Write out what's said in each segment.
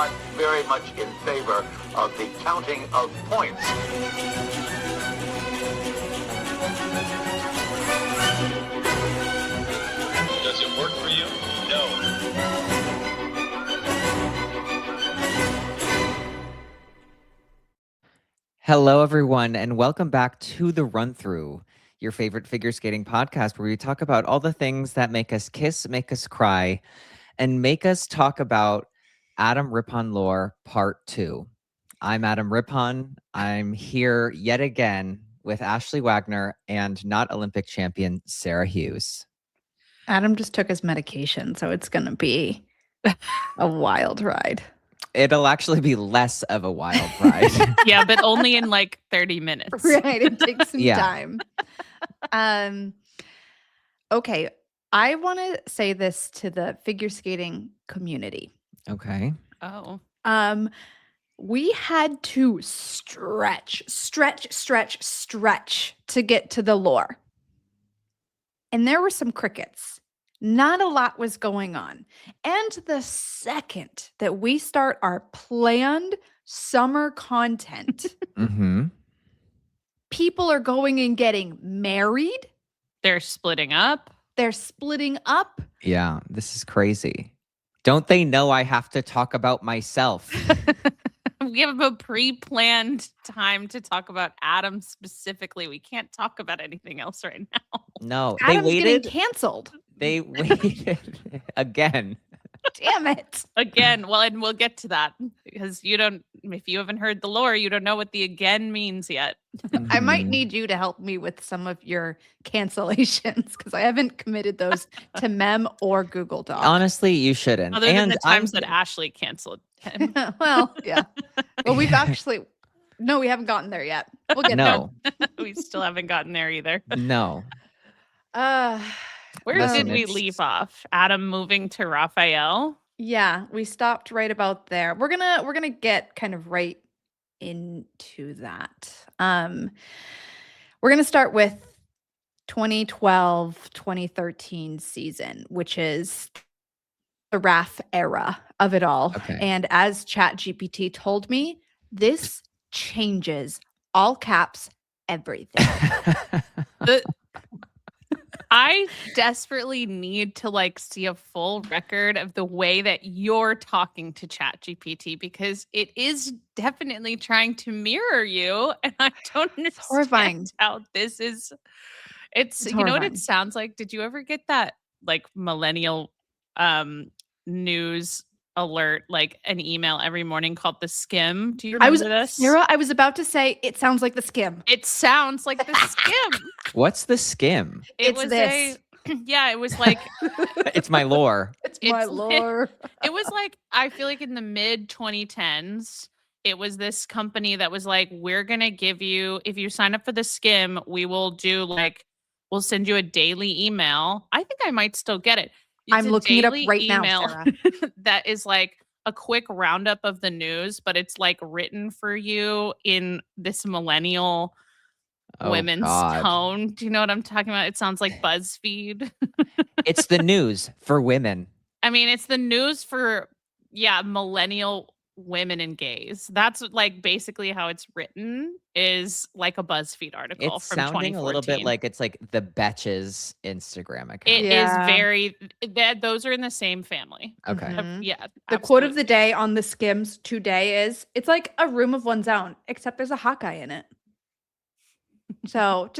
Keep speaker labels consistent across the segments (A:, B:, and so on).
A: not very much in favor of the counting of points.
B: Does it work for you? No.
C: Hello, everyone, and welcome back to the Runthrough, your favorite figure skating podcast, where we talk about all the things that make us kiss, make us cry, and make us talk about Adam Rippon lore Part 2. I'm Adam Rippon. I'm here yet again with Ashley Wagner and not Olympic champion Sarah Hughes.
D: Adam just took his medication, so it's going to be a wild ride.
C: It'll actually be less of a wild ride.
E: Yeah, but only in like 30 minutes.
D: Right. It takes some
C: Yeah.
D: time. Okay. I want to say this to the figure skating community.
C: Okay.
E: Oh.
D: We had to stretch to get to the lore. And there were some crickets. Not a lot was going on. And the second that we start our planned summer content,
C: Mm-hmm.
D: people are going and getting married.
E: They're splitting up.
D: They're splitting up.
C: Yeah, this is crazy. Don't they know I have to talk about myself?
E: We have a pre-planned time to talk about Adam specifically. We can't talk about anything else right now.
C: No,
D: Adam's
C: they waited.
D: getting canceled.
C: They waited again.
D: Damn it.
E: Again, well, and we'll get to that because if you haven't heard the lore, you don't know what the again means yet.
D: I might
C: Mhm.
D: need you to help me with some of your cancellations because I haven't committed those to Mem or Google Doc.
C: Honestly, you shouldn't.
E: Other than
C: And
E: the times that Ashley canceled him.
D: Well, yeah. Well, we haven't gotten there yet. We'll get
C: no,
E: We still haven't gotten there either.
C: no.
D: there.
E: Where
C: Listen,
E: did we
C: it's-
E: leave off? Adam moving to Rafael.
D: Yeah, we stopped right about there. We're gonna get kind of right into that. We're gonna start with 2012-2013 season, which is the RAF era of it all.
C: Okay.
D: And as ChatGPT told me, this changes all caps everything.
E: I desperately need to see a full record of the way that you're talking to ChatGPT because it is definitely trying to mirror you, and I don't understand
D: horrifying.
E: how this is. It's you know what
D: horrifying.
E: it sounds like. Did you ever get that millennial news alert, an email every morning called the Skim? Do you remember this?
D: Sarah, I was about to say it sounds like the Skim.
E: It sounds like the Skim.
C: What's the skim?
E: It
D: It's
E: was
D: this.
E: yeah, it was like
C: It's my lore.
D: It's my
E: It's-
D: lore.
E: it was I feel like in the mid 2010s, it was this company that was like, we're gonna give you, if you sign up for the Skim, we will do we'll send you a daily email. I think I might still get it.
D: I'm
E: a
D: looking it up
E: daily
D: right now,
E: email
D: Sarah.
E: that is a quick roundup of the news, but it's written for you in this millennial
C: Oh,
E: women's
C: God.
E: tone. Do you know what I'm talking about? It sounds like BuzzFeed.
C: It's the news for women.
E: I mean, it's the news for millennial women and gays. That's basically how it's written, is like a BuzzFeed article
C: It's
E: from
C: sounding
E: 2014.
C: a little bit like it's like the Betches Instagram account.
E: It is
D: Yeah.
E: very those are in the same family.
C: Okay.
D: Mhm.
E: Yeah.
D: The quote of the day on the Skims today is, it's like a room of one's own, except there's a Hawkeye in it. So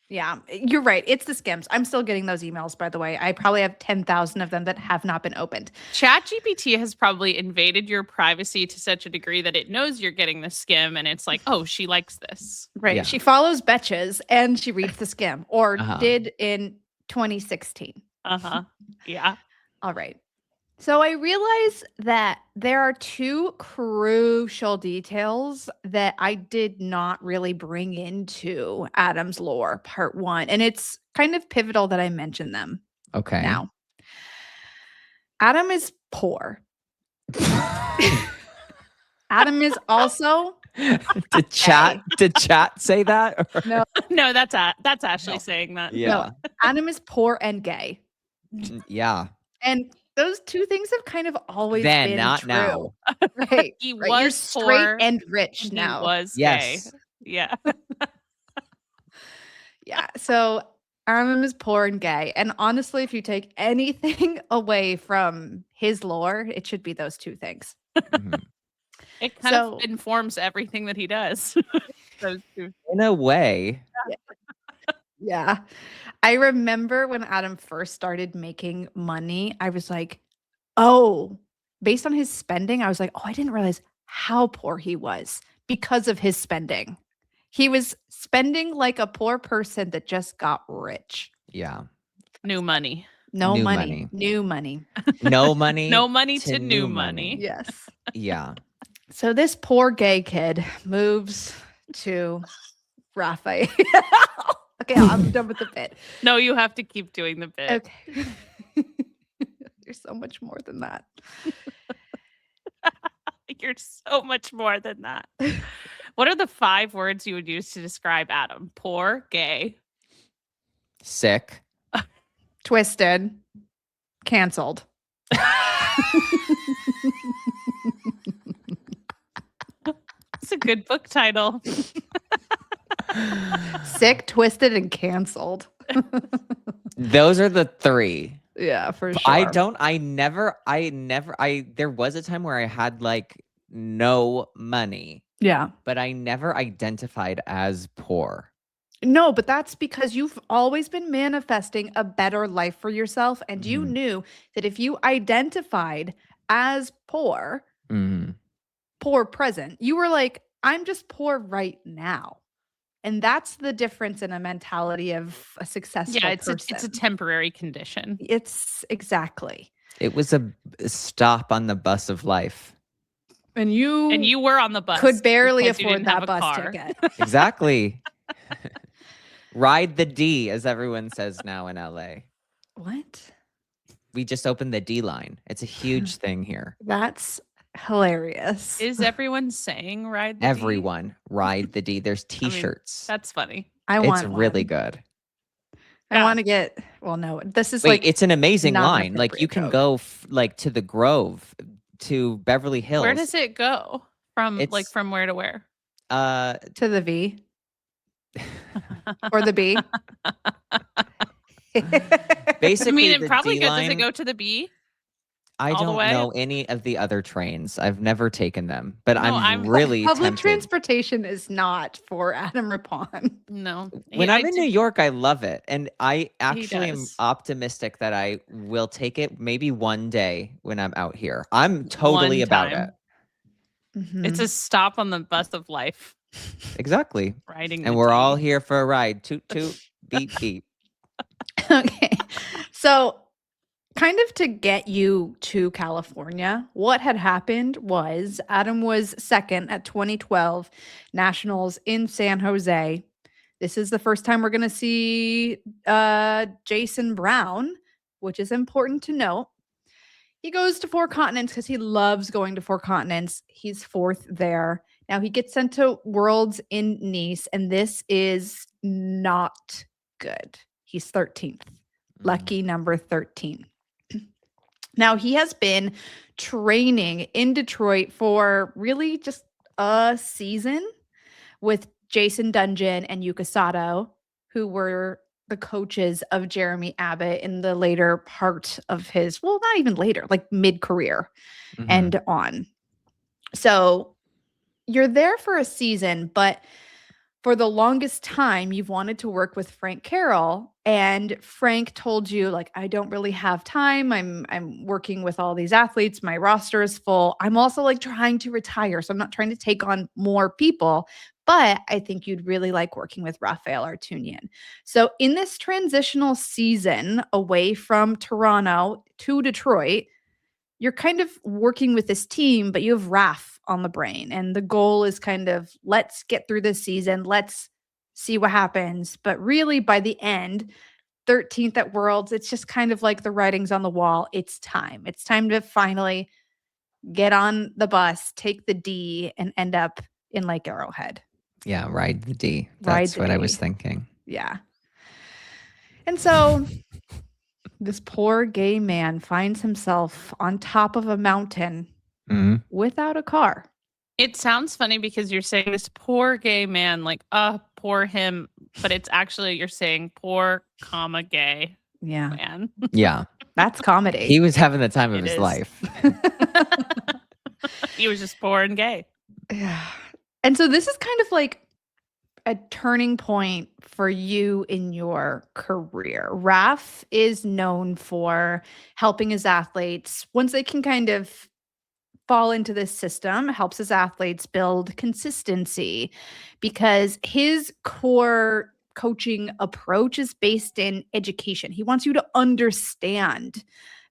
D: yeah, you're right. It's the Skims. I'm still getting those emails, by the way. I probably have 10,000 of them that have not been opened.
E: ChatGPT has probably invaded your privacy to such a degree that it knows you're getting the Skim, and it's like, oh, she likes this.
D: Right.
C: Yeah.
D: She follows Betches and she reads the Skim, or
C: Uh-huh.
D: did in 2016.
E: Uh-huh. Yeah.
D: All right. So I realize that there are two crucial details that I did not really bring into Adam's lore part 1. And it's kind of pivotal that I mention them
C: Okay.
D: now. Adam is poor. Adam is also
C: Did chat say that? Or-
E: No, that's Ashley saying that.
C: Yeah.
D: Adam is poor and gay.
C: Yeah.
D: And those two things have kind of always
C: Then,
D: been
C: not
D: true.
C: now.
D: Right.
E: He
D: right. You're
E: was
D: straight
E: poor.
D: and rich
E: He
D: now.
E: was
C: Yes.
E: gay. Yeah.
D: Yeah. So Adam is poor and gay. And honestly, if you take anything away from his lore, it should be those two things.
C: Mhm.
E: It kind
D: So-
E: of informs everything that he does. Those two.
C: In a way.
D: Yeah. I remember when Adam first started making money, I was like, oh, based on his spending, I was like, oh, I didn't realize how poor he was because of his spending. He was spending like a poor person that just got rich.
C: Yeah.
E: New money.
D: No
C: New
D: money,
C: money.
D: new money.
C: No money.
E: No money to new money.
D: Yes.
C: Yeah.
D: So this poor gay kid moves to Rafael. Okay, I'm done with the bit.
E: No, you have to keep doing the bit.
D: Okay. There's so much more than that.
E: You're so much more than that. What are the 5 words you would use to describe Adam? Poor, gay.
C: Sick.
D: Twisted. Canceled.
E: It's a good book title.
D: Sick, twisted, and canceled.
C: Those are the 3.
D: Yeah, for sure.
C: There was a time where I had like no money,
D: Yeah.
C: but I never identified as poor.
D: No, but that's because you've always been manifesting a better life for yourself. And you
C: Mhm.
D: knew that if you identified as poor,
C: Mhm.
D: poor present, you were like, I'm just poor right now. And that's the difference in a mentality of a successful
E: Yeah, it's
D: person.
E: a temporary condition.
D: It's exactly.
C: It was a stop on the bus of life.
D: And you
E: And you were on the bus.
D: could barely
E: because you
D: afford
E: didn't have
D: that
E: a
D: bus
E: car.
D: ticket.
C: Exactly. Ride the D, as everyone says now in LA.
D: What?
C: We just opened the D line. It's a huge thing here.
D: That's hilarious.
E: Is everyone saying ride the D?
C: Everyone ride the D. There's
E: mean,
C: t-shirts.
E: That's funny.
D: I
C: It's
D: want
C: really
D: one.
C: good.
D: I
E: Yeah.
D: want to get. Well, no, this is
C: Wait,
D: like
C: it's an amazing
D: not an
C: line. Like you
D: appropriate
C: can
D: joke.
C: go like to the Grove, to Beverly Hills.
E: Where does it go? From like
C: It's-
E: from where to where?
D: to the V or the B.
C: Basically,
E: I mean, it
C: the
E: probably
C: D
E: goes. Does it
C: line.
E: go to the B?
C: I
E: all the
C: don't
E: way?
C: know any of the other trains. I've never taken them, but
E: No,
C: I'm
E: I'm-
C: really
D: Public
C: tempted.
D: transportation is not for Adam Rippon.
E: No.
C: When
E: Yeah,
C: I'm in New York, I love it, and I actually am
E: does.
C: optimistic that I will take it maybe one day when I'm out here. I'm totally
E: One
C: about
E: time.
C: it.
E: It's a stop on the bus of life.
C: Exactly.
E: Riding
C: And
E: the
C: we're
E: D.
C: all here for a ride. Toot toot, beep beep.
D: Okay. So, kind of to get you to California, what had happened was Adam was second at 2012 Nationals in San Jose. This is the first time we're going to see Jason Brown, which is important to note. He goes to 4 continents because he loves going to 4 continents. He's 4th there. Now he gets sent to Worlds in Nice, and this is not good. He's 13th. Lucky number 13. Now, he has been training in Detroit for really just a season with Jason Dungeon and Yuka Sato, who were the coaches of Jeremy Abbott in the later part of his, well, not even later, like mid-career
C: Mhm.
D: and on. So you're there for a season, but for the longest time, you've wanted to work with Frank Carroll, and Frank told you, like, I don't really have time. I'm working with all these athletes. My roster is full. I'm also like trying to retire, so I'm not trying to take on more people. But I think you'd really like working with Rafael Artunian. So in this transitional season away from Toronto to Detroit, you're kind of working with this team, but you have Raf on the brain. And the goal is kind of, let's get through this season. Let's see what happens. But really, by the end, 13th at Worlds, it's just kind of like the writing's on the wall. It's time. It's time to finally get on the bus, take the D, and end up in Lake Arrowhead.
C: Yeah, ride the D.
D: Ride
C: That's
D: the
C: what I
D: D.
C: was thinking.
D: Yeah. And so This poor gay man finds himself on top of a mountain
C: Mhm.
D: without a car.
E: It sounds funny because you're saying this poor gay man, like, poor him, but it's actually you're saying poor, comma, gay
D: Yeah,
E: man.
C: Yeah.
D: that's comedy.
C: He was having the time of
E: It
C: his
E: is.
C: life.
E: He was just poor and gay.
D: Yeah. And so this is kind of like a turning point for you in your career. Raf is known for helping his athletes once they can kind of fall into this system, helps his athletes build consistency because his core coaching approach is based in education. He wants you to understand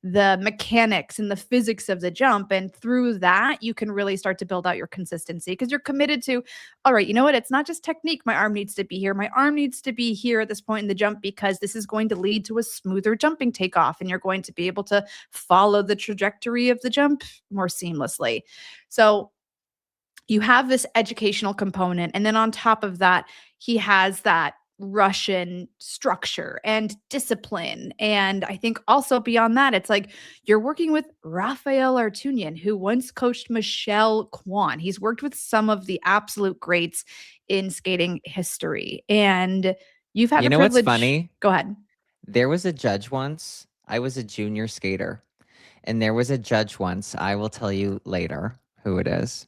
D: the mechanics and the physics of the jump. And through that, you can really start to build out your consistency because you're committed to, all right, you know what? It's not just technique. My arm needs to be here. My arm needs to be here at this point in the jump because this is going to lead to a smoother jumping takeoff. And you're going to be able to follow the trajectory of the jump more seamlessly. So you have this educational component. And then on top of that, he has that Russian structure and discipline. And I think also beyond that, it's like you're working with Rafael Artunian, who once coached Michelle Kwan. He's worked with some of the absolute greats in skating history. And you've had
C: You
D: the
C: know what's
D: privilege.
C: funny?
D: Go ahead.
C: There was a judge once. I was a junior skater. And there was a judge once, I will tell you later who it is,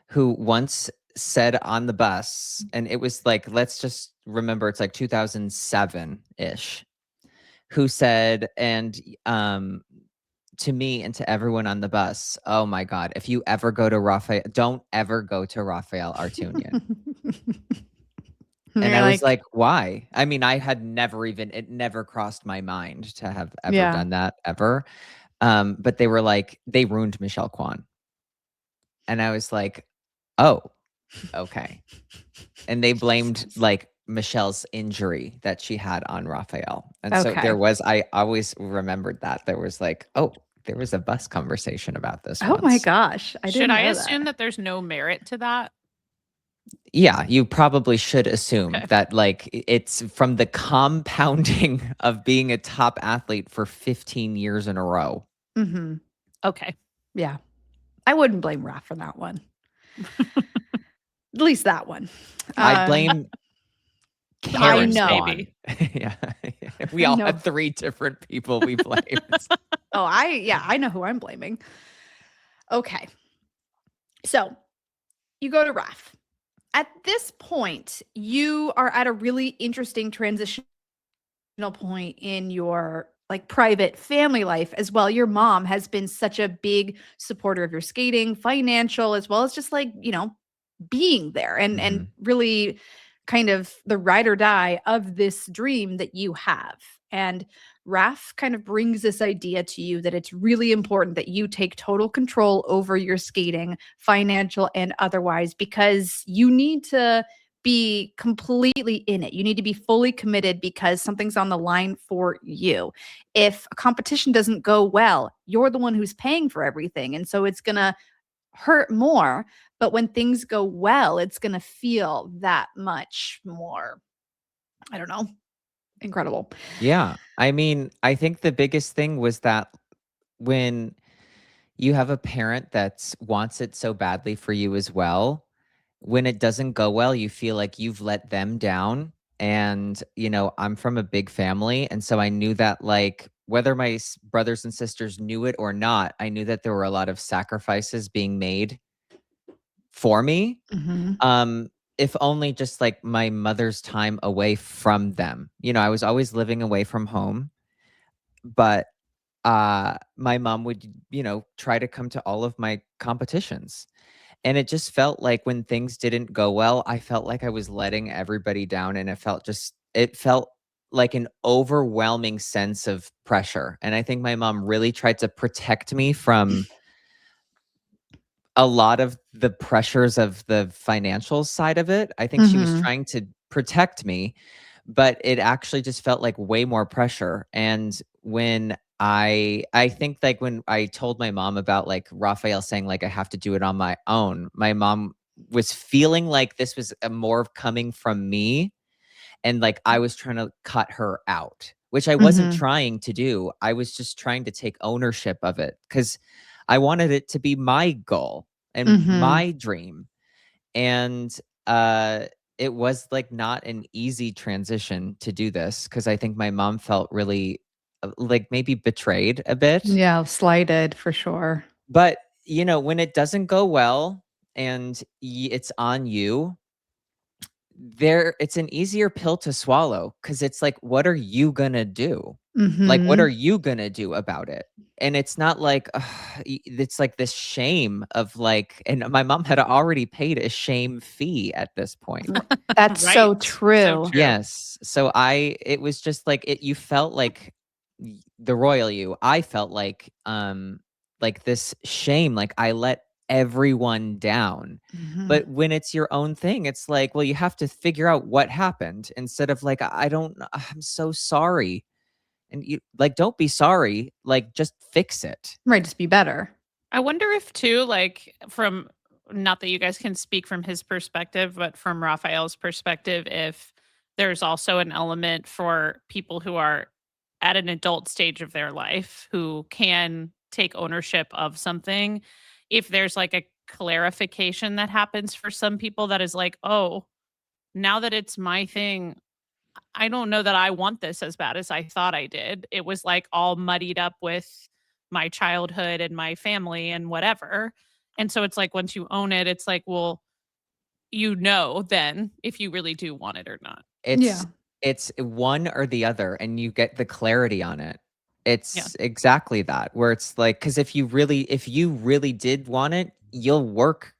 C: who once said on the bus, and it was like, let's just remember it's like 2007-ish, who said, and to me and to everyone on the bus, oh my God, if you ever go to Rafael, don't ever go to Rafael Artunian. And
D: You're
C: I was like, why? I mean, I had never even, it never crossed my mind to have ever
D: Yeah.
C: done that ever. But they were like, they ruined Michelle Kwan. And I was like, oh, okay. And they blamed like Michelle's injury that she had on Rafael. And so
D: Okay.
C: there was, I always remembered that there was like, oh, there was a bus conversation about this.
D: Oh my
C: once.
D: gosh. I
E: Should
D: didn't
E: I
D: know
E: assume that there's no merit to that?
C: Yeah, you probably should assume
E: Okay.
C: that like it's from the compounding of being a top athlete for 15 years in a row.
D: Mm-hmm.
E: Okay.
D: Yeah. I wouldn't blame Raph for that one. At least that one.
C: I blame Karen
D: know.
C: Swan. Yeah. We all
D: know.
C: have 3 different people we blame.
D: Oh, I know who I'm blaming. Okay. So you go to Raph. At this point, you are at a really interesting transitional point in your like private family life as well. Your mom has been such a big supporter of your skating, financial, as well as just like, you know, being there and really kind of the ride or die of this dream that you have. And Raf kind of brings this idea to you that it's really important that you take total control over your skating, financial and otherwise, because you need to be completely in it. You need to be fully committed because something's on the line for you. If a competition doesn't go well, you're the one who's paying for everything. And so it's going to hurt more. But when things go well, it's going to feel that much more, I don't know, incredible.
C: Yeah. I mean, I think the biggest thing was that when you have a parent that wants it so badly for you as well, when it doesn't go well, you feel like you've let them down. And, you know, I'm from a big family. And so I knew that, like, whether my brothers and sisters knew it or not, I knew that there were a lot of sacrifices being made for me. If only just like my mother's time away from them. You know, I was always living away from home, but my mom would, you know, try to come to all of my competitions. And it just felt like when things didn't go well, I felt like I was letting everybody down, and it felt like an overwhelming sense of pressure. And I think my mom really tried to protect me from a lot of the pressures of the financial side of it. I think she was trying to protect me, but it actually just felt like way more pressure. And when I think like when I told my mom about like Rafael saying like I have to do it on my own, my mom was feeling like this was more coming from me, and like I was trying to cut her out, which I wasn't
D: Mhm.
C: trying to do. I was just trying to take ownership of it because I wanted it to be my goal and
D: Mhm.
C: my dream. And uh, it was like not an easy transition to do this because I think my mom felt really like maybe betrayed a bit.
D: Yeah, slighted for sure.
C: But, when it doesn't go well and it's on you, it's an easier pill to swallow because it's like, what are you gonna do? Like, what are
D: Mhm.
C: you gonna do about it? And it's not like, it's like this shame of like, and my mom had already paid a shame fee at this point.
D: That's
E: Right.
D: so
E: So
D: true.
E: true.
C: Yes. So it was just like you felt like the royal you. I felt like this shame, like I let everyone down.
D: Mhm.
C: But when it's your own thing, it's like, well, you have to figure out what happened instead of like, I don't, I'm so sorry. And you like, don't be sorry. Like, just fix it.
D: Right, just be better.
E: I wonder if too, like from not that you guys can speak from his perspective, but from Raphael's perspective, if there's also an element for people who are at an adult stage of their life who can take ownership of something, if there's like a clarification that happens for some people that is like, oh, now that it's my thing, I don't know that I want this as bad as I thought I did. It was like all muddied up with my childhood and my family and whatever. And so it's like once you own it, it's like, well, then if you really do want it or not.
C: It's
D: Yeah.
C: it's one or the other, and you get the clarity on it.
E: Yeah.
C: It's exactly that, where it's like, because if you really did want it, you'll work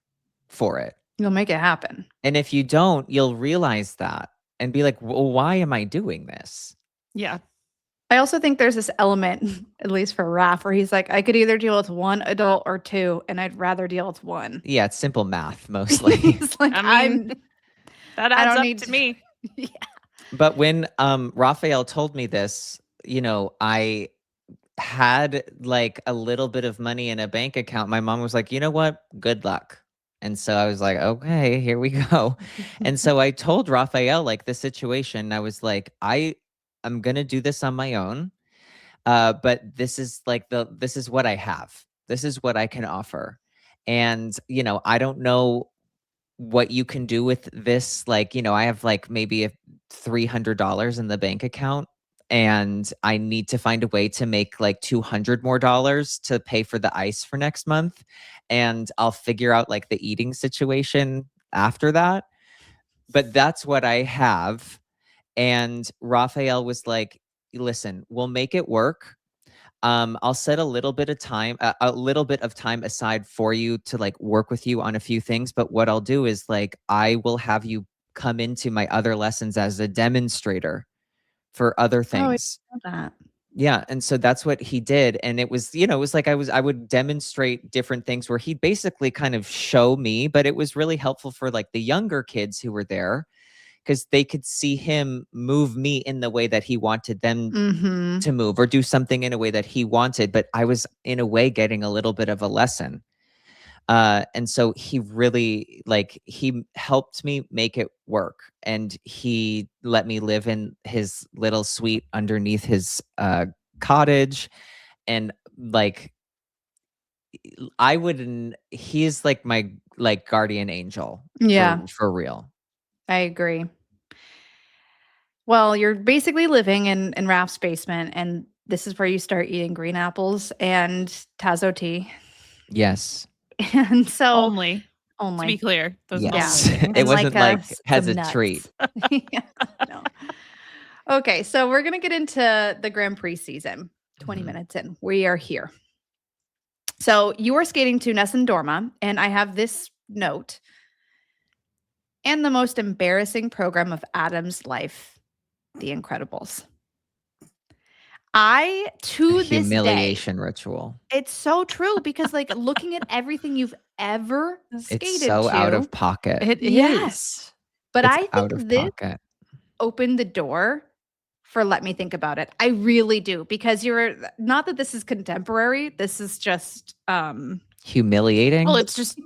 C: for it.
D: You'll make it happen.
C: And if you don't, you'll realize that and be like, well, why am I doing this?
E: Yeah.
D: I also think there's this element, at least for Raph, where he's like, I could either deal with one adult or two, and I'd rather deal with one.
C: Yeah, it's simple math mostly.
D: He's like,
E: I mean, that
D: I
E: adds
D: don't
E: up
D: need
E: to me.
D: Yeah.
C: But when Raphael told me this, I had like a little bit of money in a bank account. My mom was like, "You know what? Good luck." And so I was like, "Okay, here we go." And so I told Raphael like the situation. I was like, I'm going to do this on my own. But this is what I have. This is what I can offer. And, I don't know what you can do with this. Like, I have like maybe $300 in the bank account, and I need to find a way to make like 200 more dollars to pay for the ice for next month. And I'll figure out like the eating situation after that. But that's what I have. And Raphael was like, listen, we'll make it work. I'll set a little bit of time aside for you to like work with you on a few things. But what I'll do is like, I will have you come into my other lessons as a demonstrator for other
D: Oh, I
C: things.
D: know that.
C: Yeah. And so that's what he did. And it was, it was like I would demonstrate different things where he'd basically kind of show me, but it was really helpful for like the younger kids who were there because they could see him move me in the way that he wanted them
D: Mhm.
C: to move or do something in a way that he wanted, but I was in a way getting a little bit of a lesson. And so he really he helped me make it work, and he let me live in his little suite underneath his cottage. And like I wouldn't he's like my like guardian angel
D: Yeah,
C: for real.
D: I agree. Well, you're basically living in Raph's basement, and this is where you start eating green apples and Tazo tea.
C: Yes.
D: And so
E: Only to be
D: only.
E: clear, those are the
C: Yes.
E: only things.
C: It
D: And
C: wasn't like has
D: some
C: a
D: nuts.
C: treat.
D: Yeah, no. Okay, so we're gonna get into the Grand Prix season. 20
C: Mhm.
D: minutes in, we are here. So you are skating to Nessun Dorma, and I have this note. And the most embarrassing program of Adam's life, The Incredibles. I,
C: A
D: to this day,
C: humiliation ritual.
D: it's so true because, like, looking at everything you've ever
C: It's
D: skated
C: so out
D: to,
C: of pocket.
E: It
D: yes.
E: is.
D: But
C: It's
D: I
C: out
D: think
C: of
D: this
C: pocket.
D: opened the door for let me think about it. I really do because you're not that this is contemporary. This is just
C: Humiliating?
E: Well, it's just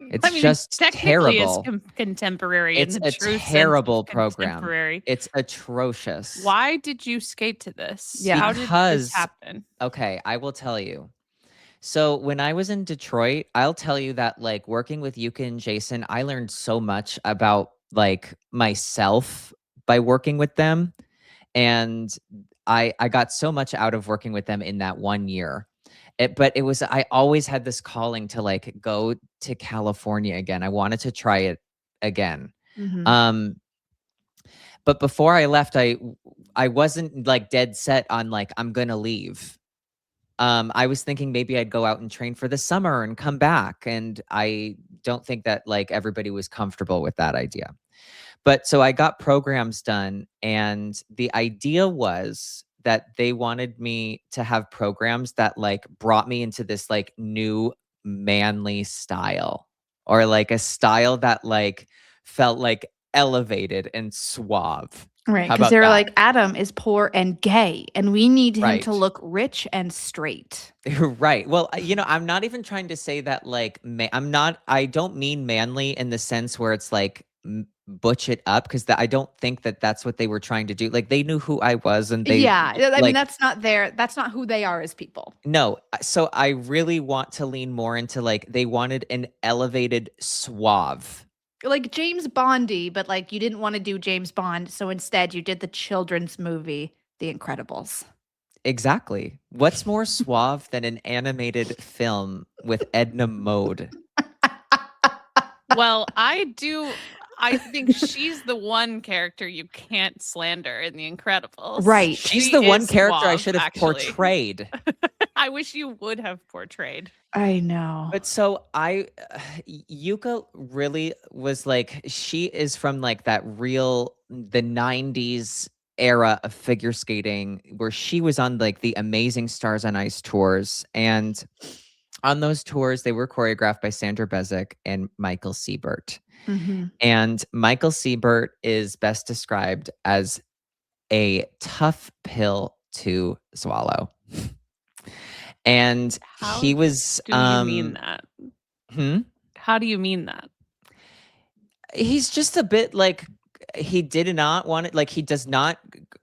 C: It's
E: I mean,
C: just
E: technically
C: terrible.
E: is contemporary
C: It's
E: in the
C: a
E: true
C: terrible
E: sense of
C: program.
E: contemporary.
C: It's atrocious.
E: Why did you skate to this?
D: Yeah.
E: How did
C: Because
E: this happen?
C: okay, I will tell you. So when I was in Detroit, I'll tell you that like working with Yuka and Jason, I learned so much about like myself by working with them. And I got so much out of working with them in that 1 year. But it was I always had this calling to like go to California again. I wanted to try it again.
D: Mhm.
C: But before I left, I wasn't like dead set on like I'm gonna leave. I was thinking maybe I'd go out and train for the summer and come back. And I don't think that like everybody was comfortable with that idea. But so I got programs done, and the idea was that they wanted me to have programs that like brought me into this like new manly style, or like a style that like felt like elevated and suave.
D: Right.
C: How
D: Because
C: about
D: they were
C: that?
D: like, Adam is poor and gay, and we need him
C: Right.
D: to look rich and straight.
C: Right. Well, you know, I'm not even trying to say that like I don't mean manly in the sense where it's like butch it up, because I don't think that that's what they were trying to do. Like they knew who I was, and they
D: Yeah. I mean,
C: like
D: that's not who they are as people.
C: no. So I really want to lean more into like they wanted an elevated suave.
D: Like James Bondy, but like you didn't want to do James Bond, so instead you did the children's movie, The Incredibles.
C: Exactly. What's more suave than an animated film with Edna Mode?
E: Well, I think she's the one character you can't slander in The Incredibles.
D: Right.
C: She's
E: She
C: the one
E: is
C: character I
E: suave,
C: should have
E: actually.
C: portrayed.
E: I wish you would have portrayed.
D: I know.
C: But so Yuka really was like, she is from like the 90s era of figure skating, where she was on like the Amazing Stars on Ice tours. And on those tours, they were choreographed by Sandra Bezic and Michael Siebert.
D: Mhm.
C: And Michael Siebert is best described as a tough pill to swallow. And
E: How
C: he was
E: Do you mean that? How do you mean that?
C: He's just a bit like he did not want it, like he does not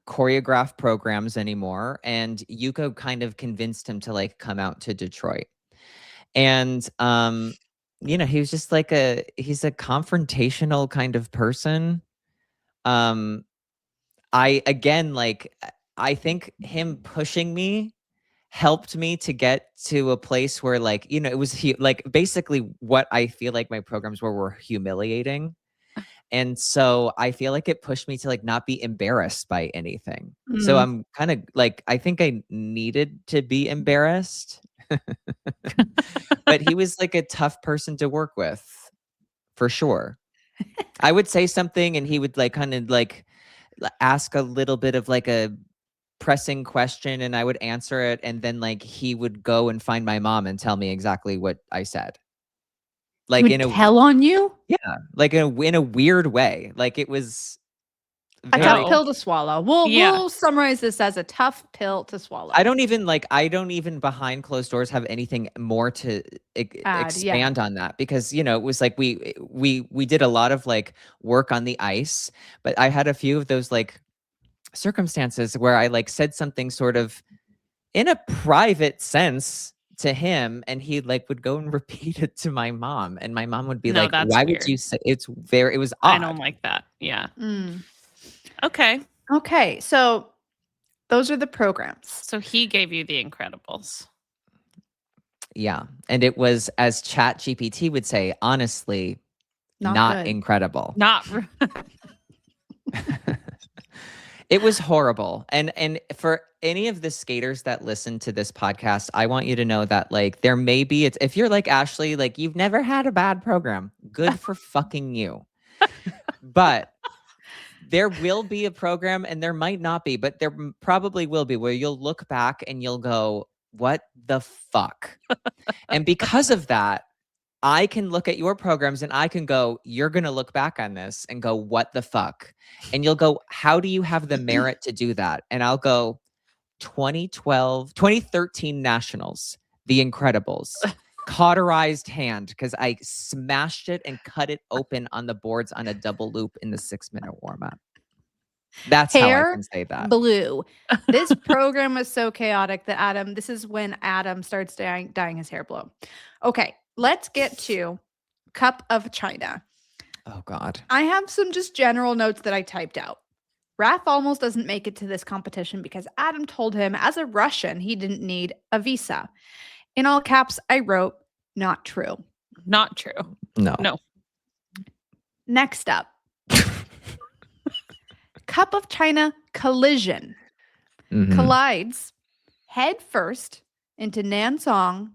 C: choreograph programs anymore, and Yuko kind of convinced him to like come out to Detroit. And you know, he was just like he's a confrontational kind of person. I again like I think him pushing me helped me to get to a place where like, you know, it was like basically what I feel like my programs were humiliating. And so I feel like it pushed me to like not be embarrassed by anything. So
D: Mm.
C: I'm kind of like, I think I needed to be embarrassed. But he was like a tough person to work with, for sure. I would say something and he would like kind of like ask a little bit of like a pressing question, and I would answer it, and then like he would go and find my mom and tell me exactly what I said. Like
D: Would
C: in a
D: tell on you?
C: yeah, like in a weird way. Like it was
D: A
C: very,
D: tough pill to swallow.
E: Yeah.
D: We'll summarize this as a tough pill to swallow.
C: I don't even behind closed doors have anything more to expand on that, because you know it was like we did a lot of like work on the ice, but I had a few of those like circumstances where I like said something sort of in a private sense to him, and he like would go and repeat it to my mom, and my mom would be
E: No,
C: like,
E: that's
C: "Why
E: weird.
C: would you say?" It was odd.
E: I don't like that. Yeah.
D: Mm.
E: Okay.
D: Okay, so those are the programs.
E: So he gave you The Incredibles.
C: Yeah, and it was, as Chat GPT would say, honestly, not
D: good.
C: incredible.
E: Not
C: It was horrible. And for any of the skaters that listen to this podcast, I want you to know that like there may be, if you're like Ashley, like you've never had a bad program, good for fucking you. But there will be a program, and there might not be, but there probably will be, where you'll look back and you'll go, what the fuck? And because of that, I can look at your programs and I can go, you're going to look back on this and go, what the fuck? And you'll go, how do you have the merit to do that? And I'll go, 2013 Nationals, The Incredibles, cauterized hand because I smashed it and cut it open on the boards on a double loop in the 6-minute warm-up. That's how I
D: Hair
C: can say that.
D: blue. This program was so chaotic that this is when Adam starts dyeing his hair blue. Okay, let's get to Cup of China.
C: Oh God.
D: I have some just general notes that I typed out. Raph almost doesn't make it to this competition because Adam told him as a Russian he didn't need a visa. In all caps, I wrote, not true.
E: Not true.
C: No.
E: No.
D: Next up, Cup of China collision.
C: Mhm.
D: Collides head first into Nansong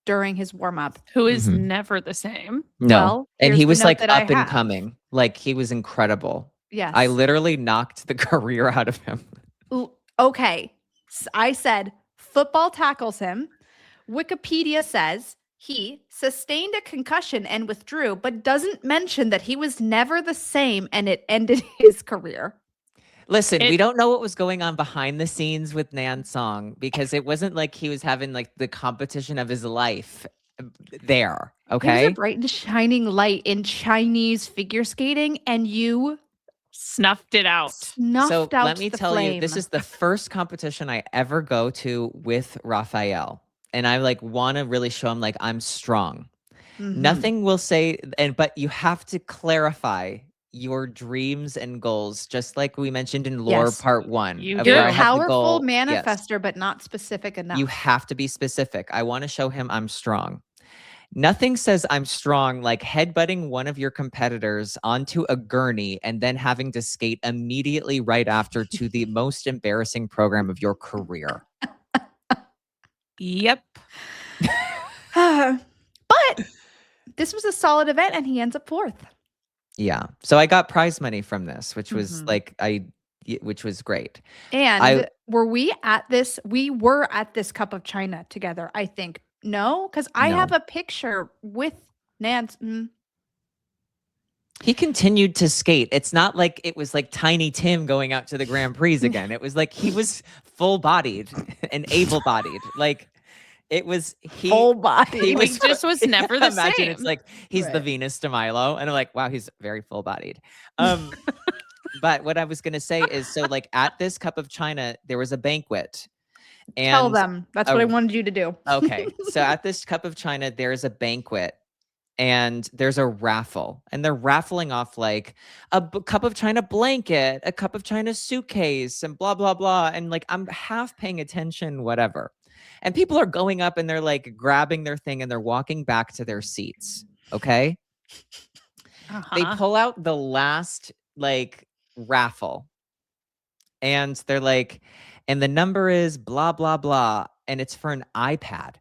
D: during his warm-up.
E: Who is
C: Mhm.
E: never the same.
C: No.
D: Well,
C: And
D: here's
C: he
D: the
C: was
D: note
C: like
D: that
C: up
D: I
C: and
D: have.
C: coming. Like he was incredible.
D: Yes.
C: I literally knocked the career out of him.
D: Okay. I said football tackles him. Wikipedia says he sustained a concussion and withdrew, but doesn't mention that he was never the same and it ended his career.
C: Listen, we don't know what was going on behind the scenes with Nansong because it wasn't like he was having like the competition of his life there.
D: He was
C: Okay.
D: a bright and shining light in Chinese figure skating, and you
E: Snuffed it out.
D: snuffed
C: So
D: out
C: let me
D: the
C: tell
D: flame.
C: you, this is the first competition I ever go to with Rafael. And I like want to really show him like I'm strong.
D: Mhm.
C: Nothing will say, but you have to clarify your dreams and goals, just like we mentioned in lore
D: Yes.
C: part 1.
E: You
C: of
E: do.
C: where
D: You're
C: I
D: a
C: have the
D: powerful
C: goal. Yes.
D: manifester, but not specific enough.
C: You have to be specific. I want to show him I'm strong. Nothing says I'm strong like headbutting one of your competitors onto a gurney and then having to skate immediately right after to the most embarrassing program of your career.
E: Yep.
D: But this was a solid event, and he ends up 4th.
C: Yeah. So I got prize money from this, which was
D: Mhm.
C: which was great.
D: And were we at this? We were at this Cup of China together, I think. No, because I
C: No.
D: have a picture with Nance.
C: He continued to skate. It's not like it was like Tiny Tim going out to the Grand Prix again. It was like he was full-bodied and able-bodied. Like it was
D: Full body.
C: He
E: He just was never the
C: imagine
E: same.
C: it's like he's the
D: Right.
C: Venus de Milo, and I'm like, wow, he's very full-bodied. But what I was gonna say is, so like at this Cup of China, there was a banquet. And
D: Tell them. That's what I wanted you to do.
C: Okay. So at this Cup of China, there's a banquet and there's a raffle. And they're raffling off like a Cup of China blanket, a Cup of China suitcase, and blah, blah, blah. And like I'm half paying attention, whatever. And people are going up and they're like grabbing their thing and they're walking back to their seats. Okay. They
E: Uh-huh.
C: pull out the last like raffle. And they're like, and the number is blah, blah, blah. And it's for an iPad.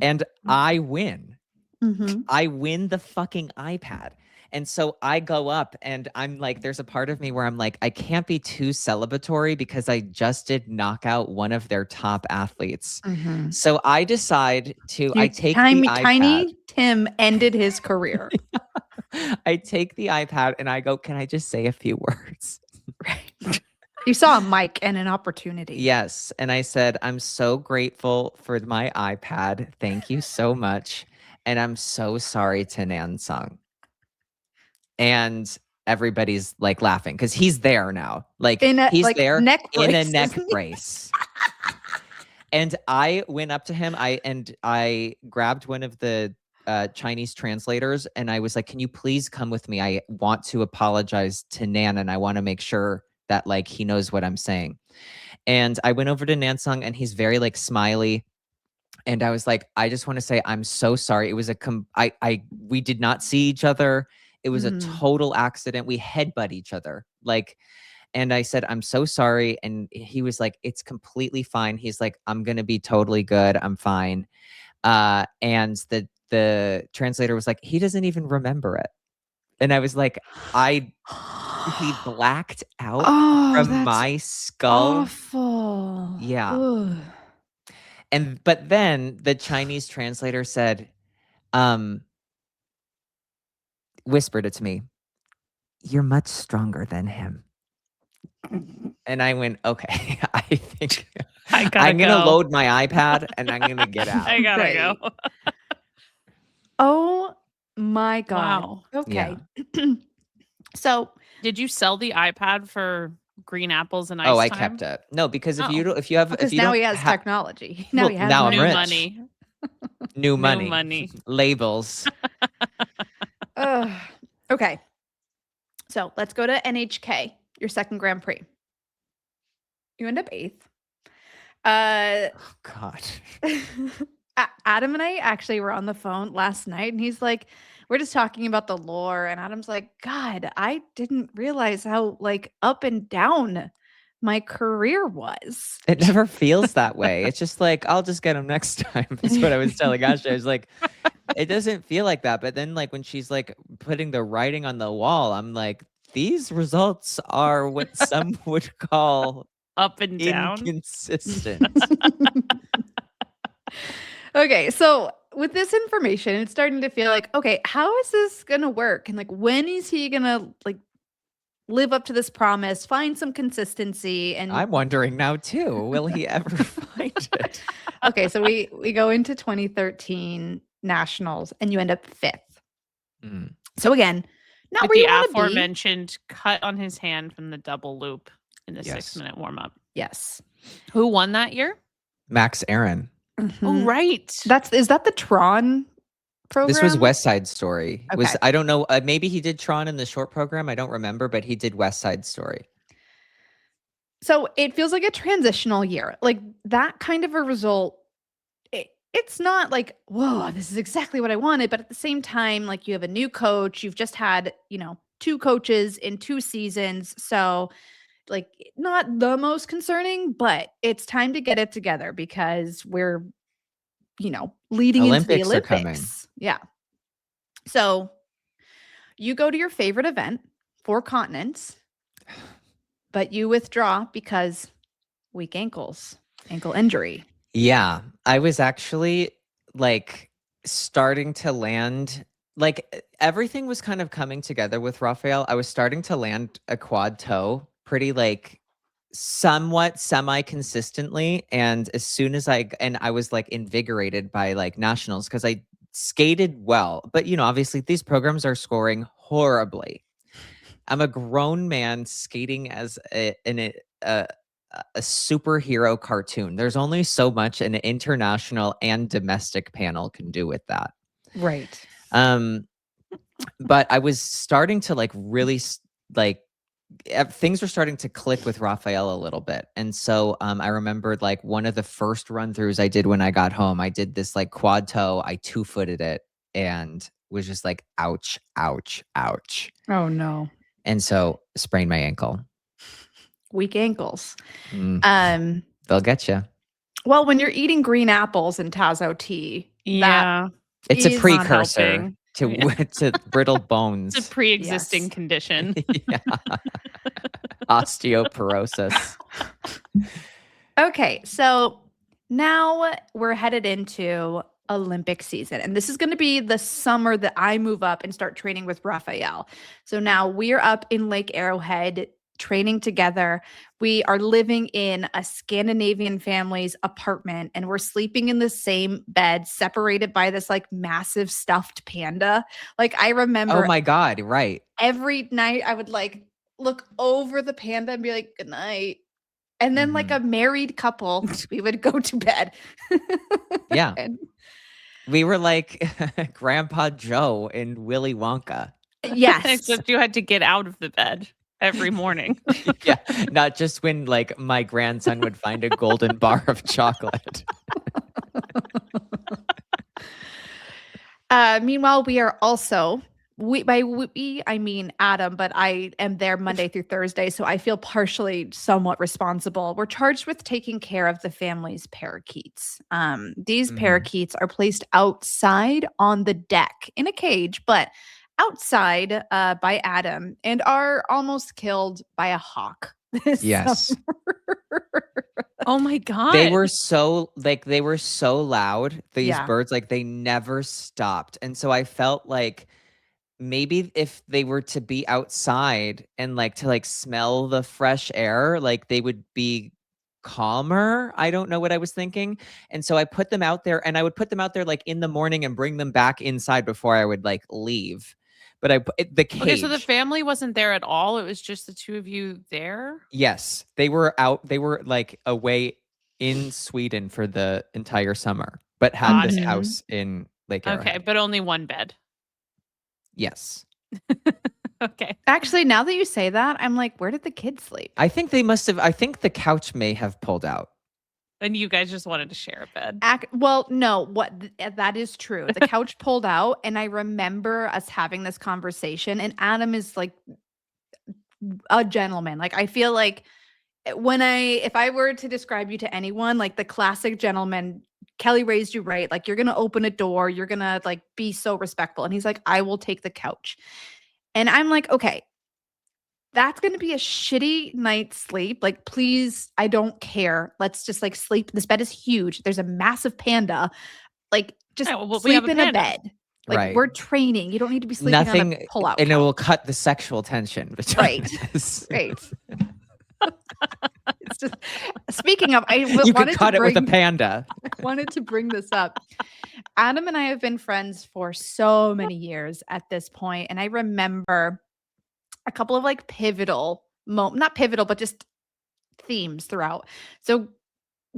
C: And I win.
D: Mhm.
C: I win the fucking iPad. And so I go up and I'm like, there's a part of me where I'm like, I can't be too celebratory because I just did knock out one of their top athletes.
D: Mhm.
C: So I decide to, I take the iPad.
D: Tiny Tim ended his career.
C: I take the iPad and I go, can I just say a few words?
D: Right. You saw a mic and an opportunity.
C: Yes. And I said, I'm so grateful for my iPad. Thank you so much. And I'm so sorry to Nansung. And everybody's like laughing because he's there now. Like he's there
D: neck
C: in a
D: brace,
C: neck
D: isn't he?
C: brace. And I went up to him. I grabbed one of the Chinese translators and I was like, can you please come with me? I want to apologize to Nan and I want to make sure that like he knows what I'm saying. And I went over to Nansung and he's very like smiley. And I was like, I just want to say I'm so sorry. It was we did not see each other. It was a total accident. We headbutt each other. Like, and I said, I'm so sorry. And he was like, it's completely fine. He's like, I'm gonna be totally good. I'm fine. And the translator was like, he doesn't even remember it. And I was like, he blacked out from
D: that's
C: my skull.
D: awful.
C: Yeah.
D: Ugh.
C: But then the Chinese translator said, whispered it to me, you're much stronger than him. And I went, okay, I think
E: I gotta
C: I'm gonna
E: go.
C: load my iPad and I'm gonna get out.
E: I gotta
D: Right.
E: go.
D: Oh my God.
E: Wow.
D: Okay. So
E: Did you sell the iPad for green apples and ice
C: Oh, I
E: time?
C: kept it. No, because if
E: Oh.
C: you don't, if you have,
D: because
C: if you
D: now
C: don't
D: he has
C: ha-
D: technology. Now
C: Well,
D: he has
C: now I'm
D: money.
E: New
C: rich.
E: money.
C: New
E: New
C: money,
E: money.
C: labels.
D: Ugh. Okay. So let's go to NHK, your second Grand Prix. You end up 8th.
C: Oh, God.
D: Adam and I actually were on the phone last night, and he's like, we're just talking about the lore, and Adam's like, God, I didn't realize how like up and down my career was.
C: It never feels that way. It's just like, I'll just get him next time. That's what I was telling Ashley. I was like, it doesn't feel like that. But then, like, when she's like putting the writing on the wall, I'm like, these results are what some would call
E: Up and down.
C: inconsistent.
D: Okay, so with this information, it's starting to feel like, okay, how is this gonna work? And like, when is he gonna like live up to this promise, find some consistency? And
C: I'm wondering now too. Will he ever find it?
D: okay, so we go into 2013 nationals, and you end up 5th.
C: Mm.
D: So again, not
E: With
D: where
E: the
D: you want to be.
E: aforementioned cut on his hand from the double loop in the
C: Yes.
E: 6-minute warm up.
D: Yes.
E: Who won that year?
C: Max Aaron.
E: Oh,
D: Mhm.
E: right.
D: Is that the Tron program?
C: This was West Side Story.
D: Okay.
C: I don't know. Maybe he did Tron in the short program. I don't remember, but he did West Side Story.
D: So it feels like a transitional year. Like that kind of a result. It's not like, whoa, this is exactly what I wanted. But at the same time, like you have a new coach. You've just had, 2 coaches in 2 seasons. So like not the most concerning, but it's time to get it together because we're, leading into the
C: Olympics are coming.
D: Olympics. Yeah. So you go to your favorite event, 4 continents, but you withdraw because weak ankle injury.
C: Yeah, I was actually like starting to land, like everything was kind of coming together with Rafael. I was starting to land a quad toe pretty like somewhat semi-consistently. And as soon as I was like invigorated by like nationals because I skated well. But obviously these programs are scoring horribly. I'm a grown man skating as a superhero cartoon. There's only so much an international and domestic panel can do with that.
D: Right.
C: But I was starting to like really like things were starting to click with Rafael a little bit. And so I remembered like one of the first run-throughs I did when I got home, I did this like quad toe, I 2-footed it and was just like, ouch, ouch, ouch.
D: Oh no.
C: And so sprained my ankle.
D: Weak ankles.
C: They'll get you.
D: Well, when you're eating green apples and Tazo tea,
E: Yeah.
C: It's a
D: is not
C: precursor
E: helping.
C: to
E: Yeah.
C: to brittle bones.
E: It's a pre-existing
D: Yes.
E: condition.
C: Yeah. Osteoporosis.
D: Okay, so now we're headed into Olympic season, and this is going to be the summer that I move up and start training with Rafael. So now we're up in Lake Arrowhead training together. We are living in a Scandinavian family's apartment, and we're sleeping in the same bed, separated by this like massive stuffed panda. Like I remember
C: Oh my God, right.
D: every night I would like look over the panda and be like, good night. And then like a married couple, we would go to bed.
C: Yeah.
D: And
C: We were like Grandpa Joe and Willy Wonka.
D: yes.
E: Except you had to get out of the bed every morning.
C: Yeah. Not just when like my grandson would find a golden bar of chocolate.
D: Meanwhile, we are also by we I mean Adam, but I am there Monday through Thursday, so I feel partially somewhat responsible. We're charged with taking care of the family's parakeets. These parakeets are placed outside on the deck in a cage, but outside by Adam, and are almost killed by a hawk. this
C: Yes.
D: summer.
E: Oh my God.
C: They were so loud, these
D: Yeah.
C: birds, like they never stopped. And so I felt like maybe if they were to be outside and like to like smell the fresh air, like they would be calmer. I don't know what I was thinking. And so I put them out there, and I would put them out there like in the morning and bring them back inside before I would like leave. But the cage.
E: Okay, so the family wasn't there at all. It was just the two of you there?
C: Yes, they were out. They were like away in Sweden for the entire summer, but had
E: Got
C: this
D: it.
C: house in Lake Arrowhead.
E: Okay, but only one bed.
C: Yes.
E: Okay.
D: Actually, now that you say that, I'm like, where did the kids sleep?
C: I think they must have. I think the couch may have pulled out.
E: And you guys just wanted to share a bed.
D: Well, no, that is true. The couch pulled out, and I remember us having this conversation, and Adam is like a gentleman. Like, I feel like if I were to describe you to anyone, like the classic gentleman, Kelly raised you right. Like, you're going to open a door, you're going to like be so respectful. And he's like, I will take the couch. And I'm like, okay, that's going to be a shitty night's sleep. Like, please, I don't care. Let's just like sleep. This bed is huge. There's a massive panda. Like, just
E: Yeah, well, we
D: sleep
E: have a
D: in a
E: panda.
D: bed. Like,
C: Right.
D: we're training. You don't need to be sleeping on
C: Nothing,
D: a pull-out
C: and it will
D: couch.
C: cut the sexual tension between
D: Right.
C: us.
D: Right. It's just, speaking of,
C: You
D: wanted
C: could cut
D: to
C: it with a
D: bring,
C: panda.
D: wanted to bring this up. Adam and I have been friends for so many years at this point, and I remember a couple of like pivotal not pivotal, but just themes throughout. So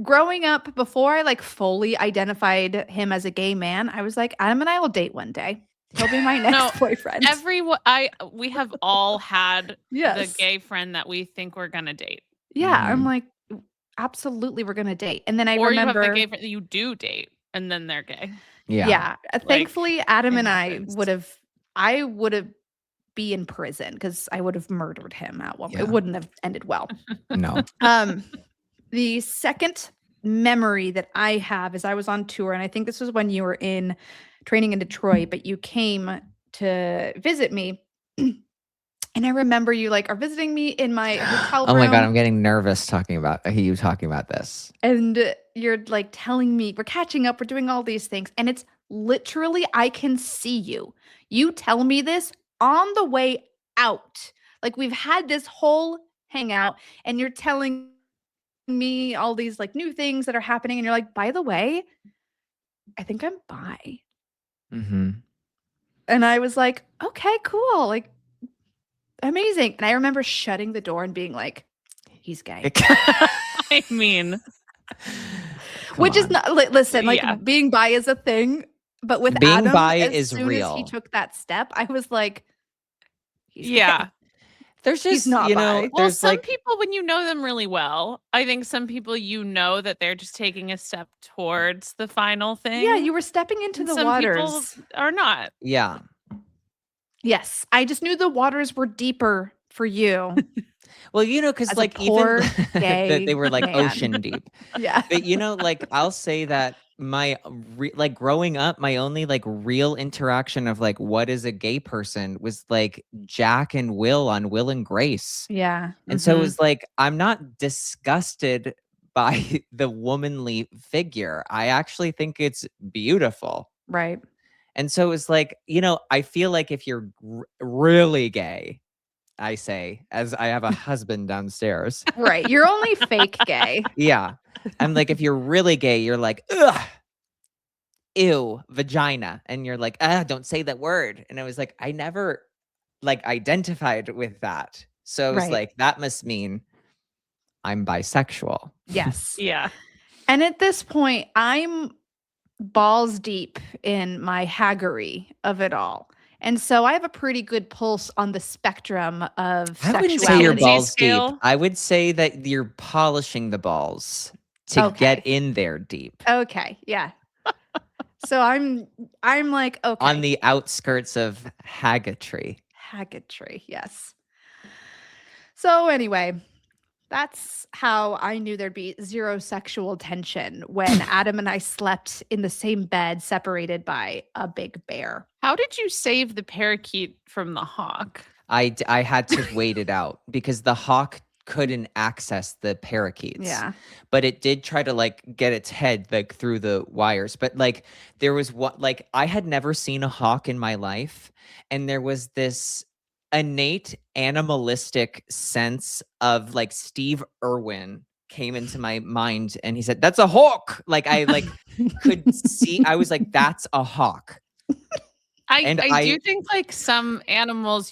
D: growing up, before I like fully identified him as a gay man, I was like, Adam and I will date one day. He'll be my next boyfriend.
E: We have all had
D: Yes.
E: the gay friend that we think we're gonna date.
D: Yeah, I'm
C: Mhm.
D: like, absolutely, we're gonna date. And then I
E: Or
D: remember,
E: you have the gay friend that you do date and then they're gay.
C: Yeah.
D: thankfully, Adam
E: it
D: and
E: happens.
D: I would have be in prison because I would have murdered him at one.
C: Yeah.
D: It wouldn't have ended well.
C: No.
D: The second memory that I have is I was on tour, and I think this was when you were in training in Detroit, but you came to visit me. And I remember you like are visiting me in my hotel room.
C: Oh my God, I'm getting nervous talking about you talking about this.
D: And you're like telling me we're catching up, we're doing all these things. And it's literally, I can see you. You tell me this on the way out. Like, we've had this whole hangout, and you're telling me all these like new things that are happening. And you're like, by the way, I think I'm bi.
C: Mm-hmm.
D: And I was like, okay, cool. Like, amazing. And I remember shutting the door and being like, he's gay.
E: I mean,
D: Which is not, listen, like
E: Yeah.
D: being bi is a thing, but with
C: Being
D: Adam,
C: bi
D: as
C: is
D: soon
C: real.
D: as he took that step, I was like, he's
E: yeah.
D: gay.
C: There's
D: He's
C: just,
D: not
C: you
D: bi.
C: know,
E: Well,
C: there's
E: some
C: like,
E: people, when you know them really well, I think some people that they're just taking a step towards the final thing.
D: Yeah, you were stepping into
E: and
D: the
E: some
D: waters.
E: people are not.
C: yeah.
D: Yes, I just knew the waters were deeper for you.
C: Well, you know, because
D: As a
C: like
D: poor
C: even that
D: gay
C: they were like
D: man.
C: ocean deep.
D: Yeah.
C: But you know, like I'll say that my like growing up, my only like real interaction of like what is a gay person was like Jack and Will on Will and Grace.
D: Yeah.
C: And so it
D: mhm.
C: was like, I'm not disgusted by the womanly figure. I actually think it's beautiful.
D: Right.
C: And so it's like, you know, I feel like if you're really gay, I say, as I have a husband downstairs.
D: Right. You're only fake gay.
C: Yeah. I'm like, if you're really gay, you're like, ugh, ew, vagina. And you're like, don't say that word. And I was like, I never like identified with that. So it's
D: Right.
C: like, that must mean I'm bisexual.
D: Yes.
E: Yeah.
D: And at this point, I'm balls deep in my haggery of it all. And so I have a pretty good pulse on the spectrum of
C: I wouldn't say
D: sexuality.
C: your
E: Lindsay
C: balls deep.
E: scale?
C: I would say that you're polishing the balls to
D: Okay.
C: get in there deep.
D: Okay, yeah. So I'm like, okay.
C: On the outskirts of haggatry.
D: Haggatry, yes. So anyway, that's how I knew there'd be zero sexual tension when Adam and I slept in the same bed, separated by a big bear.
E: How did you save the parakeet from the hawk?
C: I had to wait it out because the hawk couldn't access the parakeets.
D: Yeah.
C: But it did try to like get its head like through the wires. But like there was what like I had never seen a hawk in my life. And there was this innate animalistic sense of like Steve Irwin came into my mind, and he said, "That's a hawk." Like I could see. I was like, "That's a hawk." And
E: I do think like some animals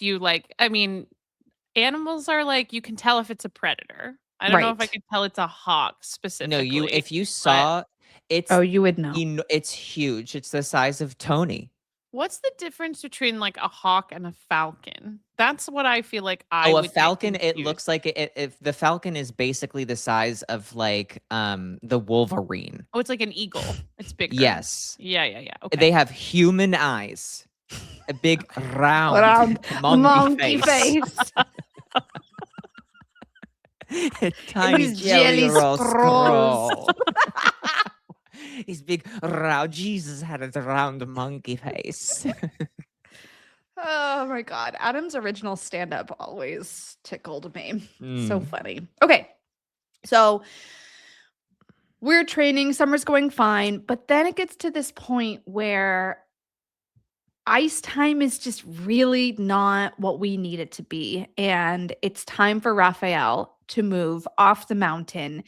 E: animals are like you can tell if it's a predator. I don't know if I
D: Right.
E: could tell it's a hawk
C: no,
E: specifically.
C: if you
E: but
C: saw, it's
D: Oh, you would know.
C: it's huge. It's the size of Tony.
E: what's the difference between like a hawk and a falcon? That's what I feel like I
C: Oh, a
E: would get
C: falcon. It
E: confused.
C: looks like if the falcon is basically the size of like the Wolverine.
E: Oh, it's like an eagle. It's bigger.
C: Yes.
E: Yeah. Okay.
C: They have human eyes. A big round,
D: Round
C: monkey face. A tiny
D: These
C: jelly
D: jelly
C: roll
D: scrolls.
C: scroll. His big round. Jesus had a round monkey face.
D: Oh my God. Adam's original stand up always tickled me. So
C: Mm.
D: funny. Okay. So we're training, summer's going fine, but then it gets to this point where ice time is just really not what we need it to be. And it's time for Rafael to move off the mountain.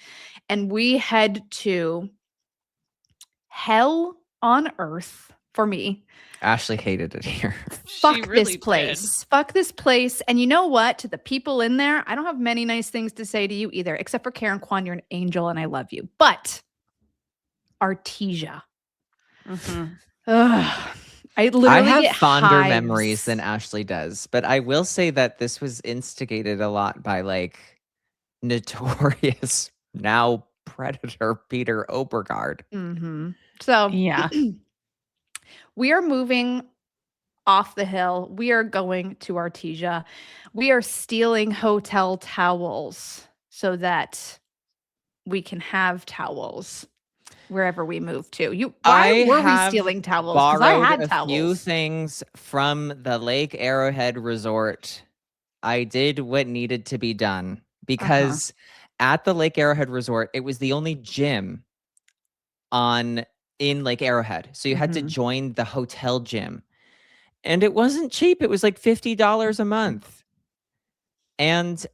D: And we head to hell on earth for me.
C: Ashley hated it here.
E: She
D: Fuck
E: really
D: this
E: did.
D: place. Fuck this place. And you know what? To the people in there, I don't have many nice things to say to you either, except for Karen Kwan. You're an angel and I love you. But Artesia.
E: Mhm.
D: Ugh, I literally
C: I have
D: get
C: fonder
D: hives.
C: memories than Ashley does, but I will say that this was instigated a lot by like notorious now predator Peter Obergard.
D: Mhm. So
E: Yeah.
D: we are moving off the hill. We are going to Artesia. We are stealing hotel towels so that we can have towels wherever we move to. Why were we stealing towels? Because I
C: Borrowed
D: had
C: a few
D: towels.
C: things from the Lake Arrowhead Resort. I did what needed to be done because at the Lake Arrowhead Resort, it was the only gym in Lake Arrowhead. So you had to
D: Mhm.
C: join the hotel gym. And it wasn't cheap. It was like $50 a month. And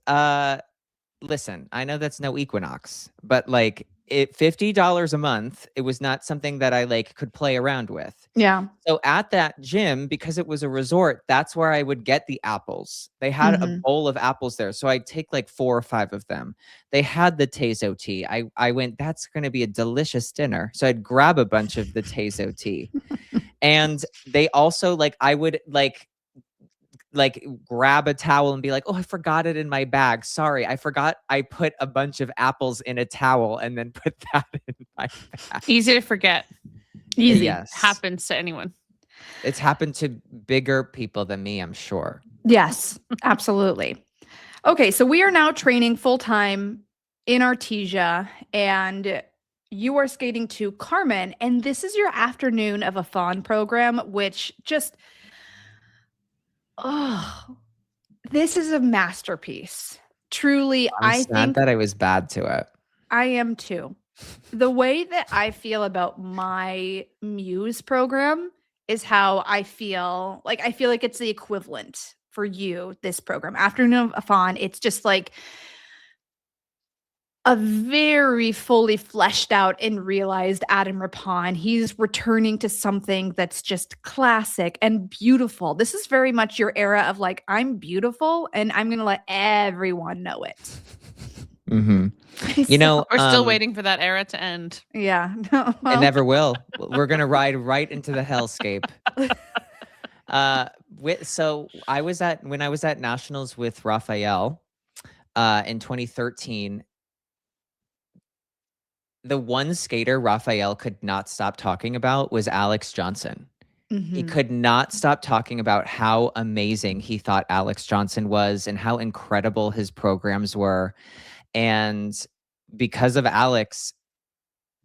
C: listen, I know that's no Equinox, but like $50 a month, it was not something that I like could play around with.
D: Yeah.
C: So at that gym, because it was a resort, that's where I would get the apples. They had a
D: Mhm.
C: bowl of apples there. So I'd take like 4 or 5 of them. They had the Tezo tea. I went, that's going to be a delicious dinner. So I'd grab a bunch of the Tezo tea. And they also I would grab a towel and be like, "Oh, I forgot it in my bag. Sorry, I forgot I put a bunch of apples in a towel and then put that in my bag."
E: Easy to forget.
D: Easy.
C: Yes.
E: Happens to anyone.
C: It's happened to bigger people than me, I'm sure.
D: Yes, absolutely. Okay, so we are now training full time in Artesia, and you are skating to Carmen, and this is your afternoon of a fawn program, which just, oh, this is a masterpiece. Truly,
C: I'm
D: I
C: sad
D: think
C: that I was bad to it.
D: I am too. The way that I feel about my Muse program is how I feel. Like, I feel like it's the equivalent for you, this program. Afternoon of a Fawn, it's just like a very fully fleshed out and realized Adam Rippon. He's returning to something that's just classic and beautiful. This is very much your era of like, I'm beautiful and I'm going to let everyone know it.
C: Mm-hmm. You know,
E: We're still waiting for that era to end.
D: Yeah.
C: It never will. We're gonna ride right into the hellscape. So when I was at nationals with Rafael in 2013. The one skater Rafael could not stop talking about was Alex Johnson. He
D: Mhm.
C: could not stop talking about how amazing he thought Alex Johnson was and how incredible his programs were. And because of Alex,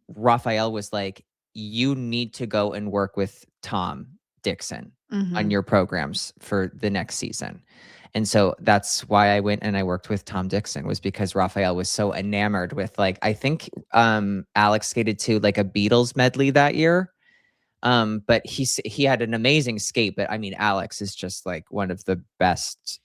C: Rafael was like, you need to go and work with Tom Dixon on
D: Mhm.
C: your programs for the next season. And so that's why I went and I worked with Tom Dixon, was because Rafael was so enamored with I think Alex skated to like a Beatles medley that year. But he had an amazing skate, but I mean Alex is just like one of the best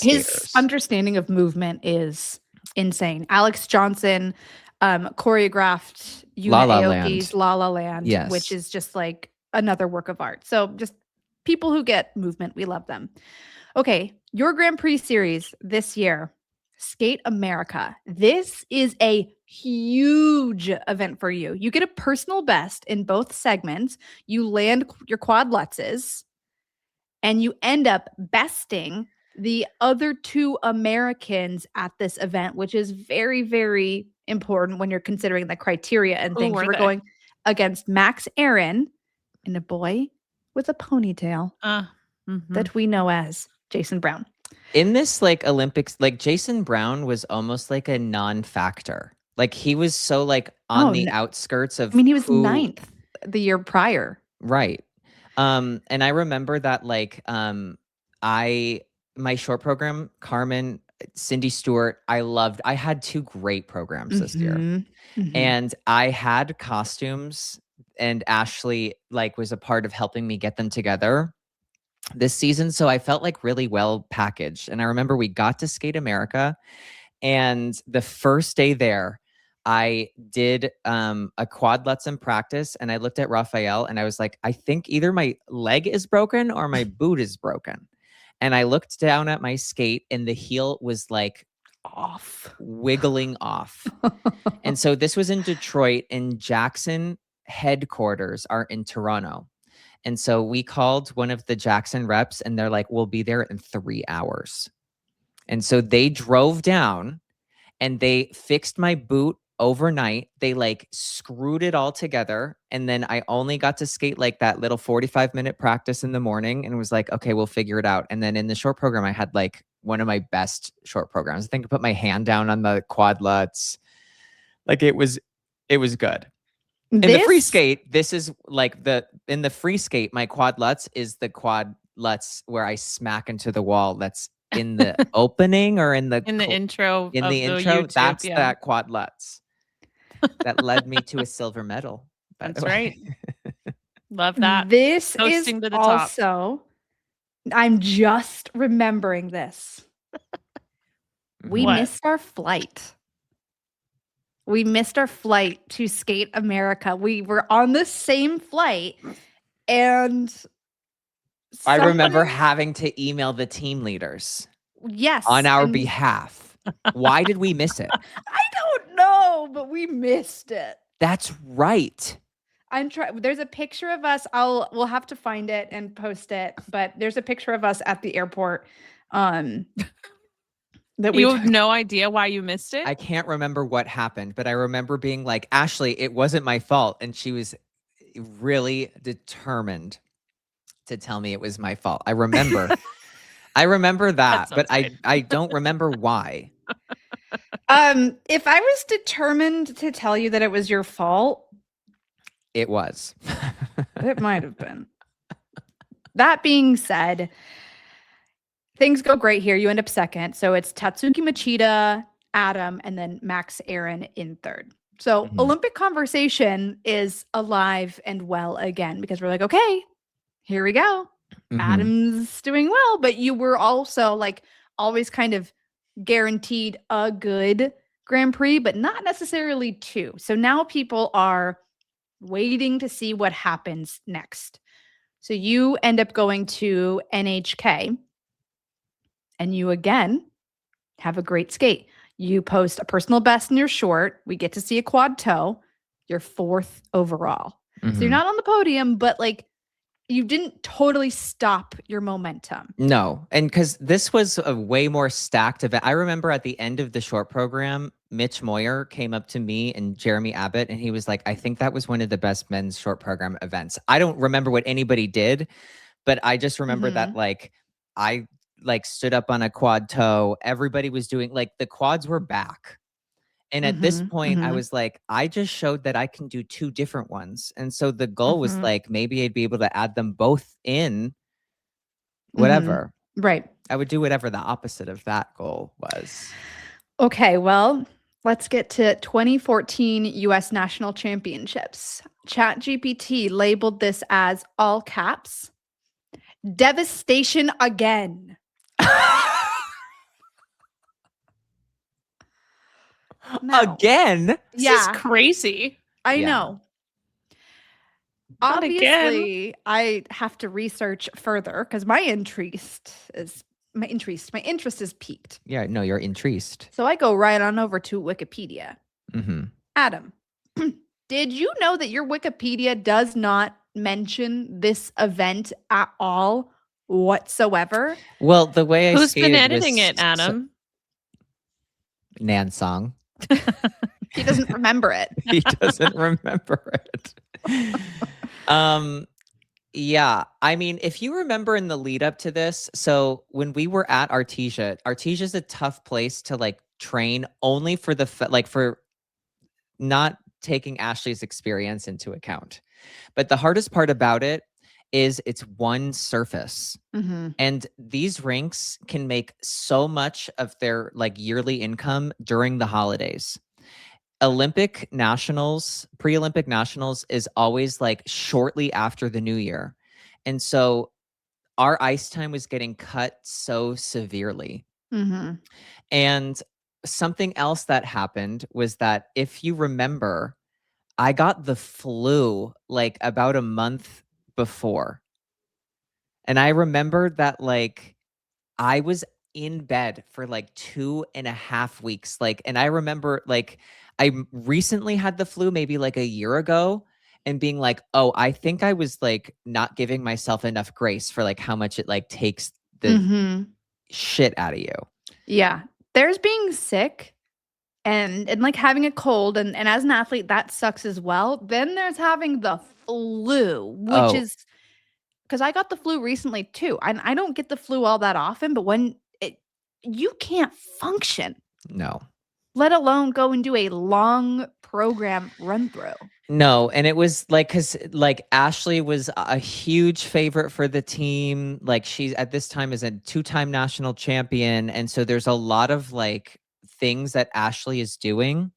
D: His
C: skaters.
D: understanding of movement is insane. Alex Johnson choreographed
C: La
D: Yuna
C: La
D: Aoki's
C: Land.
D: La La Land,
C: Yes.
D: which is just like another work of art. So just people who get movement, we love them. Okay, your Grand Prix series this year, Skate America. This is a huge event for you. You get a personal best in both segments. You land your quadlutzes, and you end up besting the other two Americans at this event, which is very, very important when you're considering the criteria and
E: Who
D: things.
E: were
D: You were
E: they?
D: going against Max Aaron and a boy with a ponytail that we know as Jason Brown.
C: In this like Olympics, like Jason Brown was almost like a non-factor. Like he was so like on the outskirts of
D: I mean, he was
C: who,
D: ninth the year prior.
C: right. And I remember that like my short program, Carmen, Cindy Stewart, I had two great programs this year. And I had costumes, and Ashley like was a part of helping me get them together this season. So I felt like really well packaged. And I remember we got to Skate America, and the first day there, I did a quad lutz in practice, and I looked at Rafael and I was like, I think either my leg is broken or my boot is broken. And I looked down at my skate, and the heel was like wiggling off. And so this was in Detroit, and Jackson headquarters are in Toronto. And so we called one of the Jackson reps, and they're like, we'll be there in 3 hours. And so they drove down and they fixed my boot overnight. They like screwed it all together. And then I only got to skate like that little 45-minute practice in the morning, and was like, okay, we'll figure it out. And then in the short program, I had like one of my best short programs. I think I put my hand down on the quad lutz. Like it was good. In the free skate, this is like in the free skate, my quad lutz is the quad lutz where I smack into the wall. That's in the opening or in the
E: intro.
C: In the intro,
E: YouTube,
C: that's
E: yeah.
C: that quad lutz that led me to a silver medal.
E: That's right. Love that.
D: This
E: Coasting
D: is
E: to the top.
D: also, I'm just remembering this. We
E: What?
D: missed our flight. We missed our flight to Skate America. We were on the same flight, and
C: I remember
D: someone-
C: having to email the team leaders
D: yes,
C: on our
D: and
C: behalf. Why did we miss it?
D: I don't know, but we missed it.
C: That's right.
D: I'm trying. There's a picture of us. We'll have to find it and post it. But there's a picture of us at the airport. That
E: You have no idea why you missed it?
C: I can't remember what happened, but I remember being like, Ashley, it wasn't my fault. And she was really determined to tell me it was my fault. I remember. I remember that, but I don't remember why.
D: If I was determined to tell you that it was your fault,
C: it was.
D: It might have been. That being said, things go great here. You end up second. So it's Tatsuki Machida, Adam, and then Max Aaron in third. So Olympic conversation is alive and well again, because we're like, okay, here we go. Adam's doing well, but you were also like always kind of guaranteed a good Grand Prix, but not necessarily two. So now people are waiting to see what happens next. So you end up going to NHK, and you again have a great skate. You post a personal best in your short. We get to see a quad toe. You're fourth overall. So you're not on the podium, but like you didn't totally stop your momentum.
C: No. And because this was a way more stacked event. I remember at the end of the short program, Mitch Moyer came up to me and Jeremy Abbott, and he was like, I think that was one of the best men's short program events. I don't remember what anybody did, but I just remember that like I like stood up on a quad toe. Everybody was doing like the quads were back. And at this point, I was like, I just showed that I can do two different ones. And so the goal was like, maybe I'd be able to add them both in, whatever.
D: Right.
C: I would do whatever the opposite of that goal was.
D: Okay, well, let's get to 2014 US National Championships. ChatGPT labeled this as all caps, devastation again. No.
C: Again?
E: This
D: Yeah,
E: is crazy.
D: I
C: Yeah.
D: know.
E: Not again.
D: Obviously, I have to research further because my interest is peaked.
C: Yeah, no, you're intrigued.
D: So I go right on over to Wikipedia.
C: Mm-hmm.
D: Adam, did you know that your Wikipedia does not mention this event at all whatsoever?
C: Well, the way I
E: Who's been
C: skated
E: editing
C: was
E: it, Adam?
C: Nan Song.
D: He doesn't remember it.
C: He doesn't remember it. Yeah, I mean, if you remember in the lead up to this, so when we were at Artesia's a tough place to like train only for the for not taking Ashley's experience into account. But the hardest part about it is it's one surface.
D: Mm-hmm.
C: And these rinks can make so much of their like yearly income during the holidays. Olympic nationals, pre-Olympic nationals is always like shortly after the new year. And so our ice time was getting cut so severely.
D: Mm-hmm.
C: And something else that happened was that if you remember, I got the flu like about a month before. And I remember that like I was in bed for like 2.5 weeks. Like, and I remember like recently had the flu maybe like a year ago and being like, oh, I think I was like not giving myself enough grace for like how much it like takes the
D: Mm-hmm.
C: shit out of you.
D: Yeah. There's being sick and like having a cold and as an athlete that sucks as well. Then there's having the flu, which is because I got the flu recently too. And I don't get the flu all that often, but when you can't function,
C: No.
D: let alone go and do a long program run through.
C: No, and it was like because like Ashley was a huge favorite for the team. Like she's at this time is a 2-time national champion, and so there's a lot of like things that Ashley is doing.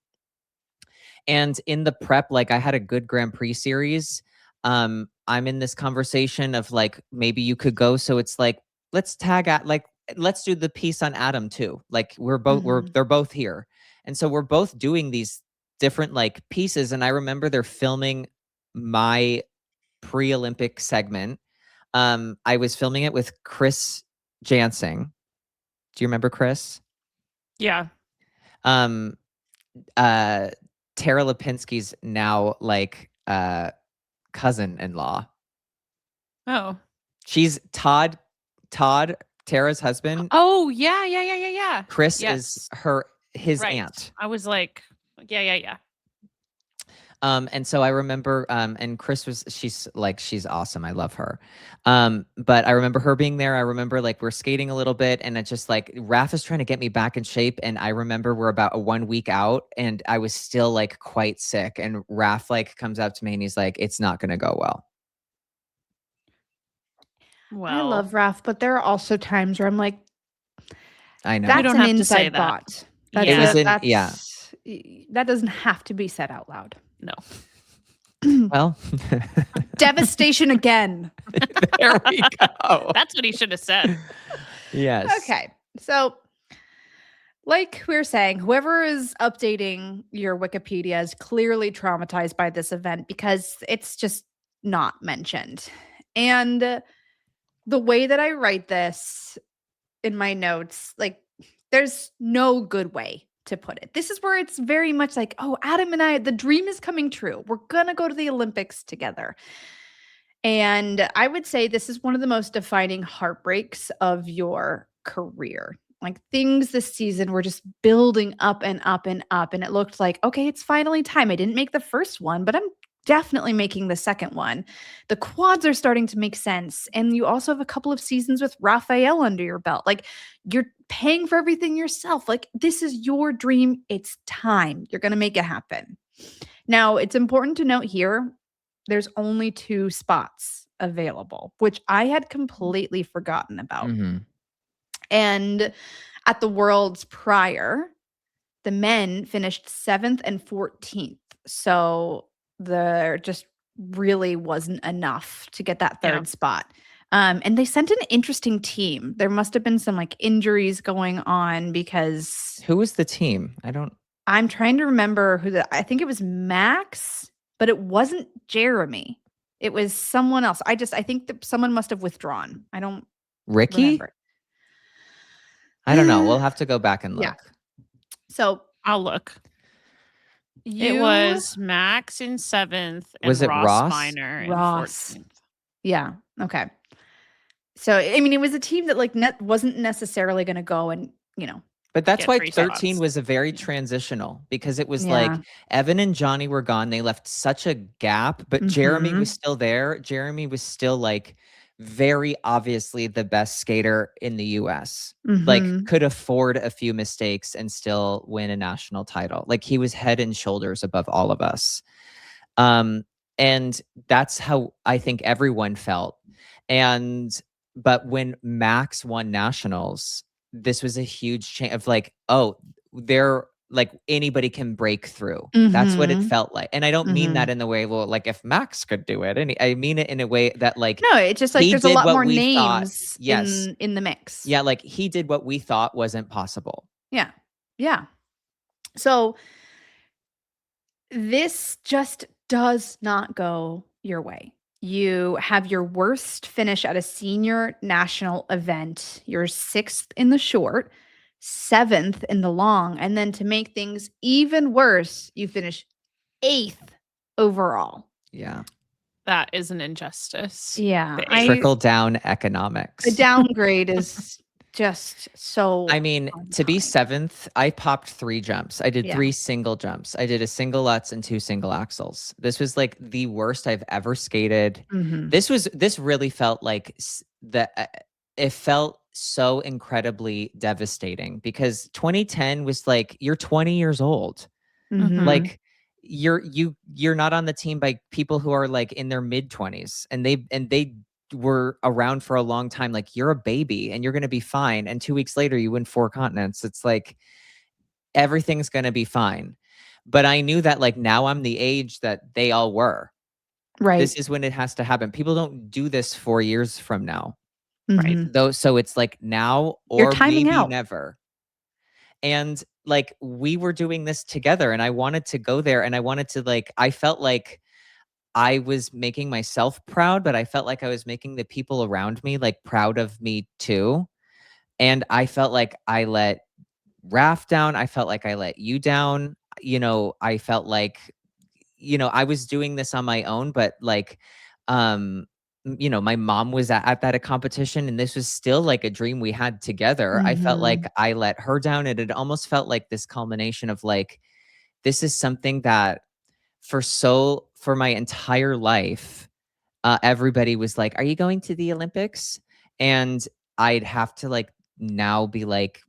C: And in the prep, like I had a good Grand Prix series. I'm in this conversation of like maybe you could go. So it's like let's do the piece on Adam too. Like they're both here, and so we're both doing these different like pieces. And I remember they're filming my pre-Olympic segment. I was filming it with Chris Jansing. Do you remember Chris?
E: Yeah.
C: Tara Lipinski's now like cousin-in-law.
E: Oh.
C: She's Todd, Tara's husband.
E: Oh, yeah.
C: Chris
E: Yes.
C: is his
E: Right.
C: aunt.
E: I was like, yeah.
C: And so I remember, and Chris she's awesome. I love her. But I remember her being there. I remember like we're skating a little bit and it's just like Raph is trying to get me back in shape. And I remember we're about 1 week out and I was still like quite sick. And Raph like comes up to me and he's like, it's not going to go well.
E: Well,
D: I love Raph, but there are also times where I'm like,
C: I know.
D: that's
E: You don't
D: an
E: have to say
D: inside
E: that.
D: thought.
E: Yeah.
D: That doesn't have to be said out loud.
E: No.
C: Well,
D: Devastation again.
C: there we go.
E: That's what he should have said.
C: Yes.
D: Okay. So, like we were saying, whoever is updating your Wikipedia is clearly traumatized by this event because it's just not mentioned. And the way that I write this in my notes, like, there's no good way to put it. This is where it's very much like, oh, Adam and I, the dream is coming true. We're going to go to the Olympics together. And I would say this is one of the most defining heartbreaks of your career. Like things this season were just building up and up and up. And it looked like, okay, it's finally time. I didn't make the first one, but I'm definitely making the second one. The quads are starting to make sense. And you also have a couple of seasons with Rafael under your belt. Like you're paying for everything yourself. Like this is your dream. It's time. You're going to make it happen. Now, it's important to note here, there's only 2 spots available, which I had completely forgotten about.
C: Mm-hmm.
D: And at the Worlds prior, the men finished 7th and 14th. So there just really wasn't enough to get that 3rd spot. And they sent an interesting team. There must have been some like injuries going on because
C: Who was the team? I don't.
D: I'm trying to remember I think it was Max, but it wasn't Jeremy. It was someone else. I think that someone must have withdrawn. I don't
C: Ricky?
D: remember.
C: I don't know. We'll have to go back and
D: Yeah.
C: look.
D: So
E: I'll look. It
D: you
E: was Max in 7th and
C: Was it Ross?
E: Minor in
D: Ross.
E: 14th.
D: Yeah. Okay. So I mean, it was a team that like wasn't necessarily going to go and
C: But that's
E: Get
C: why
E: 3
C: 13
E: spots.
C: was a very transitional, because it was
D: Yeah.
C: like Evan and Johnny were gone. They left such a gap, but Jeremy
D: Mhm.
C: was still there. Jeremy was still like very obviously the best skater in the US. Like
D: Mhm.
C: could afford a few mistakes and still win a national title. Like he was head and shoulders above all of us. And that's how I think everyone felt. But when Max won nationals, this was a huge change of like, oh, they're like anybody can break through. That's what it
D: Mhm.
C: felt like. And I don't mean that
D: Mhm.
C: in the way, well, like if Max could do it. And I mean it in a way that like
D: No, it's just like
C: he
D: there's a
C: did
D: lot
C: what
D: more
C: we thought.
D: names
C: Yes.
D: in the mix.
C: Yeah, like he did what we thought wasn't possible.
D: Yeah. Yeah. So this just does not go your way. You have your worst finish at a senior national event. You're 6th in the short, 7th in the long, and then to make things even worse, you finish 8th overall.
C: Yeah.
E: That is an injustice.
D: Yeah.
E: The
C: Trickle down economics.
D: The downgrade is just so
C: I mean, to be
D: unkind.
C: 7th, I popped 3 jumps. I did
D: Yeah.
C: 3 single jumps. I did a single Lutz and 2 single axles. This was like the worst I've ever skated.
D: Mhm.
C: This really felt like it felt so incredibly devastating, because 2010 was like you're 20 years old.
D: Mhm.
C: Like you're not on the team by people who are like in their mid 20s, and they were around for a long time. Like you're a baby and you're going to be fine, and 2 weeks later you win 4 continents. It's like everything's going to be fine. But I knew that like now I'm the age that they all were.
D: Right.
C: This is when it has to happen. People don't do this 4 years from now.
E: Right.
D: Mhm.
C: Though, so it's like now
D: You're
C: or
D: timing
C: maybe
D: out.
C: never. And like we were doing this together, and I wanted to go there, and I wanted to like I felt like I was making myself proud, but I felt like I was making the people around me like proud of me too. And I felt like I let Raph down. I felt like I let you down. I felt like, I was doing this on my own, but like, my mom was at that a competition, and this was still like a dream we had together. I felt like
D: Mhm.
C: I let her down, and it almost felt like this culmination of like, this is something that for my entire life, everybody was like, "Are you going to the Olympics?" And I'd have to like now be like,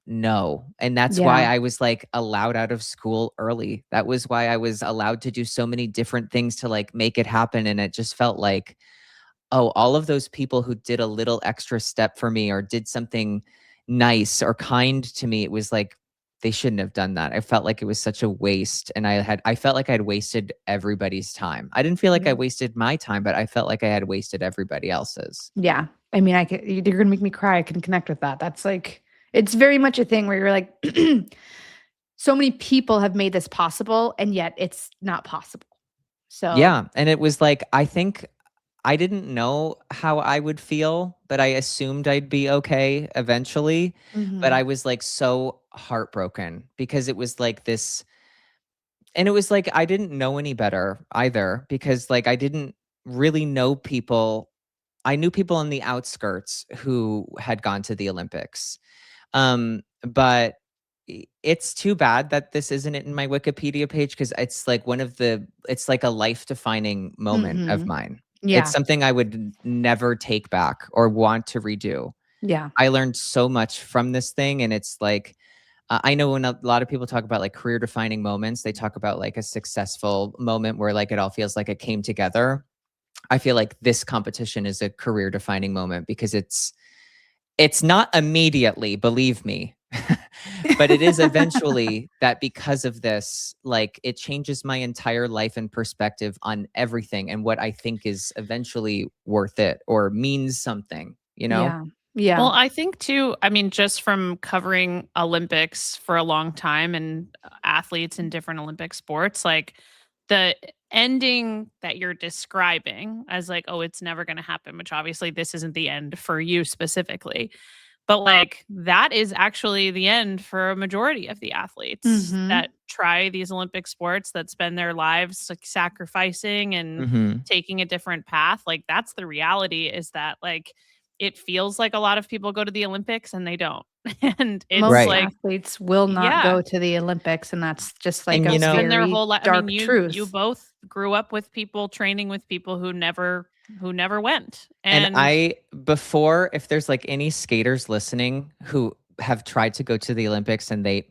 C: "No." And that's why
D: Yeah.
C: I was like allowed out of school early. That was why I was allowed to do so many different things to like make it happen. And it just felt like, oh, all of those people who did a little extra step for me or did something nice or kind to me, it was like they shouldn't have done that. I felt like it was such a waste, and I felt like I'd wasted everybody's time. I didn't feel like I
D: Yeah.
C: wasted my time, but I felt like I had wasted everybody else's.
D: Yeah. I mean, you're gonna make me cry. I can connect with that. That's like, it's very much a thing where you're like, so many people have made this possible, and yet it's not possible. So
C: Yeah, and it was like I think I didn't know how I would feel, but I assumed I'd be okay eventually. But
D: Mhm.
C: I was like so heartbroken because it was like this. And it was like I didn't know any better either, because like I didn't really know people. I knew people on the outskirts who had gone to the Olympics. But it's too bad that this isn't in my Wikipedia page, because it's like it's like a life defining moment of
D: Mhm.
C: mine. It's
D: Yeah.
C: something I would never take back or want to redo.
D: Yeah.
C: I learned so much from this thing, and it's like I know when a lot of people talk about like career defining moments, they talk about like a successful moment where like it all feels like it came together. I feel like this competition is a career defining moment because it's not immediately, believe me, but it is eventually that because of this, like it changes my entire life and perspective on everything and what I think is eventually worth it or means something, you know?
D: Yeah. Yeah.
E: Well, I think too, I mean, just from covering Olympics for a long time and athletes in different Olympic sports, like the ending that you're describing as like, oh, it's never going to happen, which obviously this isn't the end for you specifically. But like that is actually the end for a majority of the athletes
D: Mhm.
E: that try these Olympic sports, that spend their lives like sacrificing and
C: Mm-hmm.
E: taking a different path. Like that's the reality, is that like it feels like a lot of people go to the Olympics and they don't. And it's
D: Most
C: Right.
E: like,
D: athletes will not
E: yeah,
D: go to the Olympics, and that's just like
C: And,
D: a
C: you know-
E: spend their
D: very
E: whole life. I mean,
D: dark
E: you
D: truth.
E: both grew up with people training with people who never went.
C: And
E: And
C: before, if there's like any skaters listening who have tried to go to the Olympics and they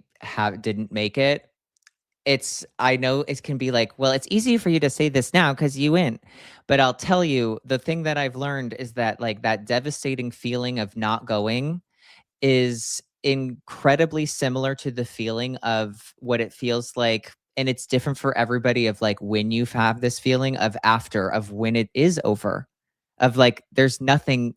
C: didn't make it, I know it can be like, well, it's easy for you to say this now because you went. But I'll tell you, the thing that I've learned is that like that devastating feeling of not going is incredibly similar to the feeling of what it feels like. And it's different for everybody, of like when you have this feeling of after, of when it is over, of like there's nothing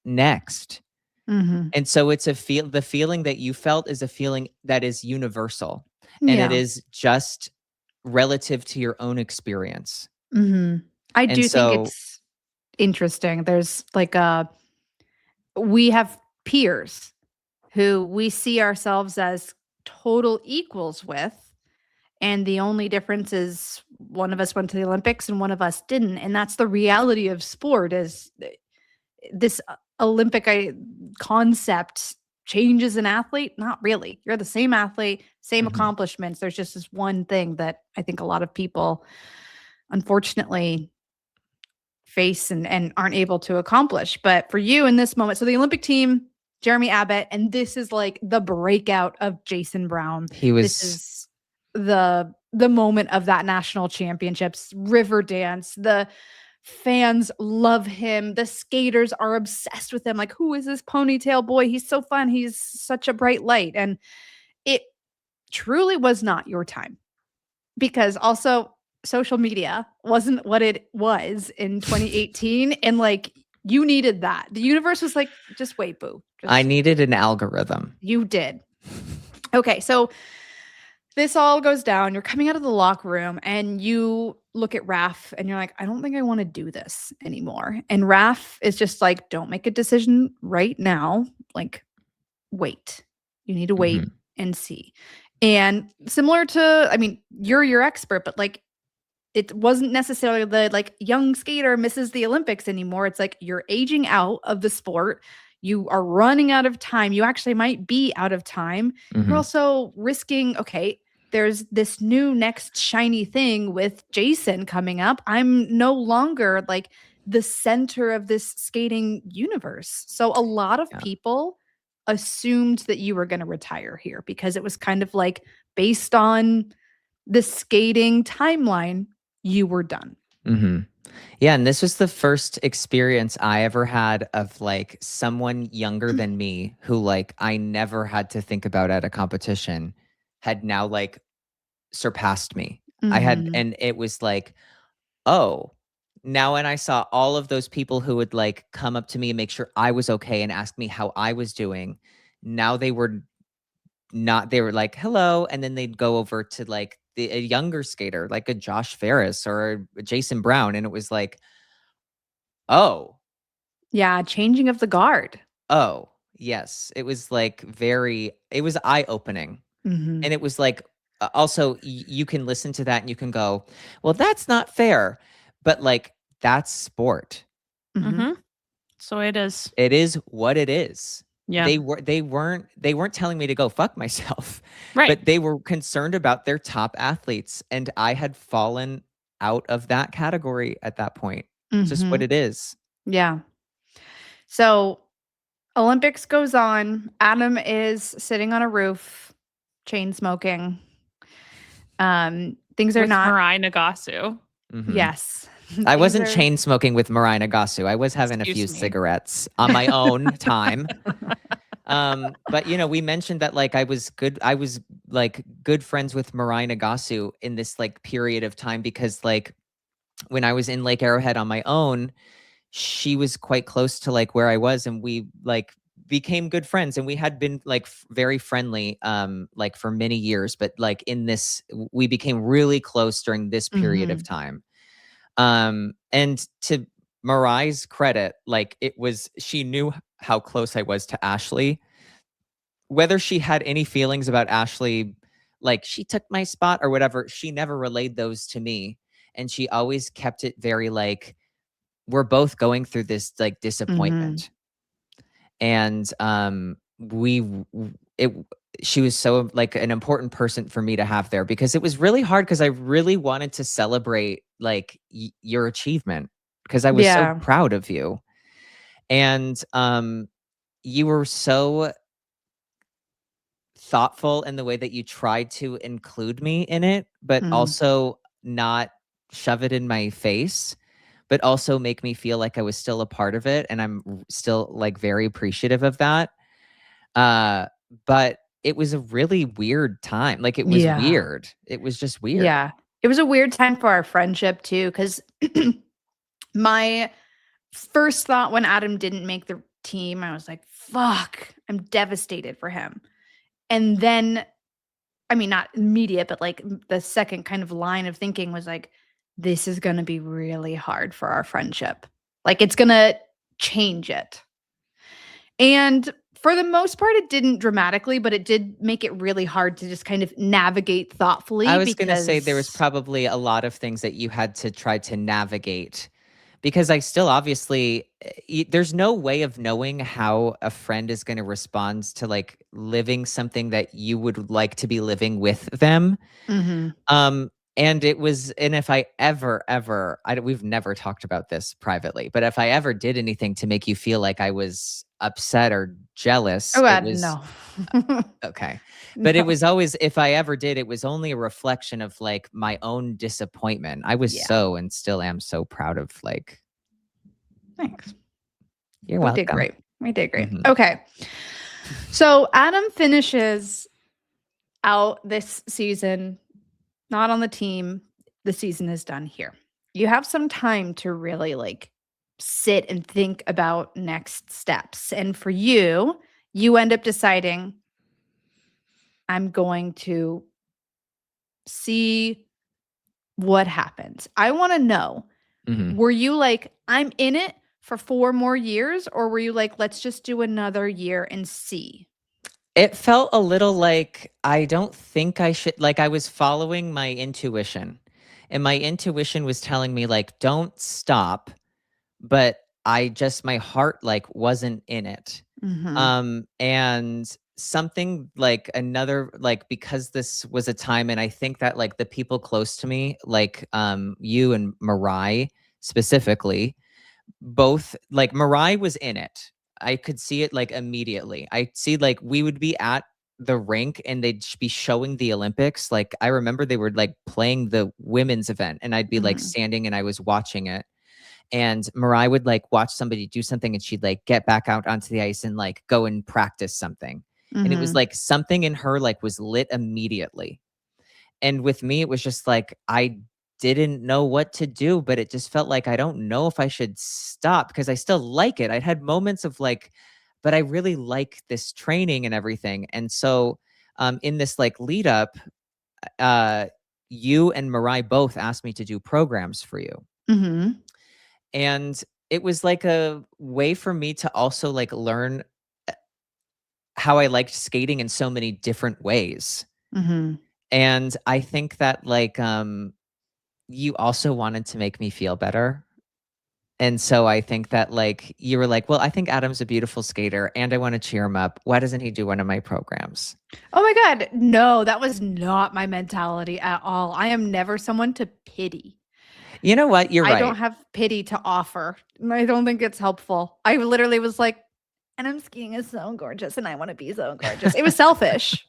C: next.
D: Mhm.
C: And so it's the feeling that you felt is a feeling that is universal, and it
D: Yeah.
C: is just relative to your own experience.
D: Mhm. I
C: And
D: do think
C: so
D: it's interesting. There's like we have peers who we see ourselves as total equals with, and the only difference is one of us went to the Olympics and one of us didn't, and that's the reality of sport. Is this Olympic concept changes an athlete? Not really. You're the same athlete, same
C: Mhm.
D: accomplishments. There's just this one thing that I think a lot of people unfortunately face and aren't able to accomplish. But for you in this moment, so the Olympic team, Jeremy Abbott, and this is like the breakout of Jason Brown.
C: he
D: This
C: was
D: is the moment of that national championships, river dance. The fans love him. The skaters are obsessed with him. Like, who is this ponytail boy? He's so fun. He's such a bright light. And it truly was not your time, because also social media wasn't what it was in 2018. And like, you needed that. The universe was like, just wait, boo.
C: I
D: Just,
C: needed an algorithm.
D: you did. Okay. So this all goes down. You're coming out of the locker room and you look at Raf and you're like, I don't think I want to do this anymore. And Raf is just like, don't make a decision right now. Like, wait. You need to wait
C: Mhm.
D: and see. And similar to, I mean, you're your expert, but like, it wasn't necessarily the like young skater misses the Olympics anymore. It's like you're aging out of the sport. You are running out of time. You actually might be out of time. You're
C: Mhm.
D: also risking, okay, there's this new next shiny thing with Jason coming up. I'm no longer like the center of this skating universe. So a lot of
C: Yeah.
D: people assumed that you were going to retire here because it was kind of like based on the skating timeline, you were done.
C: Mhm. Yeah, and this was the first experience I ever had of like someone younger than me who like I never had to think about at a competition had now like surpassed me.
D: Mhm.
C: And it was like, oh, now when I saw all of those people who would like come up to me and make sure I was okay and ask me how I was doing, now they were like, hello. And then they'd go over to like a younger skater, like a Josh Ferris or a Jason Brown. And it was like, oh,
D: Yeah, changing of the guard.
C: oh, yes. It was like it was eye opening.
D: Mhm.
C: And it was like, also, you can listen to that and you can go, well, that's not fair. But like, that's sport.
D: Mhm.
E: Mhm. So it is.
C: It is what it is.
E: Yeah.
C: They weren't telling me to go fuck myself,
E: Right.
C: but they were concerned about their top athletes, and I had fallen out of that category at that point. It's just what
D: Mhm.
C: it is.
D: Yeah. So Olympics goes on. Adam is sitting on a roof, chain smoking. Things are
E: With
D: not.
E: Mirai Nagasu.
C: Mhm.
D: Yes.
C: I
D: Things
C: wasn't
D: are-
C: chain smoking with Mirai Nagasu. I was having a few
E: Excuse me.
C: cigarettes on my own time. But you know, we mentioned that like I was like good friends with Mirai Nagasu in this like period of time because like when I was in Lake Arrowhead on my own, she was quite close to like where I was, and we like became good friends, and we had been like very friendly like for many years, but like in this we became really close during this period of time. And to Mariah's credit, like she knew how close I was to Ashley. Whether she had any feelings about Ashley, like she took my spot or whatever, she never relayed those to me. And she always kept it very like, we're both going through this like disappointment. And it she was so like an important person for me to have there, because it was really hard, because I really wanted to celebrate like your achievement, because I was so proud of you. And you were so thoughtful in the way that you tried to include me in it, but also not shove it in my face, but also make me feel like I was still a part of it. And I'm still like very appreciative of that. But it was a really weird time. Like it was weird. It was just weird.
D: Yeah. It was a weird time for our friendship too, because my first thought when Adam didn't make the team, I was like, fuck, I'm devastated for him. And then, I mean, not immediate, but like the second kind of line of thinking was like, this is going to be really hard for our friendship. Like it's going to change it. And for the most part, it didn't dramatically, but it did make it really hard to just kind of navigate thoughtfully.
C: I was going to say there was probably a lot of things that you had to try to navigate, because I still obviously, there's no way of knowing how a friend is going to respond to like living something that you would like to be living with them. And if I we've never talked about this privately, but if I ever did anything to make you feel like I was upset or jealous,
D: oh God,
C: it was
D: no.
C: okay. But it was always, if I ever did, it was only a reflection of like my own disappointment. I was so, and still am so proud of like.
D: Thanks.
C: You're welcome.
D: We did great. Okay. So Adam finishes out this season, not on the team. The season is done here. You have some time to really like sit and think about next steps. And for you end up deciding, I'm going to see what happens. I want to know, were you like, I'm in it for 4 more years, or were you like, let's just do another year and see?
C: It felt a little like, I don't think I should, like I was following my intuition, and my intuition was telling me like, don't stop. But my heart like wasn't in it. And something like another, like, because this was a time, and I think that like the people close to me, like you and Mariah specifically, both, like Mariah was in it. I could see it like immediately. I see like we would be at the rink and they'd be showing the Olympics. Like I remember they were like playing the women's event, and I'd be like standing and I was watching it. And Mariah would like watch somebody do something, and she'd like get back out onto the ice and like go and practice something. And it was like something in her like was lit immediately. And with me, it was just like, I didn't know what to do, but it just felt like, I don't know if I should stop, because I still like it. I'd had moments of like, but I really like this training and everything. And so in this like lead up, you and Mariah both asked me to do programs for you. And it was like a way for me to also like learn how I liked skating in so many different ways. And I think that like you also wanted to make me feel better. And so I think that like you were like, well, I think Adam's a beautiful skater and I want to cheer him up. Why doesn't he do one of my programs?
D: Oh my God. No, that was not my mentality at all. I am never someone to pity.
C: You know what? You're right.
D: I don't have pity to offer. I don't think it's helpful. I literally was like, and I'm skiing is so gorgeous and I want to be so gorgeous. It was selfish.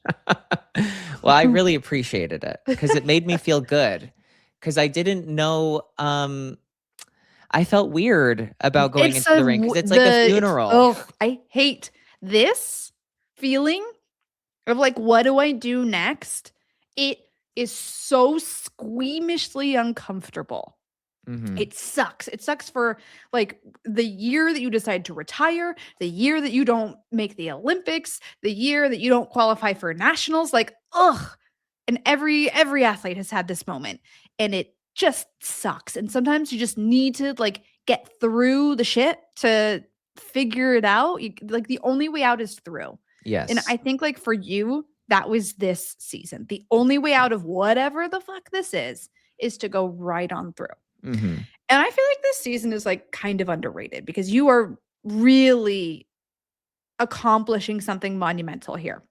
C: Well, I really appreciated it because it made me feel good, because I didn't know. I felt weird about going into the ring because it's like a funeral.
D: Oh, I hate this feeling of like, what do I do next? It is so squeamishly uncomfortable. It sucks. It sucks for like the year that you decide to retire, the year that you don't make the Olympics, the year that you don't qualify for nationals. Like, ugh. And every athlete has had this moment, and it just sucks. And sometimes you just need to like get through the shit to figure it out. Like the only way out is through.
C: Yes.
D: And I think like for you, that was this season. The only way out of whatever the fuck this is to go right on through.
C: Mm-hmm.
D: And I feel like this season is like kind of underrated because you are really accomplishing something monumental here.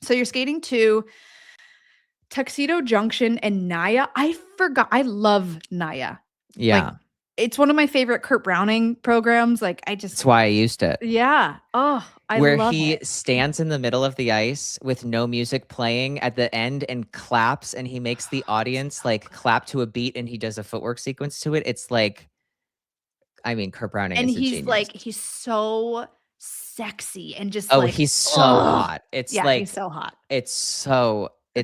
D: So you're skating to Tuxedo Junction and Naya. I forgot. I love Naya.
C: Yeah.
D: Like, it's one of my favorite Kurt Browning programs. Like
C: That's why I used it.
D: Yeah. Oh, I
C: where
D: love
C: he
D: it.
C: stands in the middle of the ice with no music playing at the end and claps, and he makes the audience like clap to a beat, and he does a footwork sequence to it. It's like, I mean, Kurt Browning
D: And
C: is a
D: he's
C: genius.
D: like, he's so sexy and just
C: Oh,
D: like,
C: he's so
D: ugh.
C: hot. It's
D: Yeah,
C: like
D: he's so hot.
C: it's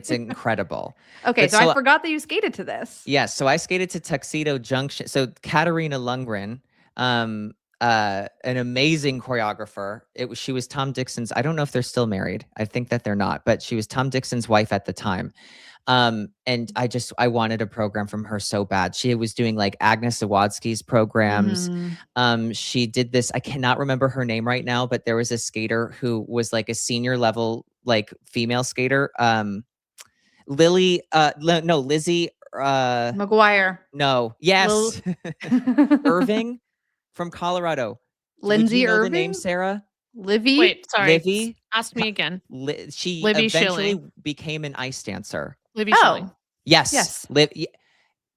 C: incredible.
D: Okay,
C: But
D: so I forgot that you skated to this.
C: Yeah, so I skated to Tuxedo Junction. So Katarina Lundgren, an amazing choreographer. She was Tom Dixon's. I don't know if they're still married. I think that they're not, but she was Tom Dixon's wife at the time. And I wanted a program from her so bad. She was doing like Agnes Zawadsky's programs. She did this. I cannot remember her name right now, but there was a skater who was like a senior level like female skater. Lizzie
D: McGuire.
C: No. Yes. Irving from Colorado.
D: Lindsay
C: Would you know
D: Irving?
C: the name, Sarah?
D: Livy?
E: Wait, sorry.
C: Livy?
E: Ask me again.
C: She
E: Livy
C: eventually
E: Schilling.
C: became an ice dancer.
E: Libby
D: Oh.
E: Schilling.
C: Yes.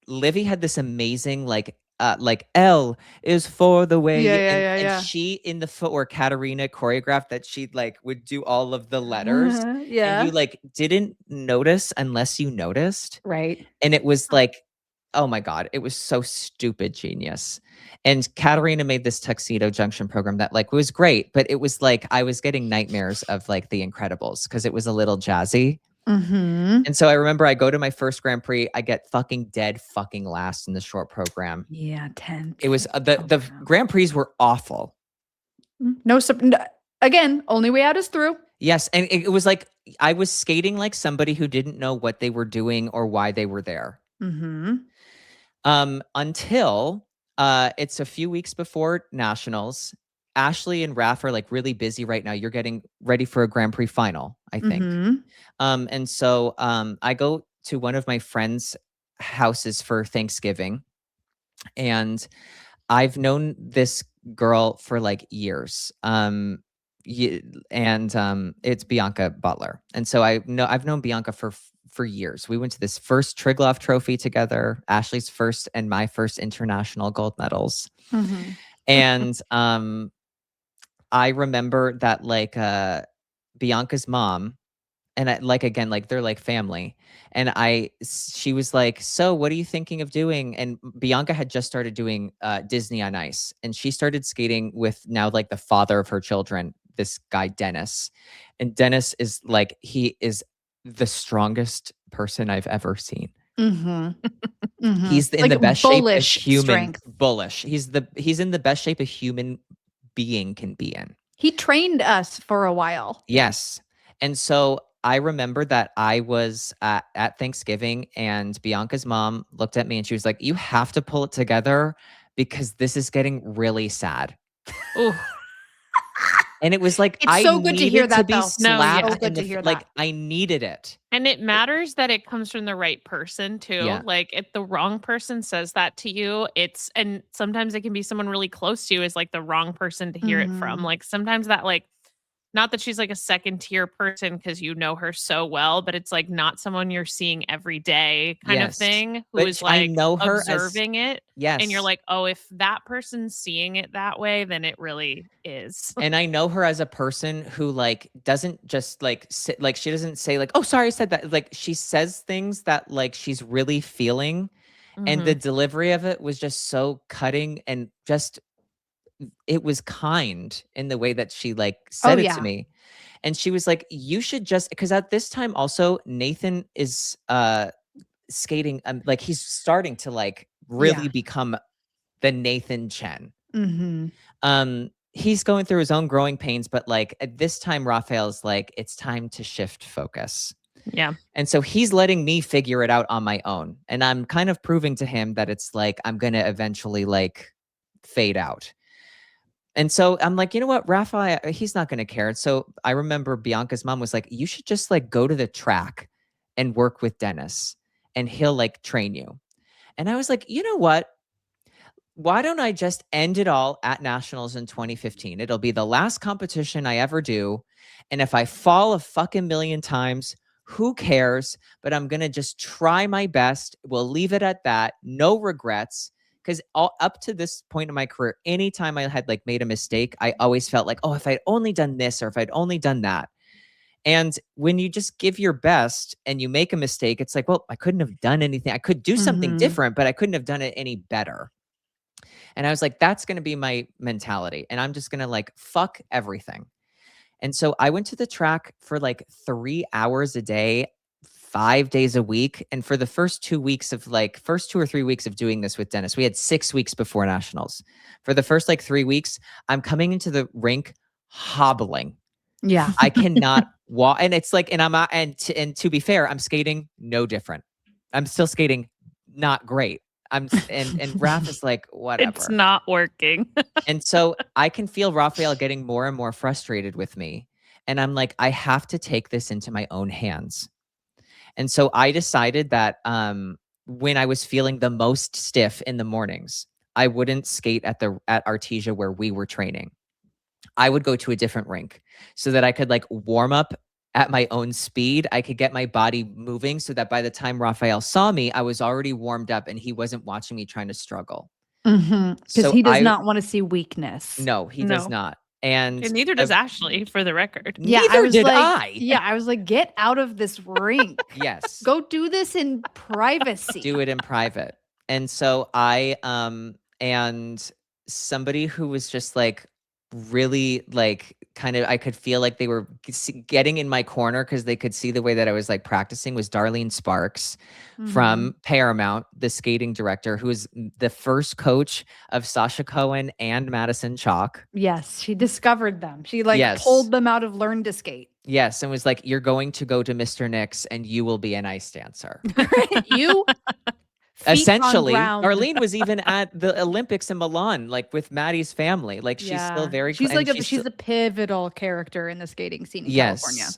C: Livy had this amazing like L is for the way. And she in the footwork, Katarina choreographed that she like would do all of the letters.
D: Yeah.
C: And you like didn't notice unless you noticed.
D: Right.
C: And it was like, oh my God, it was so stupid genius. And Katarina made this Tuxedo Junction program that like was great, but it was like I was getting nightmares of like The Incredibles because it was a little jazzy. And so I remember I go to my first Grand Prix, I get fucking dead fucking last in the short program.
D: Yeah, 10.
C: It was the Grand Prix were awful.
D: Again, only way out is through.
C: Yes, and it was like I was skating like somebody who didn't know what they were doing or why they were there. Until it's a few weeks before nationals. Ashley and Raph are like really busy right now. You're getting ready for a Grand Prix final, I think. And so I go to one of my friends' houses for Thanksgiving, and I've known this girl for like years. It's Bianca Butler. And so I've known Bianca for years. We went to this first Triglav trophy together, Ashley's first and my first international gold medals. And I remember that like Bianca's mom, and again, like they're like family. And she was like, so what are you thinking of doing? And Bianca had just started doing Disney on Ice. And she started skating with now like the father of her children, this guy, Dennis. And Dennis is like, he is the strongest person I've ever seen. He's in the best shape a human. Bullish. He's in the best shape a human being can be in.
D: He trained us for a while.
C: Yes. And so I remember that I was at Thanksgiving, and Bianca's mom looked at me and she was like, you have to pull it together because this is getting really sad. And it was like,
D: it's so good to hear that, though.
C: No,
D: so good to hear
C: like
D: that.
C: I needed it.
E: And it matters that it comes from the right person too.
C: Yeah.
E: Like if the wrong person says that to you, and sometimes it can be someone really close to you is like the wrong person to hear it from. Like sometimes that like, not that she's like a second tier person because you know her so well, but it's like not someone you're seeing every day kind of thing who is like
C: I know her
E: observing it.
C: Yes.
E: And you're like, oh, if that person's seeing it that way, then it really is.
C: And I know her as a person who like doesn't just like sit, like she doesn't say like, oh, sorry, I said that. Like she says things that like she's really feeling. And the delivery of it was just so cutting and just it was kind in the way that she like said it to me. And she was like, you should just, because at this time also Nathan is skating, like he's starting to like really become the Nathan Chen.
D: Mm-hmm.
C: He's going through his own growing pains, but like at this time, Rafael's like, it's time to shift focus.
E: Yeah.
C: And so he's letting me figure it out on my own. And I'm kind of proving to him that it's like, I'm going to eventually like fade out. And so I'm like, you know what, Rafael, he's not going to care. And so I remember Bianca's mom was like, you should just like go to the track and work with Dennis and he'll like train you. And I was like, you know what? Why don't I just end it all at Nationals in 2015? It'll be the last competition I ever do. And if I fall a fucking million times, who cares? But I'm going to just try my best. We'll leave it at that. No regrets. Because up to this point in my career, anytime I had like made a mistake, I always felt like, oh, if I'd only done this or if I'd only done that. And when you just give your best and you make a mistake, it's like, well, I couldn't have done anything. I could do something different, but I couldn't have done it any better. And I was like, that's going to be my mentality. And I'm just going to like, fuck everything. And so I went to the track for like 3 hours a day, 5 days a week. And for the first 2 weeks of like, first 2 or 3 weeks of doing this with Dennis, we had 6 weeks before Nationals. For the first like 3 weeks, I'm coming into the rink hobbling.
D: Yeah.
C: I cannot walk. And it's like, and I'm not, and to be fair, I'm skating no different. I'm still skating not great. And Raph is like, whatever.
E: It's not working.
C: And so I can feel Rafael getting more and more frustrated with me. And I'm like, I have to take this into my own hands. And so I decided that when I was feeling the most stiff in the mornings, I wouldn't skate at Artesia where we were training. I would go to a different rink so that I could like warm up at my own speed. I could get my body moving so that by the time Rafael saw me, I was already warmed up and he wasn't watching me trying to struggle.
D: Because he does not want to see weakness.
C: No, he does not. And
E: neither does Ashley, for the record.
D: Yeah,
C: neither did I.
D: Yeah, I was like, get out of this rink.
C: Yes.
D: Go do this in privacy.
C: Do it in private. And so I and somebody who was just like really like kind of, I could feel like they were getting in my corner because they could see the way that I was like practicing, was Darlene Sparks from Paramount, the skating director, who is the first coach of Sasha Cohen and Madison Chalk.
D: Yes, she discovered them. She like pulled them out of Learn to Skate.
C: Yes, and was like, you're going to go to Mr. Nick's and you will be an ice dancer.
D: You
C: essentially, Arlene was even at the Olympics in Milan, like with Maddie's family. Like she's still very.
D: She's like she's a pivotal character in the skating scene in California.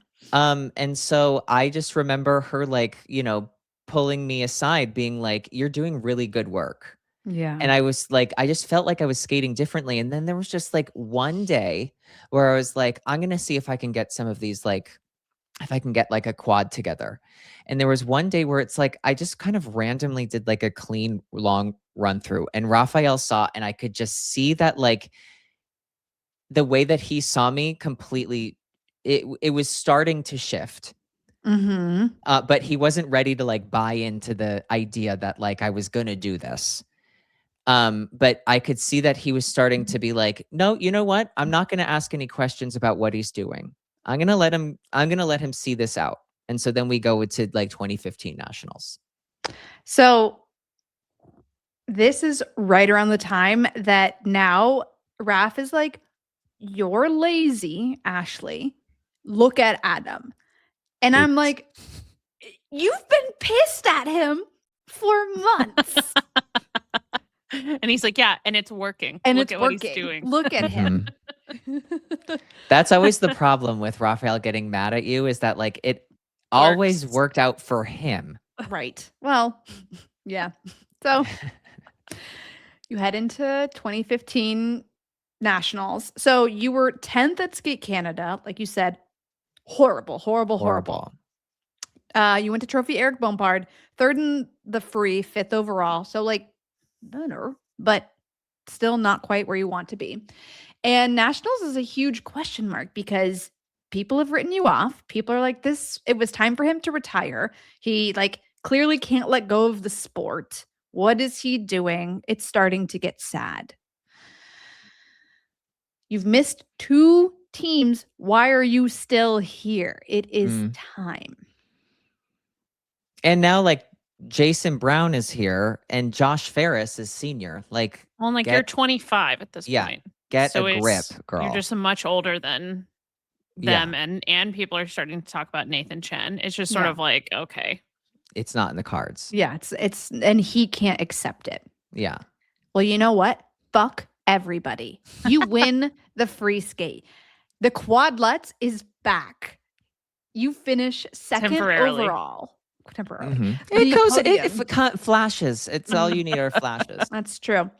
C: And so I just remember her like, you know, pulling me aside, being like, "You're doing really good work."
D: Yeah.
C: And I was like, I just felt like I was skating differently. And then there was just like one day where I was like, I'm gonna see if I can get some of these like. If I can get like a quad together. And there was one day where it's like, I just kind of randomly did like a clean long run through and Rafael saw, and I could just see that like the way that he saw me completely, it was starting to shift. But he wasn't ready to like buy into the idea that like I was going to do this. But I could see that he was starting to be like, no, you know what? I'm not going to ask any questions about what he's doing. I'm going to let him see this out. And so then we go to like 2015 Nationals.
D: So this is right around the time that now Raph is like, you're lazy, Ashley. Look at Adam. And I'm like, you've been pissed at him for months.
E: And he's like, yeah, and it's working.
D: And
E: Look
D: it's
E: at
D: working.
E: what he's doing.
D: Look at him.
C: That's always the problem with Rafael getting mad at you, is that like it always worked out for him.
D: Right. Well, yeah. So you head into 2015 Nationals. So you were 10th at Skate Canada, like you said. Horrible. You went to Trophy Eric Bompard, 3rd in the free, 5th overall. So like better, but still not quite where you want to be. And Nationals is a huge question mark because people have written you off. People are like, it was time for him to retire. He like clearly can't let go of the sport. What is he doing? It's starting to get sad. You've missed 2 teams. Why are you still here? It is time.
C: And now like Jason Brown is here and Josh Ferris is senior. Like,
E: Well, like you're 25 at this
C: Yeah,
E: point.
C: get
E: So
C: a grip,
E: it's
C: girl.
E: you're just much older than them,
C: Yeah.
E: and people are starting to talk about Nathan Chen. It's just sort
D: Yeah.
E: of like, okay.
C: It's not in the cards.
D: Yeah, it's and he can't accept it.
C: Yeah.
D: Well, you know what? Fuck everybody. You win the free skate. The quadlets is back. You finish second
E: Temporarily.
D: overall. Temporarily.
C: Mhm.
D: The
C: It goes.
D: podium.
C: If it flashes, it's all you need are flashes.
D: That's true.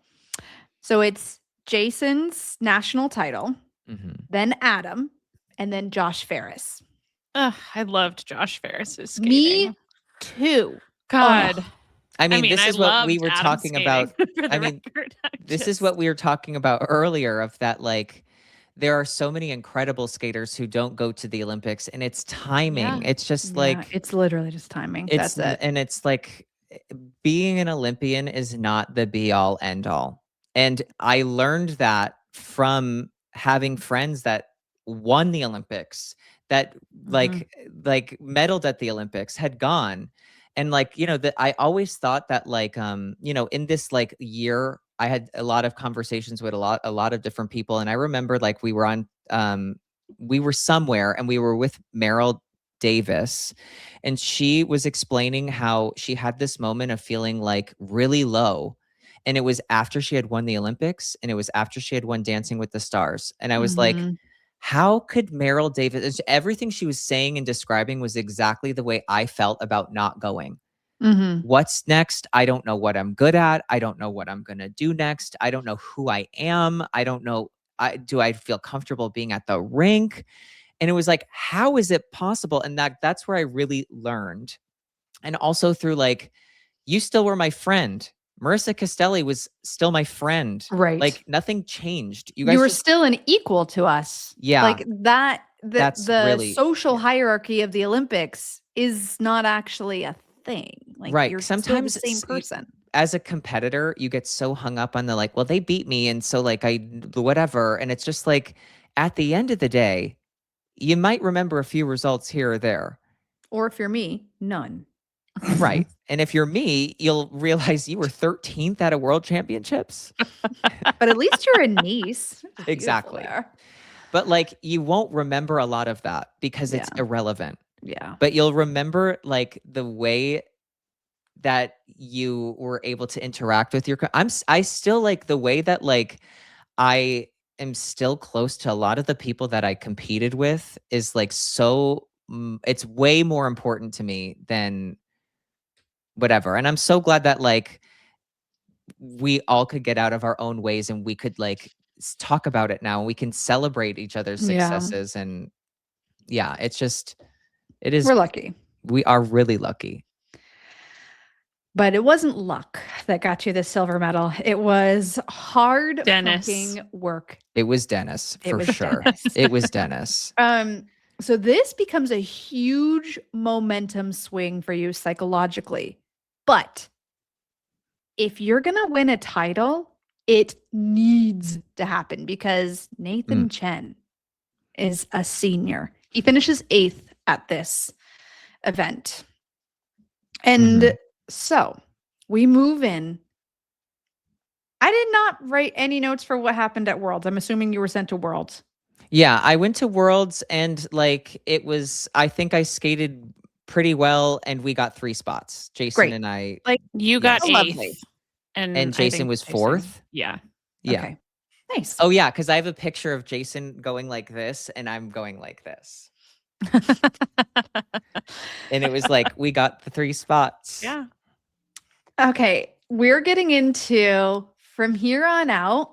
D: So it's Jason's national title,
C: Mhm.
D: then Adam, and then Josh Ferris.
E: Ugh, I loved Josh Ferris's skating.
D: Me too.
E: God.
C: I mean, this
E: I
C: is what we
E: loved
C: were
E: Adam's
C: talking about.
E: skating, for the
C: I mean,
E: record.
C: this is what we were talking about earlier of that, like, there are so many incredible skaters who don't go to the Olympics, and it's timing.
E: Yeah.
C: It's just
D: Yeah,
C: like
D: it's literally just timing.
C: it's
D: That's it.
C: and it's like being an Olympian is not the be all end all. And I learned that from having friends that won the Olympics, that like medaled at the Olympics, had gone. And like, that I always thought that like in this like year I had a lot of conversations with a lot of different people. And I remember like we were somewhere and we were with Meryl Davis, and she was explaining how she had this moment of feeling like really low. And it was after she had won the Olympics, and it was after she had won Dancing with the Stars. And I was like, how could Meryl Davis, everything she was saying and describing was exactly the way I felt about not going. What's next? I don't know what I'm good at. I don't know what I'm going to do next. I don't know who I am. I don't know. Do I feel comfortable being at the rink? And it was like, how is it possible? And that's where I really learned. And also through like, you still were my friend. Marissa Castelli was still my friend.
D: Right.
C: Like nothing changed. You guys
D: were still an equal to us.
C: Yeah.
D: Like that,
C: That's
D: the
C: really-
D: social hierarchy of the Olympics is not actually a thing. Like
C: Right.
D: you're
C: Sometimes
D: still the same person.
C: As a competitor, you get so hung up on the like, well, they beat me. And so like whatever. And it's just like, at the end of the day, you might remember a few results here or there.
D: Or if you're me, none.
C: Right. And if you're me, you'll realize you were 13th at a world championships.
D: But at least you're a niece.
C: Exactly. But like, you won't remember a lot of that because it's
D: Yeah.
C: irrelevant.
D: Yeah.
C: But you'll remember like the way that you were able to interact with your, I still like the way that like, I am still close to a lot of the people that I competed with is like, so it's way more important to me than whatever. And I'm so glad that like we all could get out of our own ways and we could like talk about it now, and we can celebrate each other's successes. And yeah, it's just, it is,
D: We're lucky.
C: we are really lucky.
D: But it wasn't luck that got you the silver medal. It was hard
E: Dennis.
D: fucking work.
C: It was Dennis
D: It
C: for
D: was
C: sure.
D: Dennis.
C: It was Dennis.
D: So this becomes a huge momentum swing for you psychologically. But if you're going to win a title, it needs to happen because Nathan Chen is a senior. He finishes 8th at this event. And so we move in. I did not write any notes for what happened at Worlds. I'm assuming you were sent to Worlds.
C: Yeah, I went to Worlds and like it was, I think I skated pretty well and we got 3 spots. Jason
D: Great.
C: and I,
E: Like you got
D: Oh,
E: 8th.
D: lovely.
E: And
C: and
E: I
C: Jason
E: think
C: was 4th.
E: Yeah.
C: Yeah.
D: Okay. Nice.
C: Oh yeah, because I have a picture of Jason going like this and I'm going like this. And it was like, we got the 3 spots.
E: Yeah.
D: Okay. We're getting into from here on out.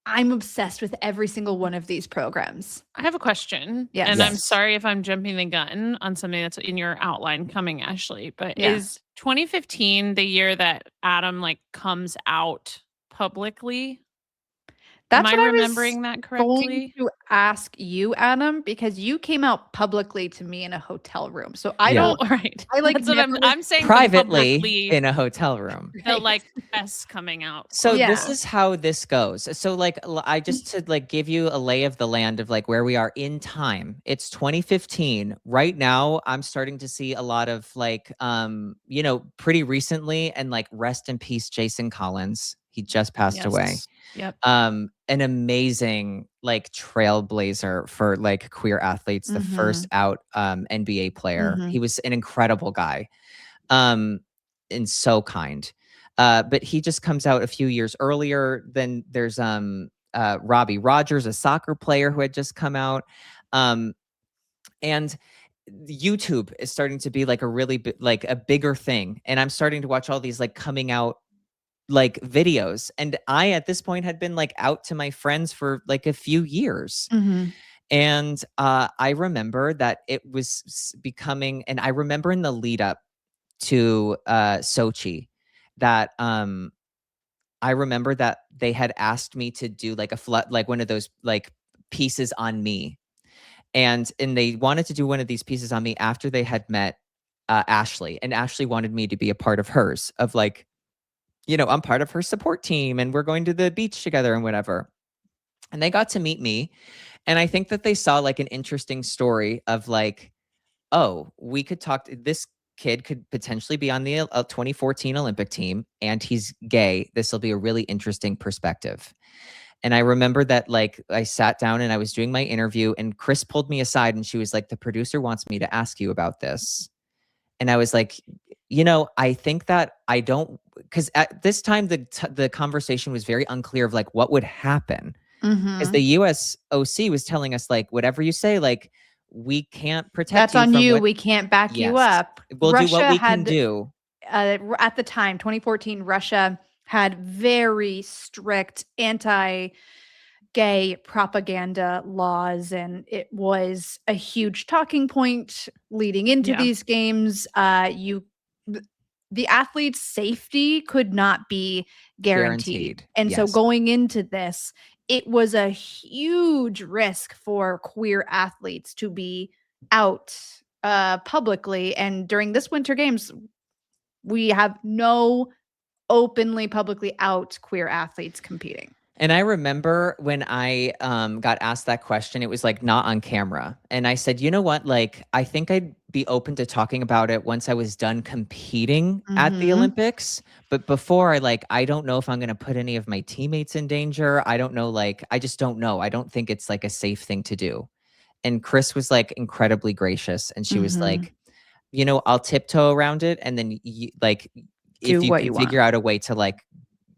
D: I'm obsessed with every single one of these programs.
E: I have a question.
D: Yes.
E: And I'm
C: Yes.
E: sorry if I'm jumping the gun on something that's in your outline coming, Ashley, but
D: Yeah.
E: is 2015 the year that Adam like comes out publicly?
D: That's
E: Am I
D: what I was
E: remembering that
D: going
E: correctly?
D: to ask you, Adam, because you came out publicly to me in a hotel room. So I
C: Yeah.
E: Well,
D: don't
E: right.
D: I like
E: That's what
D: never
E: I'm saying.
C: Privately
E: publicly,
C: in a hotel room.
E: the
D: Right.
E: like press coming out.
C: So
E: quote
C: this
D: Yeah.
E: unquote.
C: is how this goes. So like I just to like give you a lay of the land of like where we are in time. It's 2015. Right now I'm starting to see a lot of like you know, pretty recently, and like rest in peace Jason Collins. He just passed away.
E: Yep.
C: An amazing like trailblazer for like queer athletes, the first out NBA player.
D: Mhm.
C: He was an incredible guy. And so kind. But he just comes out a few years earlier. Then there's Robbie Rogers, a soccer player who had just come out. And YouTube is starting to be like a really like a bigger thing. And I'm starting to watch all these like coming out like videos. And I at this point had been like out to my friends for like a few years.
D: Mhm.
C: And I remember that it was becoming, and I remember in the lead up to Sochi that I remember that they had asked me to do like a like one of those like pieces on me. And they wanted to do one of these pieces on me after they had met Ashley, and Ashley wanted me to be a part of hers, of like, you know, I'm part of her support team and we're going to the beach together and whatever. And they got to meet me. And I think that they saw like an interesting story of like, oh, we could talk. This kid could potentially be on the 2014 Olympic team and he's gay. This will be a really interesting perspective. And I remember that like I sat down and I was doing my interview and Chris pulled me aside and she was like, the producer wants me to ask you about this. And I was like, you know, I think that I don't, because at this time the conversation was very unclear of like what would happen. Because
D: Mhm.
C: the US OC was telling us like, whatever you say, like we can't protect
D: That's
C: you
D: on
C: from
D: you.
C: what.
D: We can't back you
C: Yes.
D: up.
C: We'll do what
D: Russia
C: we can
D: had
C: do.
D: at the time, 2014, Russia had very strict anti-gay propaganda laws, and it was a huge talking point leading into
E: Yeah.
D: these games. The athletes' safety could not be guaranteed. And so
C: Yes.
D: going into this, it was a huge risk for queer athletes to be out publicly. And during this Winter Games, we have no openly publicly out queer athletes competing.
C: And I remember when I got asked that question, it was like not on camera. And I said, you know what? Like, I think I'd be open to talking about it once I was done competing at the
D: Mhm.
C: Olympics. But before I don't know if I'm going to put any of my teammates in danger. I don't know. Like, I just don't know. I don't think it's like a safe thing to do. And Chris was like incredibly gracious. And she was
D: Mhm.
C: like, you know, I'll tiptoe around it. And then like,
D: Do
C: if you
D: what
C: can
D: you
C: figure
D: want.
C: out a way to like,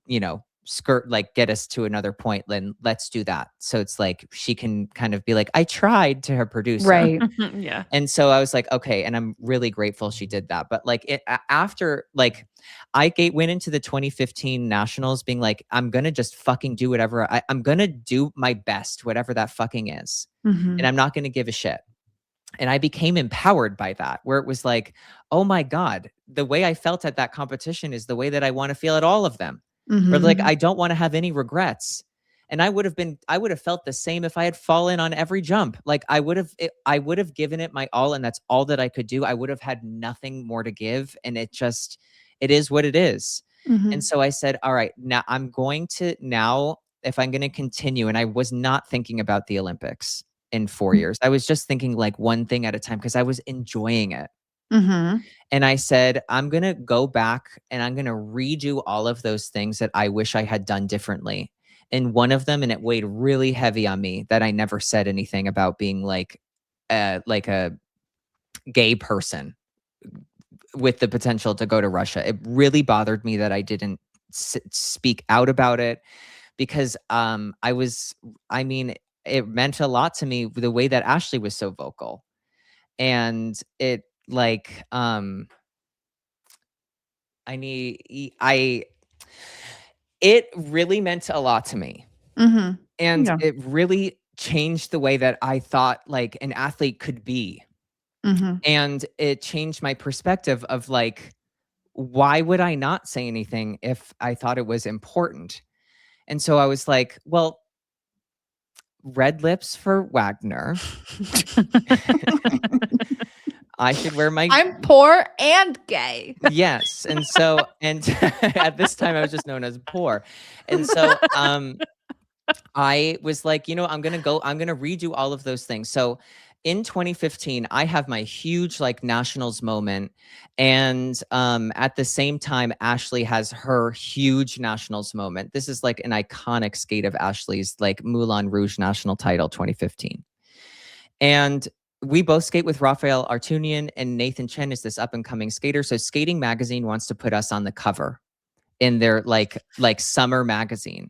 C: you know, skirt like get us to another point, then let's do that. So it's like she can kind of be like, I tried, to her producer.
D: Right.
E: Yeah.
C: And so I was like, okay, and I'm really grateful she did that. But like after like I went into the 2015 nationals being like, I'm gonna just fucking do whatever I'm gonna do my best, whatever that fucking is,
D: Mhm.
C: and I'm not gonna give a shit. And I became empowered by that, where it was like, oh my God, the way I felt at that competition is the way that I want to feel at all of them. Or like,
D: Mhm.
C: I don't want to have any regrets. And I would have felt the same if I had fallen on every jump. Like I would have given it my all. And that's all that I could do. I would have had nothing more to give. And it is what it is.
D: Mhm.
C: And so I said, all right, now if I'm going to continue, and I was not thinking about the Olympics in 4 years. I was just thinking like one thing at a time because I was enjoying it.
D: Mhm.
C: And I said, I'm going to go back and I'm going to redo all of those things that I wish I had done differently. And one of them, and it weighed really heavy on me, that I never said anything about being like a gay person with the potential to go to Russia. It really bothered me that I didn't speak out about it, because it meant a lot to me the way that Ashley was so vocal. And it like it really meant a lot to me.
D: Mhm.
C: And
D: Yeah.
C: it really changed the way that I thought like an athlete could be.
D: Mhm.
C: And it changed my perspective of like, why would I not say anything if I thought it was important? And so I was like, well, red lips for Wagner. I should wear my
D: I'm poor and gay.
C: yes. And so at this time I was just known as poor. And so I was like, I'm going to redo all of those things. So in 2015, I have my huge like nationals moment. And at the same time, Ashley has her huge nationals moment. This is like an iconic skate of Ashley's, like Moulin Rouge national title 2015. And we both skate with Rafael Artunian, and Nathan Chen is this up and coming skater. So Skating Magazine wants to put us on the cover in their like summer magazine.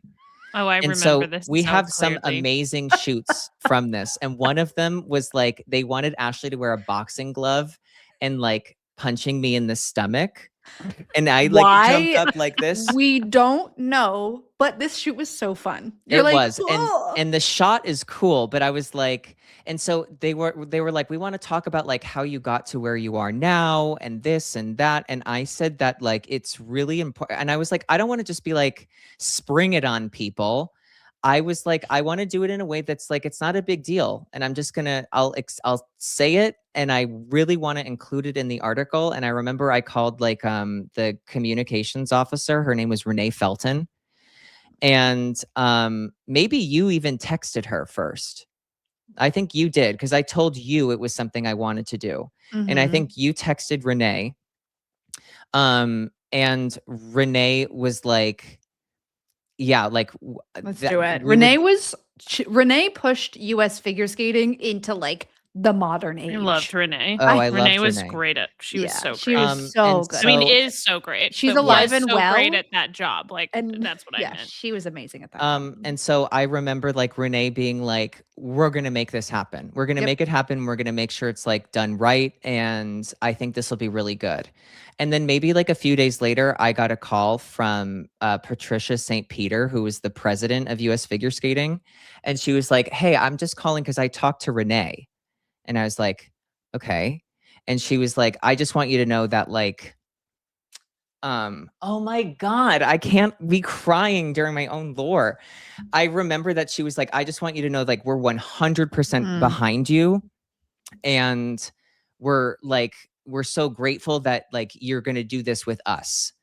E: Oh, I
C: And
E: remember
C: so
E: this.
C: we
E: so
C: have some
E: clearly.
C: amazing shoots from this. And one of them was like, they wanted Ashley to wear a boxing glove and like punching me in the stomach. And I like jumped up like this.
D: We don't know, but this shoot was so fun. You're
C: It
D: like,
C: was.
D: "Ugh."
C: And the shot is cool, but I was like, and so they were like, we want to talk about like how you got to where you are now and this and that. And I said that like it's really important. And I was like, I don't want to just be like spring it on people. I was like, I want to do it in a way that's like it's not a big deal. And I'm just gonna I'll say it, and I really want to include it in the article. And I remember I called like the communications officer. Her name was Renee Felton. And maybe you even texted her first. I think you did, because I told you it was something I wanted to do. And I
D: Mhm.
C: think you texted Renee. And Renee was like, yeah, like
D: Let's do it. Renee pushed US figure skating into like the modern age.
E: I loved Renee.
C: Oh, I
E: Renee
C: loved
E: was
C: Renee.
E: great at. She was so great.
D: She was so
C: and
D: good.
E: I mean,
C: so-
E: is so great.
D: She's
E: but
D: alive
E: was
D: and
E: so great
D: well.
E: at that job. Like,
D: And
E: that's what I meant.
D: she was amazing at that.
C: And so I remember like Renee being like, we're going to make this happen. We're going to
D: Yep.
C: make it happen. We're going to make sure it's like done right. And I think this will be really good. And then maybe like a few days later, I got a call from Patricia St. Peter, who was the president of US Figure Skating. And she was like, hey, I'm just calling because I talked to Renee. And I was like, okay. And she was like, I just want you to know that like, oh my God, I can't be crying during my own lore. I remember that she was like, I just want you to know, like, we're 100% behind you. And we're so grateful that like, you're going to do this with us.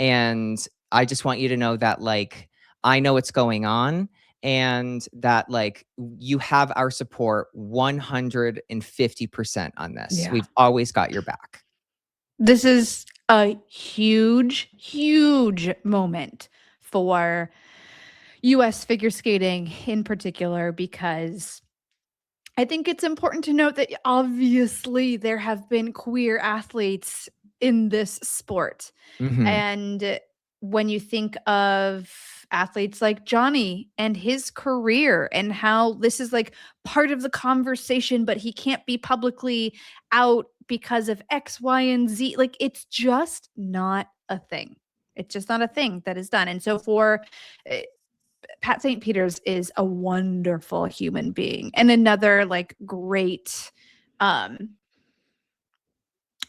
C: And I just want you to know that like, I know what's going on, and that like you have our support 150% on this.
D: Yeah.
C: We've always got your back.
D: This is a huge, huge moment for US figure skating in particular, because I think it's important to note that obviously there have been queer athletes in this sport.
C: Mhm.
D: And when you think of athletes like Johnny and his career and how this is like part of the conversation, but he can't be publicly out because of X, Y, and Z, like it's just not a thing. It's just not a thing that is done. And so for Pat St. Peters is a wonderful human being and another like great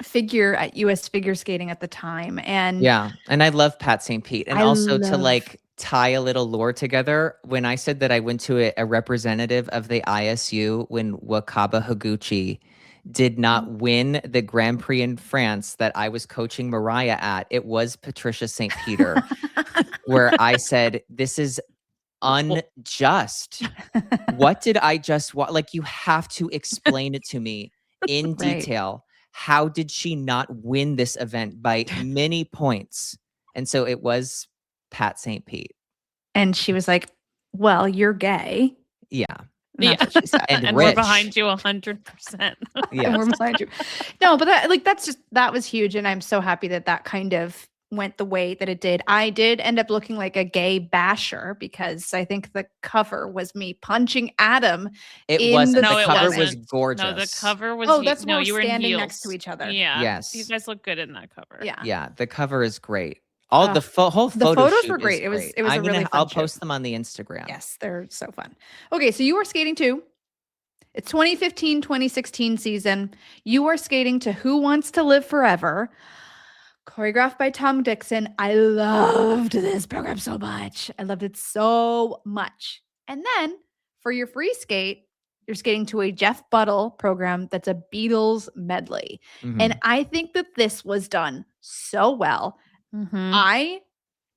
D: figure at US figure skating at the time. And
C: yeah, and I love Pat St. Pete. And
D: I
C: also to
D: love-
C: like tie a little lore together, when I said that I went to a representative of the ISU when Wakaba Higuchi did not win the Grand Prix in France that I was coaching Mariah at, it was Patricia St. Peter, where I said, this is unjust. What did I just watch? Like, you have to explain it to me in
D: Right.
C: detail. How did she not win this event by many points? And so it was Pat St. Pete.
D: And she was like, well, you're gay.
C: Yeah.
D: And that's what she said.
C: And
E: we're
C: rich.
E: behind you 100%.
C: Yeah.
D: And we're behind you. No, but that was huge. And I'm so happy that that kind of went the way that it did. I did end up looking like a gay basher because I think the cover was me punching Adam.
C: It
D: in
C: wasn't.
D: the
C: The
E: it
C: cover was
E: wasn't.
C: gorgeous.
E: No, the cover was.
D: Oh, that's
E: no,
D: when
E: you
D: we're
E: were in
D: standing
E: heels.
D: next to each other.
E: Yeah.
C: Yes.
E: You guys look good in that cover.
D: Yeah.
C: Yeah, the cover is great. All the whole
D: the
C: photo
D: photos
C: shoot
D: were great.
C: is
D: It was a really fun
C: I'll
D: shoot.
C: post them on the Instagram.
D: Yes, they're so fun. Okay, so you are skating too. It's 2015-2016 season. You are skating to Who Wants to Live Forever, choreographed by Tom Dixon. I loved this program so much. I loved it so much. And then for your free skate, you're skating to a Jeff Buttle program that's a Beatles medley.
C: Mhm.
D: And I think that this was done so well.
E: Mhm.
D: I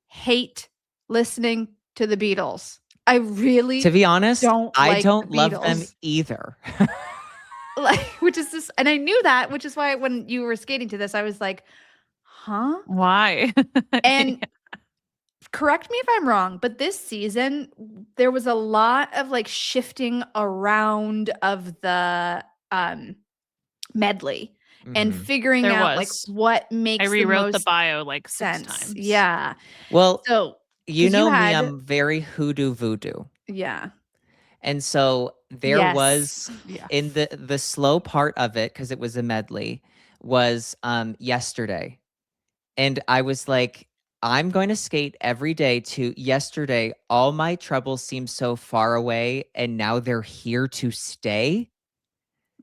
D: hate listening to the Beatles. I really
C: to be honest,
D: don't
C: I
D: like
C: don't
D: the
C: love them
D: Beatles.
C: either.
D: Like, which is this, and I knew that, which is why when you were skating to this, I was like, huh?
E: Why?
D: And correct me if I'm wrong, but this season there was a lot of like shifting around of the medley and
C: Mhm.
D: figuring
E: There
D: out like
E: was.
D: what makes
E: I
D: the
E: rewrote the
D: most
E: bio like 6
D: sense.
E: times.
D: Yeah.
C: Well,
D: So
C: you
D: 'cause you
C: know me,
D: had-
C: I'm very hoodoo voodoo.
D: yeah.
C: And so there
D: Yes.
C: was
D: Yeah.
C: in the slow part of it, because it was a medley, was yesterday. And I was like, I'm going to skate every day to yesterday. All my troubles seem so far away, and now they're here to stay.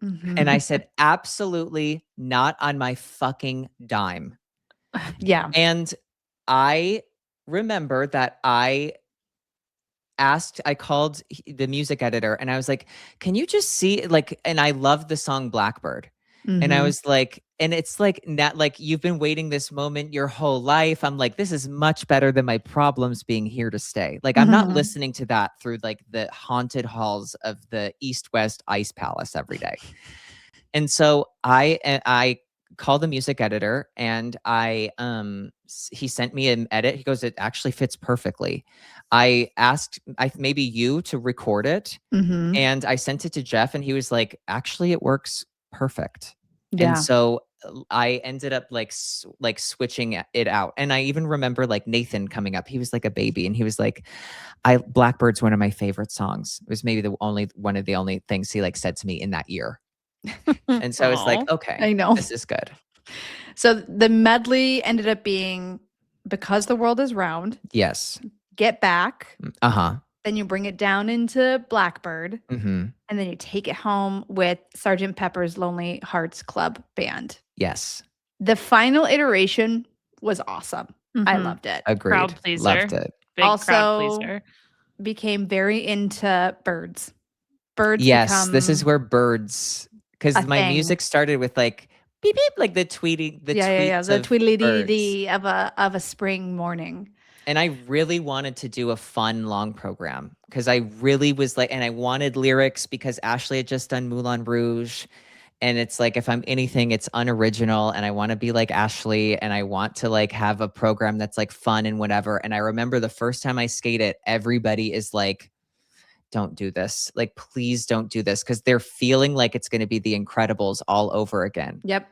C: And I said, absolutely not on my fucking dime.
D: Yeah.
C: And I remember that I called the music editor and I was like, can you just see like, and I loved the song Blackbird. And I
D: Mhm.
C: was like, and it's like, not like you've been waiting this moment your whole life. I'm like, this is much better than my problems being here to stay. Like, I'm not
D: Mhm.
C: listening to that through like the haunted halls of the East West Ice Palace every day. And so I called the music editor and he sent me an edit. He goes, it actually fits perfectly. I asked maybe you to record it,
D: Mhm.
C: and I sent it to Jeff and he was like, actually it works perfect.
D: Yeah.
C: And so I ended up like switching it out. And I even remember like Nathan coming up. He was like a baby and he was like, Blackbird's one of my favorite songs. It was maybe one of the only things he like said to me in that year. And so I was like,
E: Aw.
C: okay,
D: I know.
C: this is good.
D: So the medley ended up being Because the World is Round,
C: Yes.
D: Get Back,
C: Uh-huh.
D: then you bring it down into Blackbird,
C: Mm-hmm.
D: and then you take it home with Sgt. Pepper's Lonely Hearts Club Band.
C: Yes.
D: The final iteration was awesome. I
E: Mhm.
D: loved it.
C: Agreed.
E: Crowd pleaser.
C: Loved it.
E: Big crowd
D: Also,
E: pleaser.
D: became very into birds. Birds
C: Yes, this is
D: become
C: where birds, because
D: a
C: my
D: thing.
C: music started with like beep beep, like the tweets
D: the
C: of
D: tweedly
C: birds.
D: dee of a spring morning.
C: And I really wanted to do a fun long program because I really was like, and I wanted lyrics because Ashley had just done Moulin Rouge. And it's like, if I'm anything, it's unoriginal. And I want to be like Ashley. And I want to like have a program that's like fun and whatever. And I remember the first time I skated, everybody is like, don't do this. Like, please don't do this. Because they're feeling like it's going to be The Incredibles all over again.
D: Yep.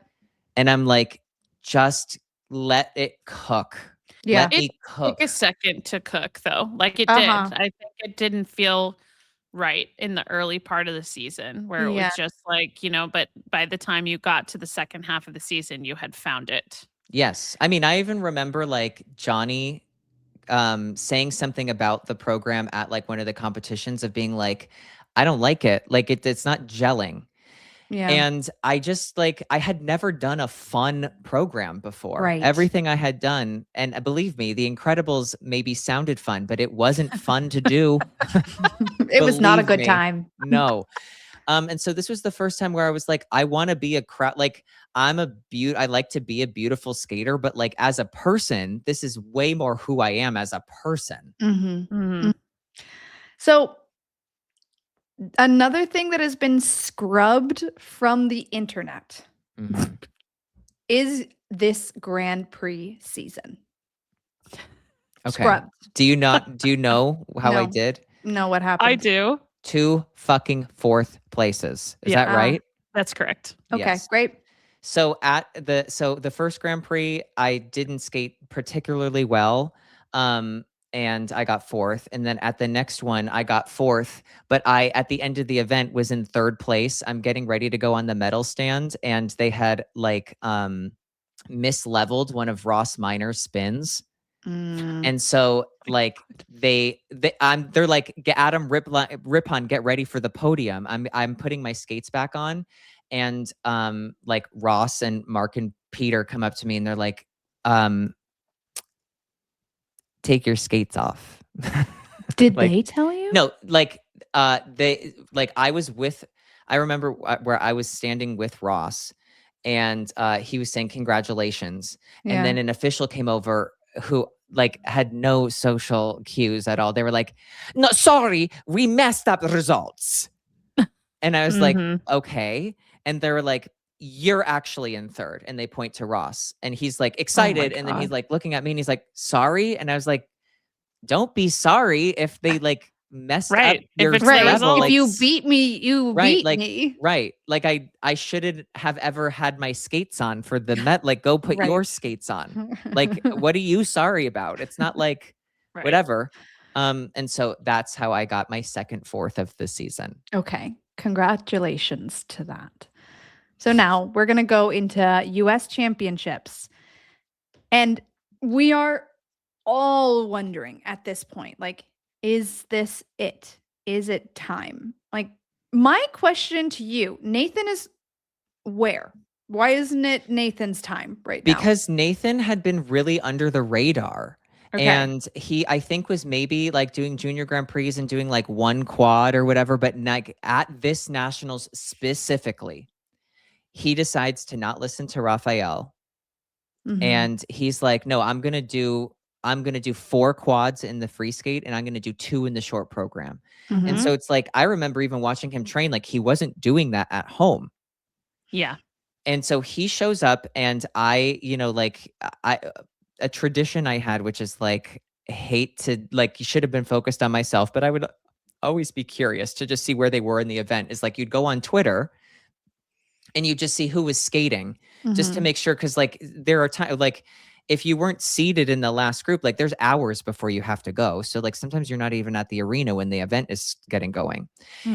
C: And I'm like, just let it cook.
D: Yeah.
C: Let me cook.
E: Took a second to cook though. Like it
D: Uh-huh.
E: did. I think it didn't feel right in the early part of the season where it
D: Yeah.
E: was just like, but by the time you got to the second half of the season, you had found it.
C: Yes. I mean, I even remember like Johnny saying something about the program at like one of the competitions of being like, I don't like it. Like it's not gelling.
D: Yeah.
C: And I just like, I had never done a fun program before.
D: Right.
C: Everything I had done, and believe me, The Incredibles maybe sounded fun, but it wasn't fun to do.
D: It was not a
C: Believe
D: good
C: me.
D: time.
C: No. And so this was the first time where I was like, I want to be a crowd. Like I like to be a beautiful skater, but like as a person, this is way more who I am as a person.
D: Mm-hmm.
E: Mhm.
D: So another thing that has been scrubbed from the internet
C: Mhm.
D: is this Grand Prix season.
C: Okay.
D: Scrubbed.
C: Do you know how I
D: No.
C: did?
D: No, what happened?
E: I do.
C: 2 fucking fourth places. Is
E: Yeah.
C: that right?
E: That's correct.
D: Okay,
C: Yes.
D: great.
C: So the first Grand Prix, I didn't skate particularly well. And I got 4th. And then at the next one, I got 4th. But I, at the end of the event, was in 3rd place. I'm getting ready to go on the medal stand, and they had like misleveled one of Ross Minor's spins. And so like they're like, Adam Rippon, get ready for the podium. I'm putting my skates back on, and like Ross and Mark and Peter come up to me and they're like, take your skates off.
D: Did
C: Like,
D: they tell you?
C: no, like I remember where I was standing with Ross, and he was saying congratulations, and then an official came over who like had no social cues at all. They were like, "No, sorry, we messed up results," and I was like,
E: Mhm.
C: "Okay," and they were like, "You're actually in third," and they point to Ross, and he's like excited, and then he's
D: God.
C: like looking at me, and he's like, "Sorry," and I was like, "Don't be sorry if they like messed up
E: Right. If
C: your
E: it's the
D: Right.
C: level."
E: result.
D: If
C: Like,
D: you beat me, you
C: right,
D: beat
C: like,
D: me.
C: right, like I shouldn't have ever had my skates on for the Met. Like, go put your
D: Right.
C: skates on. Like, what are you sorry about? It's not like
E: Right.
C: whatever. And so that's how I got my second fourth of the season.
D: Okay. Congratulations to that. So now we're going to go into US championships. And we are all wondering at this point, like, is this it? Is it time? Like, my question to you, Nathan, is where? Why isn't it Nathan's time right now?
C: Because Nathan had been really under the radar.
D: Okay.
C: And he, I think, was maybe like doing junior Grand Prix and doing like one quad or whatever. But like at this nationals specifically, he decides to not listen to Rafael.
D: Mhm.
C: And he's like, no, I'm gonna do 4 quads in the free skate, and I'm gonna do 2 in the short program. And
D: Mhm.
C: so it's like, I remember even watching him train, like he wasn't doing that at home.
E: Yeah.
C: And so he shows up, and I, like I a tradition I had, which is like hate to like you should have been focused on myself, but I would always be curious to just see where they were in the event. Is like you'd go on Twitter and you just see who was skating just to
D: Mhm.
C: make sure, because like there are times like if you weren't seated in the last group, like there's hours before you have to go, so like sometimes you're not even at the arena when the event is getting going.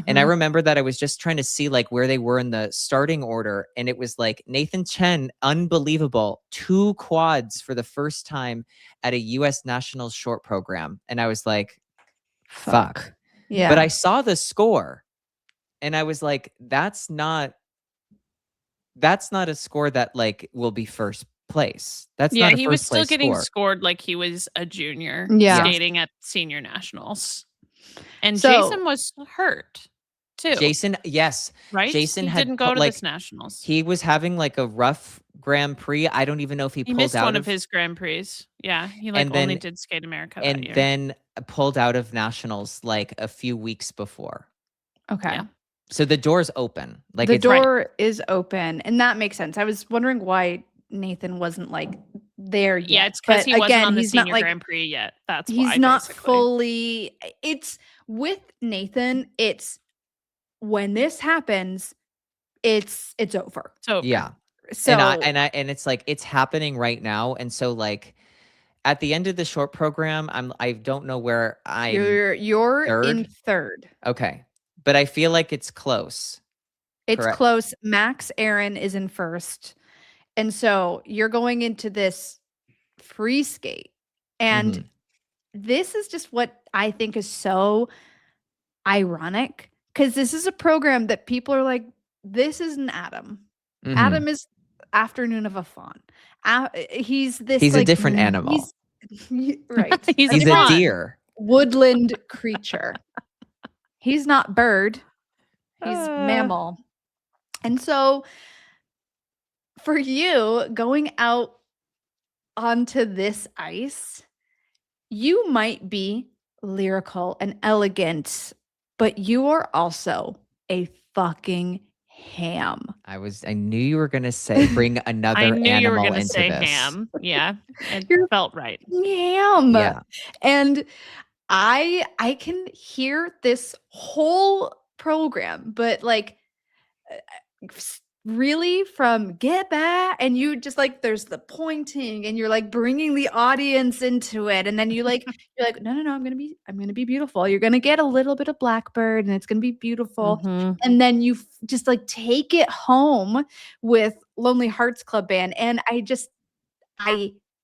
C: And I
D: Mhm.
C: remember that I was just trying to see like where they were in the starting order, and it was like Nathan Chen, unbelievable, 2 quads for the first time at a US Nationals short program, and I was like, fuck.
D: Yeah.
C: But I saw the score and I was like, that's not a score that like will be first place. That's
E: Yeah,
C: not a
E: he was
C: first
E: still
C: place
E: getting
C: score.
E: scored like he was a junior
D: Yeah.
E: skating at senior nationals. And
D: So-
E: Jason was hurt too.
C: Jason, yes.
E: right?
C: Jason
E: he
C: had
E: didn't go to
C: like
E: this nationals.
C: he was having like a rough Grand Prix. I don't even know if he
E: He
C: pulled
E: missed
C: out
E: one of his Grand Prix. Yeah, he like
C: and
E: only
C: then-
E: did Skate America that
C: and
E: year.
C: then pulled out of nationals like a few weeks before.
D: Okay.
E: Yeah.
C: So the door's open. Like
D: the
C: it's
D: door is open, and that makes sense. I was wondering why Nathan wasn't like there yet.
E: Yeah, it's because
D: But
E: he wasn't
D: again,
E: on the
D: he's not
E: senior
D: like
E: Grand Prix yet. That's
D: he's
E: why
D: not
E: basically.
D: fully. It's with Nathan. It's when this happens, it's over.
E: So
C: yeah.
D: So
C: And it's like it's happening right now. And so like at the end of the short program, I don't know where I'm
D: you're in
C: third?
D: third.
C: Okay. But I feel like it's close.
D: It's
C: Correct.
D: close. Max Aaron is in first. And so you're going into this free skate. And
C: Mhm.
D: this is just what I think is so ironic, because this is a program that people are like, this isn't Adam.
C: Mhm.
D: Adam is afternoon of a fawn. He's this
C: He's a
D: like
C: different animal.
D: right.
E: He's
C: He's a
E: fawn.
C: deer.
D: Woodland creature. He's not bird. He's
E: Uh.
D: mammal. And so for you going out onto this ice, you might be lyrical and elegant, but you are also a fucking ham.
C: I knew you were gonna say bring another
E: I knew you were
C: animal
E: going to
C: into
E: say
C: this.
E: ham. Yeah, it
D: You're-
E: felt right.
D: Ham.
C: Yeah.
D: And I can hear this whole program, but like really from get back, and you just like there's the pointing and you're like bringing the audience into it, and then you're like no, I'm gonna be beautiful. You're gonna get a little bit of Blackbird and it's gonna be beautiful.
E: Mhm.
D: And then you just like take it home with Lonely Hearts Club Band, and I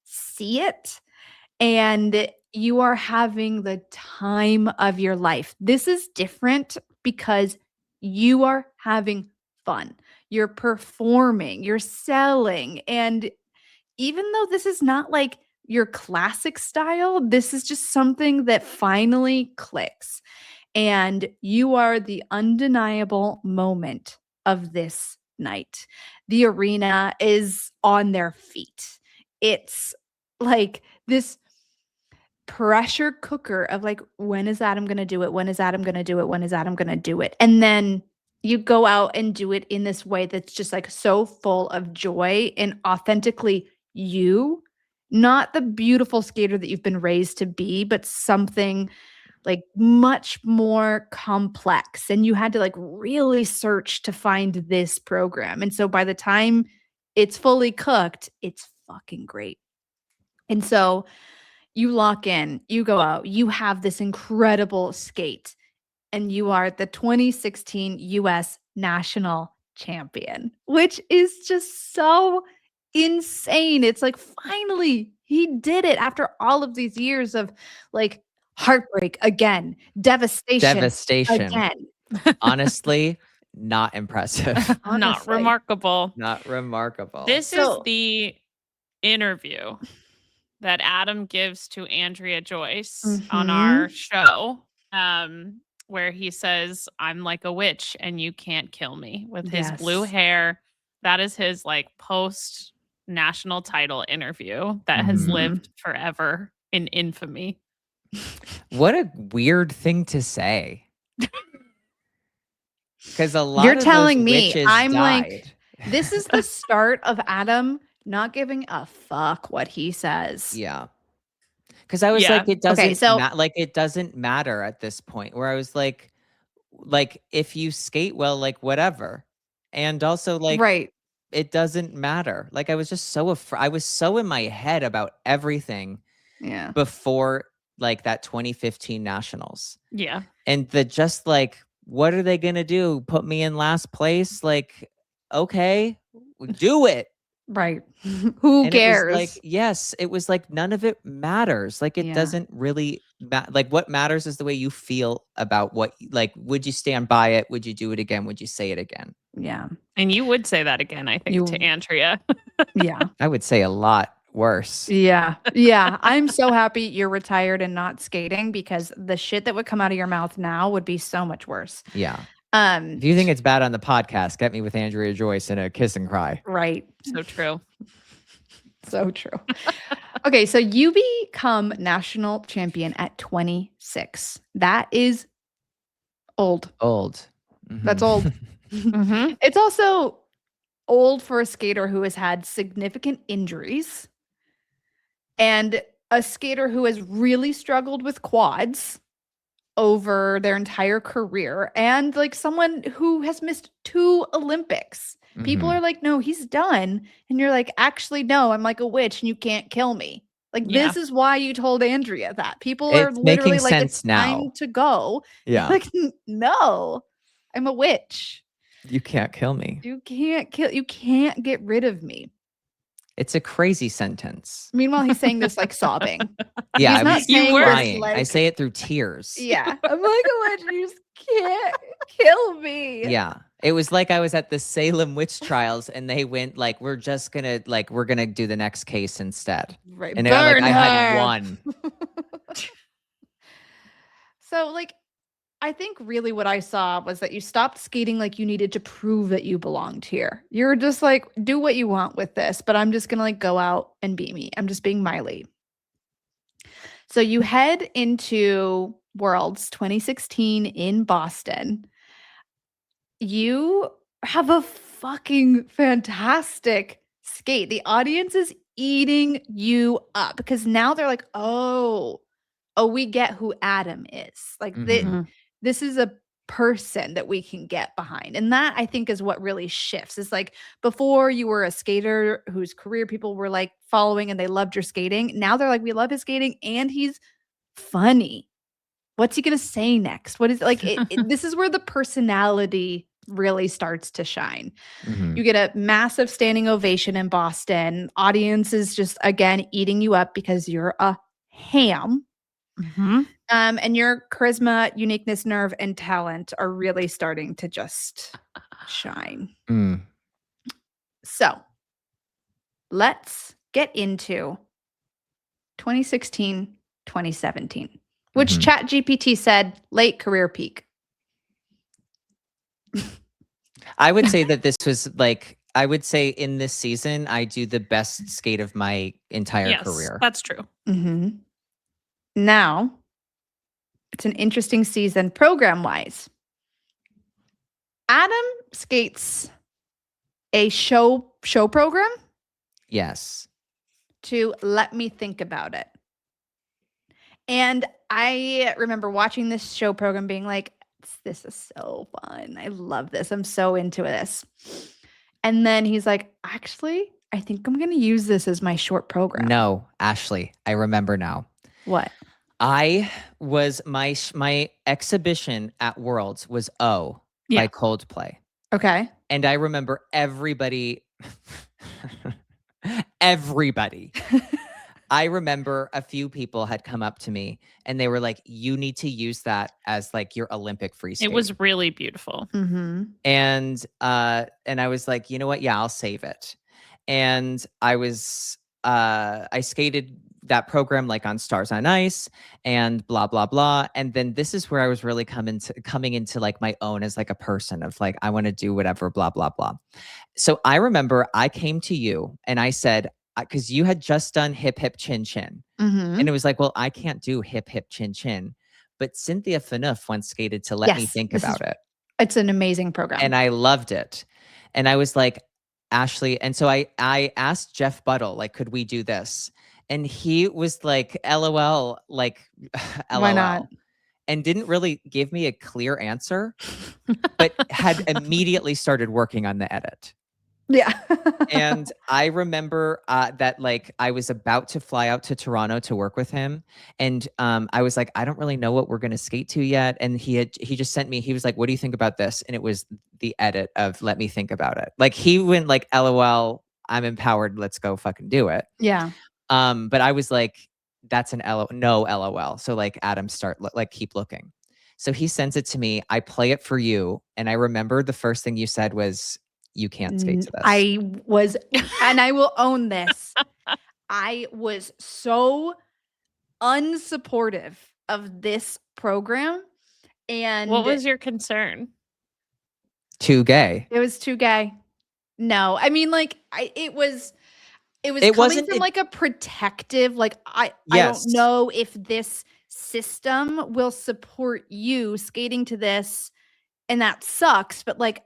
D: see it, and you are having the time of your life. This is different because you are having fun. You're performing, you're selling. And even though this is not like your classic style, this is just something that finally clicks. And you are the undeniable moment of this night. The arena is on their feet. It's like this pressure cooker of like, when is Adam going to do it? When is Adam going to do it? When is Adam going to do it? And then you go out and do it in this way that's just like so full of joy and authentically you, not the beautiful skater that you've been raised to be, but something like much more complex. And you had to like really search to find this program. And so by the time it's fully cooked, it's fucking great. And so you lock in, you go out, you have this incredible skate, and you are the 2016 US national champion, which is just so insane. It's like, finally, he did it after all of these years of like heartbreak again, devastation again.
C: Honestly, not impressive.
E: Not
D: Honestly.
E: remarkable.
C: Not remarkable.
E: This
D: So-
E: is the interview that Adam gives to Andrea Joyce on our show, where he says, "I'm like a witch and you can't kill me," with his blue
D: Yes.
E: hair. That is his like post national title interview that has
C: Mhm.
E: lived forever in infamy.
C: What a weird thing to say. Because a lot
D: You're
C: of
D: telling
C: those
D: me,
C: witches
D: I'm like,
C: died.
D: this is the start of Adam not giving a fuck what he says.
C: Yeah. Because I was
E: Yeah.
C: like, it doesn't
D: so-
C: it doesn't matter at this point. Where I was like, if you skate well, like whatever. And also like
D: Right.
C: it doesn't matter. Like I was just so I was so in my head about everything
D: Yeah.
C: before like that 2015 nationals.
E: Yeah.
C: And the just like, what are they gonna do? Put me in last place? Like, okay, do it.
D: Right. Who
C: And
D: cares?
C: it was like, yes, it was like none of it matters. Like it
D: Yeah.
C: doesn't really like what matters is the way you feel about what like would you stand by it? Would you do it again? Would you say it again?
D: Yeah.
E: And you would say that again, I think, to Andrea.
D: Yeah.
C: I would say a lot worse.
D: Yeah. Yeah. I'm so happy you're retired and not skating, because the shit that would come out of your mouth now would be so much worse.
C: Yeah. If you think it's bad on the podcast, get me with Andrea Joyce in a kiss and cry.
D: Right.
E: So true.
D: So true. Okay, so you become national champion at 26. That is old.
C: Old.
D: That's
C: Mhm.
D: old.
E: Mhm.
D: It's also old for a skater who has had significant injuries and a skater who has really struggled with quads over their entire career, and like someone who has missed 2 Olympics. People
C: Mhm.
D: are like, no, he's done. And you're like, actually, no, I'm like a witch and you can't kill me. Like,
E: Yeah.
D: this is why you told Andrea that. People are
C: It's
D: literally
C: making
D: like,
C: sense
D: it's
C: now.
D: time to go.
C: Yeah.
D: Like, no, I'm a witch.
C: You can't kill me.
D: You can't get rid of me.
C: It's a crazy sentence.
D: Meanwhile, he's saying this like sobbing.
C: Yeah,
D: He's not
E: You
D: saying
E: were
D: this,
C: crying. I
D: like,
C: say it through tears.
D: yeah, I'm like a witch. You just can't kill me.
C: Yeah. It was like I was at the Salem witch trials and they went like, we're gonna do the next case instead.
D: Right.
C: And they're like,
D: Burn
C: I had
D: her.
C: one.
D: So, like, I think really what I saw was that you stopped skating like you needed to prove that you belonged here. You're just like, do what you want with this, but I'm just gonna like go out and be me. I'm just being Miley. So you head into Worlds 2016 in Boston. You have a fucking fantastic skate. The audience is eating you up because now they're like, oh, we get who Adam is. Like
C: Mhm.
D: this is a person that we can get behind. And that I think is what really shifts. It's like before you were a skater whose career people were like following and they loved your skating. Now they're like, we love his skating and he's funny. What's he gonna say next? What is like this is where the personality really starts to shine.
C: Mhm.
D: You get a massive standing ovation in Boston. Audience is just again eating you up because you're a ham.
E: Mhm.
D: And your charisma, uniqueness, nerve, and talent are really starting to just shine.
C: Mm.
D: So let's get into 2016, 2017. which
C: Mhm.
D: ChatGPT said late career peak.
C: I would say that this was like, I would say in this season, I do the best skate of my entire
E: Yes,
C: career.
E: that's true.
D: Mm-hmm. Now, it's an interesting season program wise. Adam skates a show program
C: Yes.
D: to Let Me Think About It. And I remember watching this show program being like, this is so fun. I love this. I'm so into this. And then he's like, actually, I think I'm going to use this as my short program.
C: No, Ashley, I remember now.
D: What?
C: I was my exhibition at Worlds was O
E: Yeah.
C: by Coldplay.
D: Okay.
C: And I remember everybody everybody. I remember a few people had come up to me and they were like, you need to use that as like your Olympic free skate.
E: It was really beautiful.
D: Mm-hmm.
C: And I was like, you know what? Yeah, I'll save it. And I skated that program like on Stars on Ice and blah blah blah. And then this is where I was really coming into like my own as like a person of like, I want to do whatever, blah blah blah. So I remember I came to you and I said, because you had just done hip hip chin chin.
D: Mm-hmm.
C: And it was like, well, I can't do hip hip chin chin. But Cynthia Phaneuf once skated to Let Me
D: Yes,
C: Think
D: this is-
C: About It.
D: It's an amazing program.
C: And I loved it. And I was like, Ashley, and so I asked Jeff Buttle, like, could we do this? And he was like, LOL, like, LOL.
D: Why not?
C: And didn't really give me a clear answer, but had immediately started working on the edit.
D: Yeah.
C: And I remember that like I was about to fly out to Toronto to work with him. And I was like, I don't really know what we're going to skate to yet. And he just sent me, he was like, what do you think about this? And it was the edit of Let Me Think About It. Like he went like, LOL, I'm empowered. Let's go fucking do it.
D: Yeah.
C: But I was like, that's an no LOL. So like Adam, like keep looking. So he sends it to me. I play it for you. And I remember the first thing you said was, you can't skate to this.
D: I was, and I will own this. I was so unsupportive of this program. And
E: What was your concern?
C: Too gay.
D: it was too gay. No, I mean, like, it was
C: It
D: coming
C: wasn't-
D: from like a protective, like, I
C: Yes.
D: don't know if this system will support you skating to this, and that sucks, but like,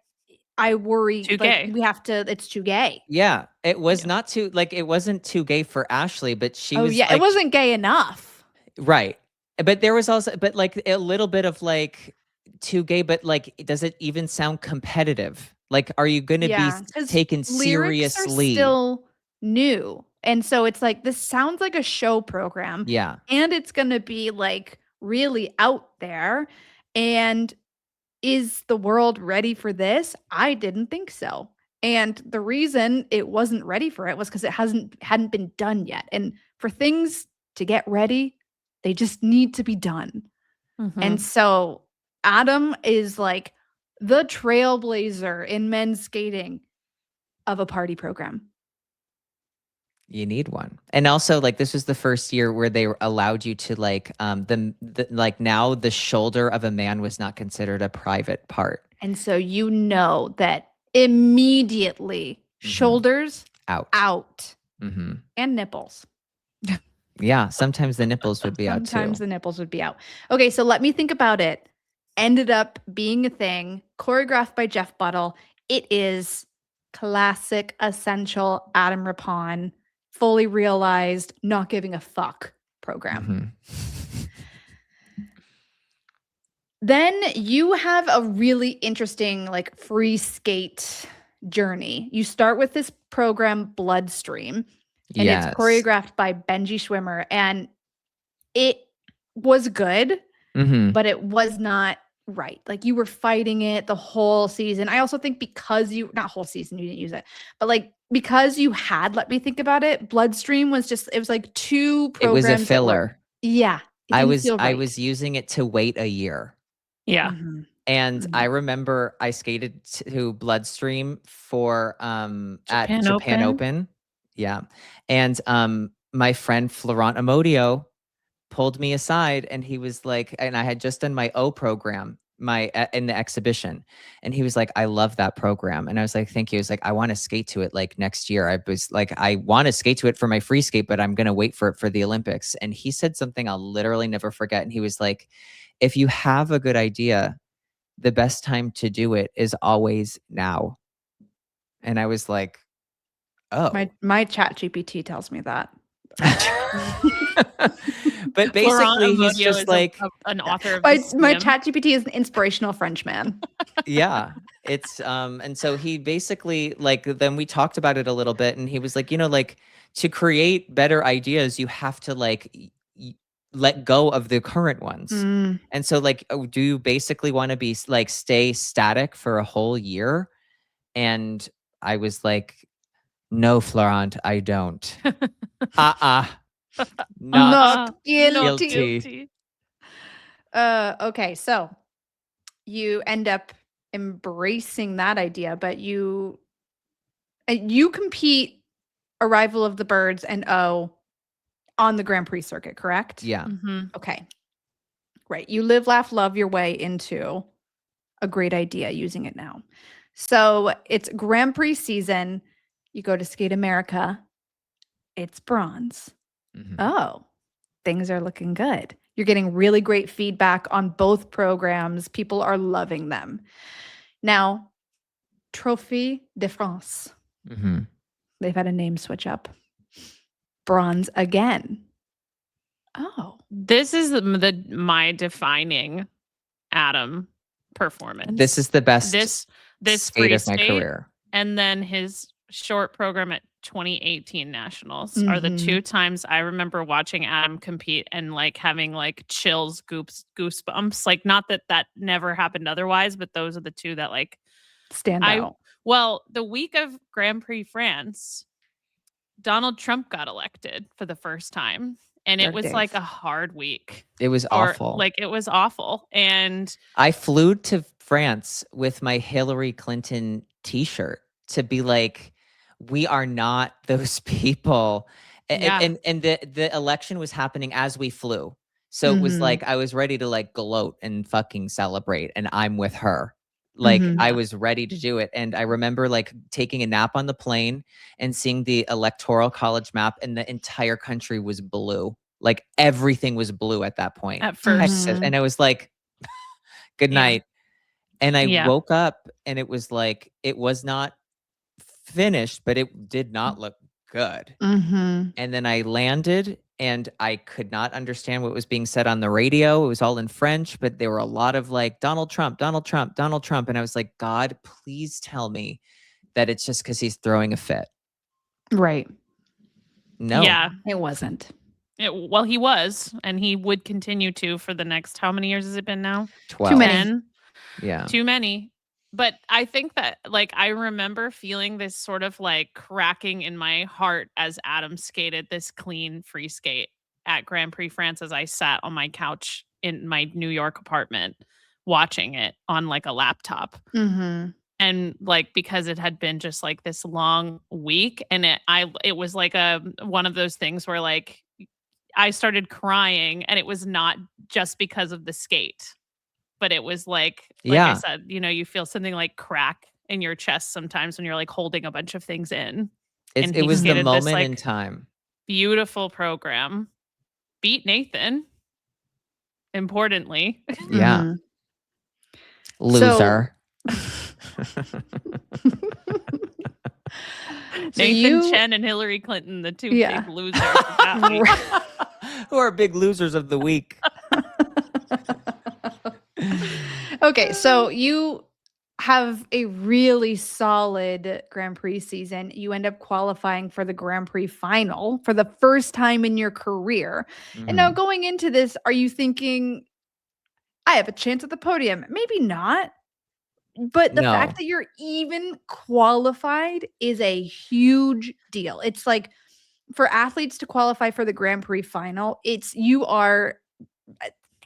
D: I worry
E: Too
D: like
E: gay.
D: we have to, it's too gay.
C: Yeah, it was
E: Yeah.
C: not too like it wasn't too gay for Ashley, but she
D: Oh
C: was
D: yeah,
C: like,
D: it wasn't gay enough.
C: right. But there was also but like a little bit of like too gay, but like does it even sound competitive? Like are you going to
D: Yeah,
C: be
D: 'cause
C: taken
D: lyrics are
C: seriously?
D: still new. And so it's like, this sounds like a show program.
C: Yeah.
D: And it's going to be like really out there. And is the world ready for this? I didn't think so. And the reason it wasn't ready for it was because it hadn't been done yet. And for things to get ready, they just need to be done.
E: Mm-hmm.
D: And so Adam is like the trailblazer in men's skating of a party program.
C: You need one. And also like this was the first year where they allowed you to like the like now the shoulder of a man was not considered a private part.
D: And so you know that immediately shoulders out
C: Mm-hmm.
D: and nipples.
C: Yeah, sometimes the nipples would be out
D: Sometimes
C: too.
D: the nipples would be out. Okay, so Let Me Think About It ended up being a thing, choreographed by Jeff Buttle. It is classic, essential Adam Rippon, fully realized, not giving a fuck program.
C: Mhm.
D: Then you have a really interesting like free skate journey. You start with this program Bloodstream, and
C: Yes.
D: it's choreographed by Benji Schwimmer, and it was good,
C: Mhm.
D: but it was not right. Like you were fighting it the whole season. I also think because not whole season, you didn't use it, but like because you had Let Me Think About It, Bloodstream was just, it was like two
C: It was
D: programs.
C: a filler.
D: Yeah. it
C: I
D: didn't
C: was
D: feel right.
C: using it to wait a year.
E: Yeah.
D: Mhm.
C: And
D: Mhm.
C: I remember I skated to Bloodstream for at
E: Japan
C: Japan
E: Open?
C: Open. Yeah. And my friend Florent Amodio pulled me aside and he was like, and I had just done my O program, in the exhibition. And he was like, I love that program. And I was like, thank you. He was like, I want to skate to it like next year. I was like, I want to skate to it for my free skate, but I'm going to wait for it for the Olympics. And he said something I'll literally never forget. And he was like, if you have a good idea, the best time to do it is always now. And I was like, oh.
D: My chat GPT tells me that.
C: But basically, he's just like
E: an author of
D: My
E: my
D: chat GPT is an inspirational French man.
C: yeah, it's and so he basically like then we talked about it a little bit, and he was like, like to create better ideas, you have to like let go of the current ones. And so like, do you basically want to be like stay static for a whole year? And I was like, no, Florent, I don't. Not guilty.
D: Okay, so you end up embracing that idea, but you compete Arrival of the Birds and O on the Grand Prix circuit, correct?
C: Yeah.
D: Okay. Right. You live, laugh, love your way into a great idea using it now. So it's Grand Prix season. You go to Skate America. It's bronze. Oh, things are looking good. You're getting really great feedback on both programs. People are loving them. Now, Trophy de France. They've had a name switch up. Bronze again. Oh.
E: This is my defining Adam performance.
C: This is the best
E: this
C: skate of my career.
E: And then his short program at 2018 Nationals are the two times I remember watching Adam compete and like having like chills, goosebumps. Like not that never happened otherwise, but those are the two that like
D: stand out.
E: Well, the week of Grand Prix France, Donald Trump got elected for the first time. And it was like a hard week.
C: It was awful.
E: Like it was awful. And
C: I flew to France with my Hillary Clinton t-shirt to be like, we are not those people. And the election was happening as we flew. So it was like, I was ready to like gloat and fucking celebrate. And I'm with her. Like I was ready to do it. And I remember like taking a nap on the plane and seeing the electoral college map, and the entire country was blue. Like everything was blue at that point.
E: At first.
C: And I was like, good night. And I woke up and it was like, it was not finished, but it did not look good. And then I landed and I could not understand what was being said on the radio. It was all in French, but there were a lot of like, Donald Trump, Donald Trump, Donald Trump. And I was like, God, please tell me that it's just because he's throwing a fit.
D: Right.
C: No.
E: Yeah.
D: It wasn't.
E: Well, he was, and he would continue to for the next, how many years has it been now?
C: 12.
D: Too many.
E: 10?
C: Yeah.
E: Too many. But I think that, like, I remember feeling this sort of like cracking in my heart as Adam skated this clean free skate at Grand Prix France as I sat on my couch in my New York apartment watching it on like a laptop. And like, because it had been just like this long week, and it was like one of those things where like I started crying, and it was not just because of the skate. But it was like I said, you feel something like crack in your chest sometimes when you're like holding a bunch of things in.
C: It was the moment
E: this, like,
C: in time.
E: Beautiful program. Beat Nathan. Importantly.
C: Yeah. Loser.
E: Nathan Chen and Hillary Clinton, the two big losers of that week.
C: Who are big losers of the week.
D: Okay, so you have a really solid Grand Prix season. You end up qualifying for the Grand Prix final for the first time in your career. And now going into this, are you thinking, I have a chance at the podium? Maybe not. But the fact that you're even qualified is a huge deal. It's like for athletes to qualify for the Grand Prix final, you are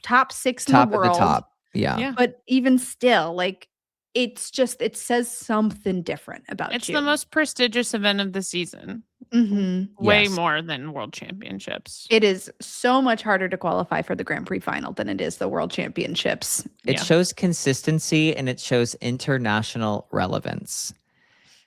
D: top 6 in the world.
C: Top of the top. Yeah.
D: But even still, like it says something different about you.
E: It's the most prestigious event of the season.
D: Mhm.
E: Way
C: Yes.
E: more than World Championships.
D: It is so much harder to qualify for the Grand Prix final than it is the World Championships.
C: It
E: Yeah.
C: shows consistency and it shows international relevance.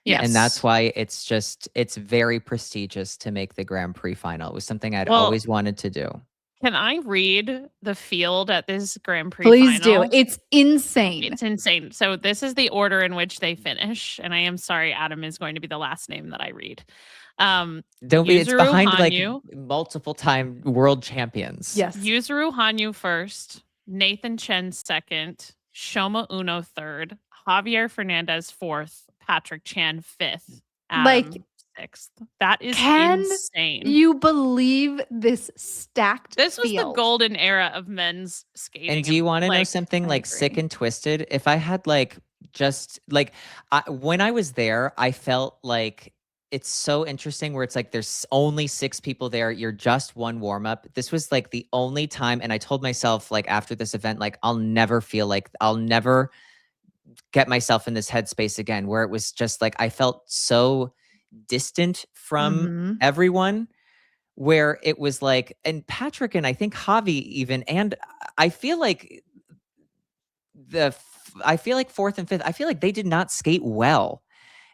E: Yes.
C: And that's why it's very prestigious to make the Grand Prix final. It was something I'd
E: Well,
C: always wanted to do.
E: Can I read the field at this Grand Prix
D: Please
E: final?
D: do. It's insane.
E: It's insane. So this is the order in which they finish, and I am sorry, Adam is going to be the last name that I read.
C: Don't be. It's
E: Yuzuru
C: behind
E: Hanyu.
C: like multiple time world champions.
D: Yes.
E: Yuzuru Hanyu first, Nathan Chen second, Shoma Uno third, Javier Fernandez fourth, Patrick Chan fifth,
D: Like,
E: Adam sixth. That is
D: can
E: insane.
D: you believe this stacked
E: This was the
D: field?
E: golden era of men's skating.
C: And do you want to know
E: like,
C: something
D: I
C: like sick
D: agree.
C: and twisted? If I had like just like when I was there, I felt like it's so interesting where it's like there's only 6 people there. You're just one warm up. This was like the only time, and I told myself like after this event, like I'll never get myself in this headspace again, where it was just like I felt so distant from
D: Mhm.
C: everyone. Where it was like, and Patrick and I think Javi even, and I feel like I feel like 4th and 5th, I feel like they did not skate well.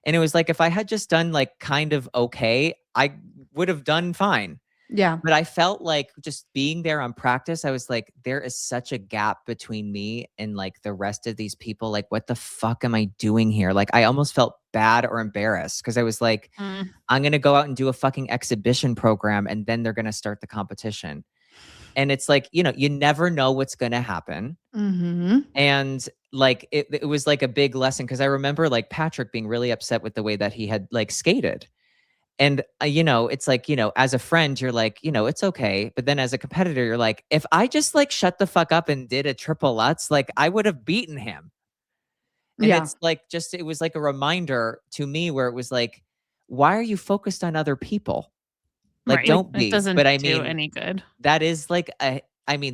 C: And it was like if I had just done like kind of okay, I would have done fine.
D: Yeah.
C: But I felt like just being there on practice, I was like, there is such a gap between me and like the rest of these people. Like, what the fuck am I doing here? Like, I almost felt bad or embarrassed because I was like, I'm going to go out and do a fucking exhibition program and then they're going to start the competition. And it's like, you never know what's going to happen.
D: Mhm.
C: And like, it was like a big lesson because I remember like Patrick being really upset with the way that he had like skated. And, it's like, as a friend, you're like, it's okay. But then as a competitor, you're like, if I just like shut the fuck up and did a triple Lutz, like I would have beaten him. And
D: Yeah.
C: it's like, it was like a reminder to me where it was like, why are you focused on other people? Like,
E: right.
C: don't
E: It
C: be.
E: doesn't
C: But I
E: do
C: mean,
E: any good.
C: that is like,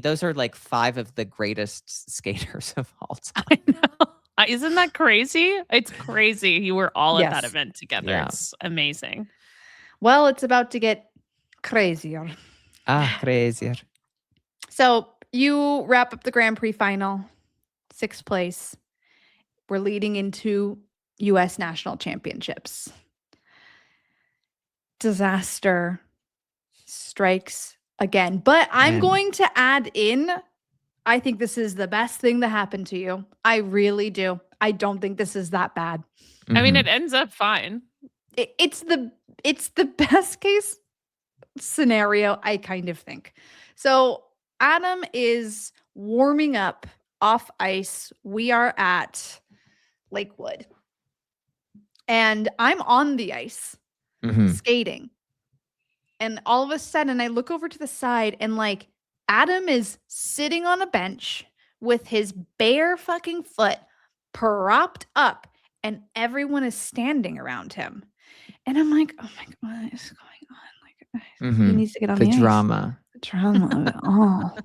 C: those are like 5 of the greatest skaters of all time.
E: I know. Isn't that crazy? It's crazy. You were all at that
D: Yes.
E: event together.
C: Yeah.
E: It's amazing.
D: Well, it's about to get crazier.
C: Crazier.
D: So you wrap up the Grand Prix final, 6th place. We're leading into U.S. National Championships. Disaster strikes again. But I'm
C: Man.
D: going to add in, I think this is the best thing that happened to you. I really do. I don't think this is that bad.
E: I mean,
C: Mhm.
E: it ends up fine.
D: It's the best case scenario, I kind of think. So Adam is warming up off ice. We are at Lakewood. And I'm on the ice
C: Mhm.
D: skating. And all of a sudden I look over to the side and like Adam is sitting on a bench with his bare fucking foot propped up and everyone is standing around him. And I'm like, oh my God, what is going on? Like, he
C: Mhm.
D: needs to get on
C: The
D: the ice.
C: drama.
D: The drama of it all.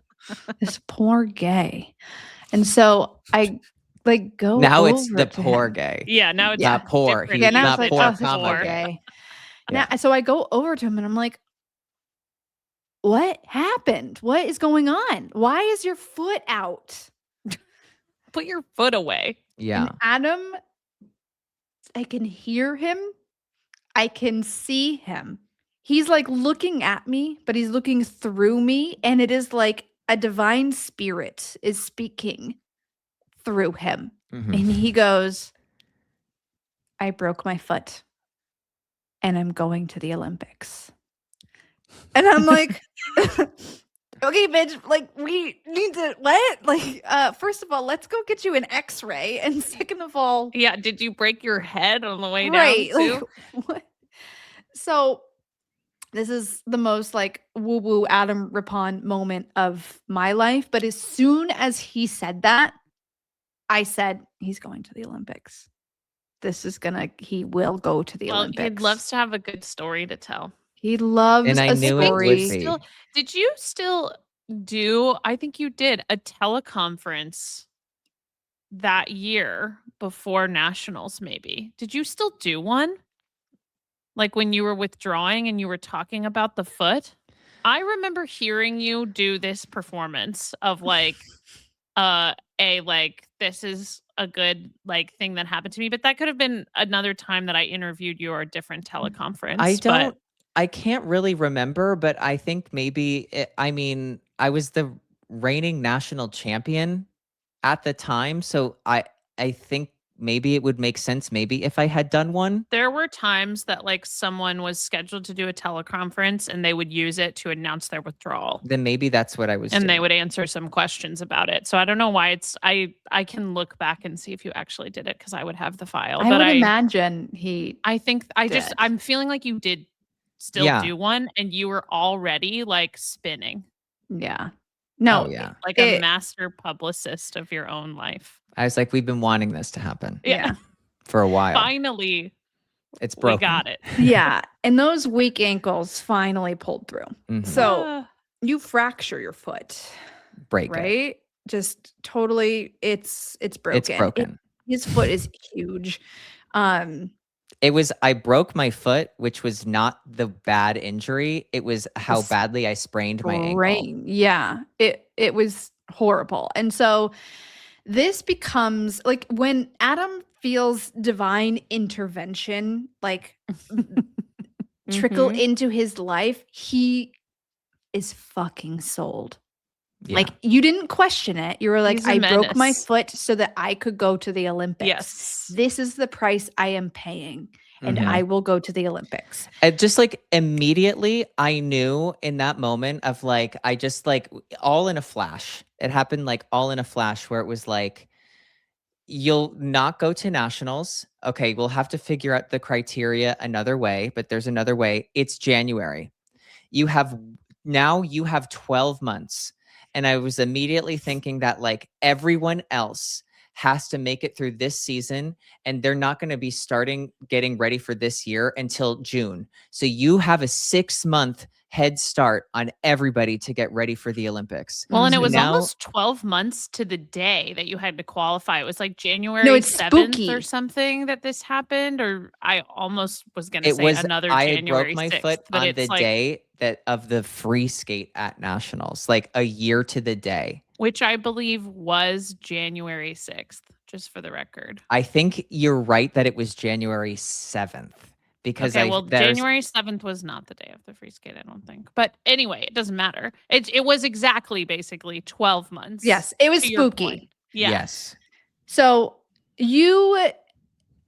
D: This poor gay. And so I like go
C: Now it's
D: over
C: the
D: to
C: poor
D: him.
C: gay.
E: Yeah, now it's
C: Not poor.
E: different.
D: Yeah, now
C: not
D: it's like,
C: poor,
D: oh, this
C: comma
D: poor
C: gay.
D: gay.
C: Yeah.
D: Now, so I go over to him and I'm like, what happened? What is going on? Why is your foot out?
E: Put your foot away.
C: Yeah.
D: And Adam, I can hear him. I can see him. He's like looking at me, but he's looking through me. And it is like a divine spirit is speaking through him.
C: Mhm.
D: And he goes, I broke my foot and I'm going to the Olympics. And I'm like, okay, bitch, like we need to, what? Like, first of all, let's go get you an x-ray. And second of all,
E: Yeah, did you break your head on the way
D: right,
E: down
D: like,
E: too?
D: what? So this is the most like woo-woo Adam Rippon moment of my life. But as soon as he said that, I said, he's going to the Olympics. He will go to the
E: Well,
D: Olympics.
E: he loves to have a good story to tell.
D: He loves
C: And I
D: a
C: knew it would
D: story.
C: be.
E: Did you still do, I think you did, a teleconference that year before nationals, maybe? Did you still do one? like when you were withdrawing and you were talking about the foot, I remember hearing you do this performance of like this is a good like thing that happened to me, but that could have been another time that I interviewed you or a different teleconference.
C: I can't really remember, but I think maybe I mean, I was the reigning national champion at the time, so I think maybe it would make sense maybe if I had done one.
E: There were times that like someone was scheduled to do a teleconference and they would use it to announce their withdrawal.
C: Then maybe that's what I was
E: And
C: doing.
E: they would answer some questions about it. So I don't know why it's I can look back and see if you actually did it because I would have the file.
D: I
E: but
D: would imagine
E: I think
D: did.
E: I'm feeling like you did still
C: Yeah.
E: do one and you were already like spinning.
D: Yeah. No.
C: Oh, yeah.
E: Like a master publicist of your own life.
C: I was like, we've been wanting this to happen
D: Yeah.
C: for a while.
E: Finally,
C: It's
E: we
C: broken.
E: got it.
D: Yeah. And those weak ankles finally pulled through.
C: Mhm.
D: So you fracture your foot,
C: Break it.
D: right? Just totally, it's broken.
C: It's broken.
D: His foot is huge.
C: I broke my foot, which was not the bad injury. It was how
D: The
C: badly I sprained my ankle.
D: Brain. Yeah. It was horrible. And so this becomes like when Adam feels divine intervention, like trickle
E: Mhm.
D: into his life, he is fucking sold.
C: Yeah.
D: Like you didn't question it. You were like,
E: He's a
D: I broke my
E: menace.
D: foot so that I could go to the Olympics.
E: Yes.
D: This is the price I am paying, and
C: Mhm.
D: I will go to the Olympics.
C: Just like immediately, I knew in that moment of like, I just like all in a flash. It happened like all in a flash where it was like, you'll not go to nationals. Okay, we'll have to figure out the criteria another way, but there's another way. It's January. You have 12 months. And I was immediately thinking that like everyone else has to make it through this season and they're not going to be getting ready for this year until June. So you have a 6-month head start on everybody to get ready for the Olympics.
E: Well, and it
C: So
E: was
C: now-
E: almost 12 months to the day that you had to qualify. It was like January
D: No, it's
E: 7th
D: spooky.
E: or something that this happened. Or I almost was going to
C: It
E: say
C: was
E: another
C: I
E: January
C: broke my
E: 6th.
C: foot
E: but
C: on
E: it's
C: the
E: like,
C: day of the free skate at nationals, like a year to the day.
E: which I believe was January 6th, just for the record.
C: I think you're right that it was January 7th because
E: Okay, well, January 7th was not the day of the free skate, I don't think. But anyway, it doesn't matter. It was exactly basically 12 months.
D: Yes, it was
E: to your
D: spooky.
E: point. Yeah.
C: Yes.
D: So you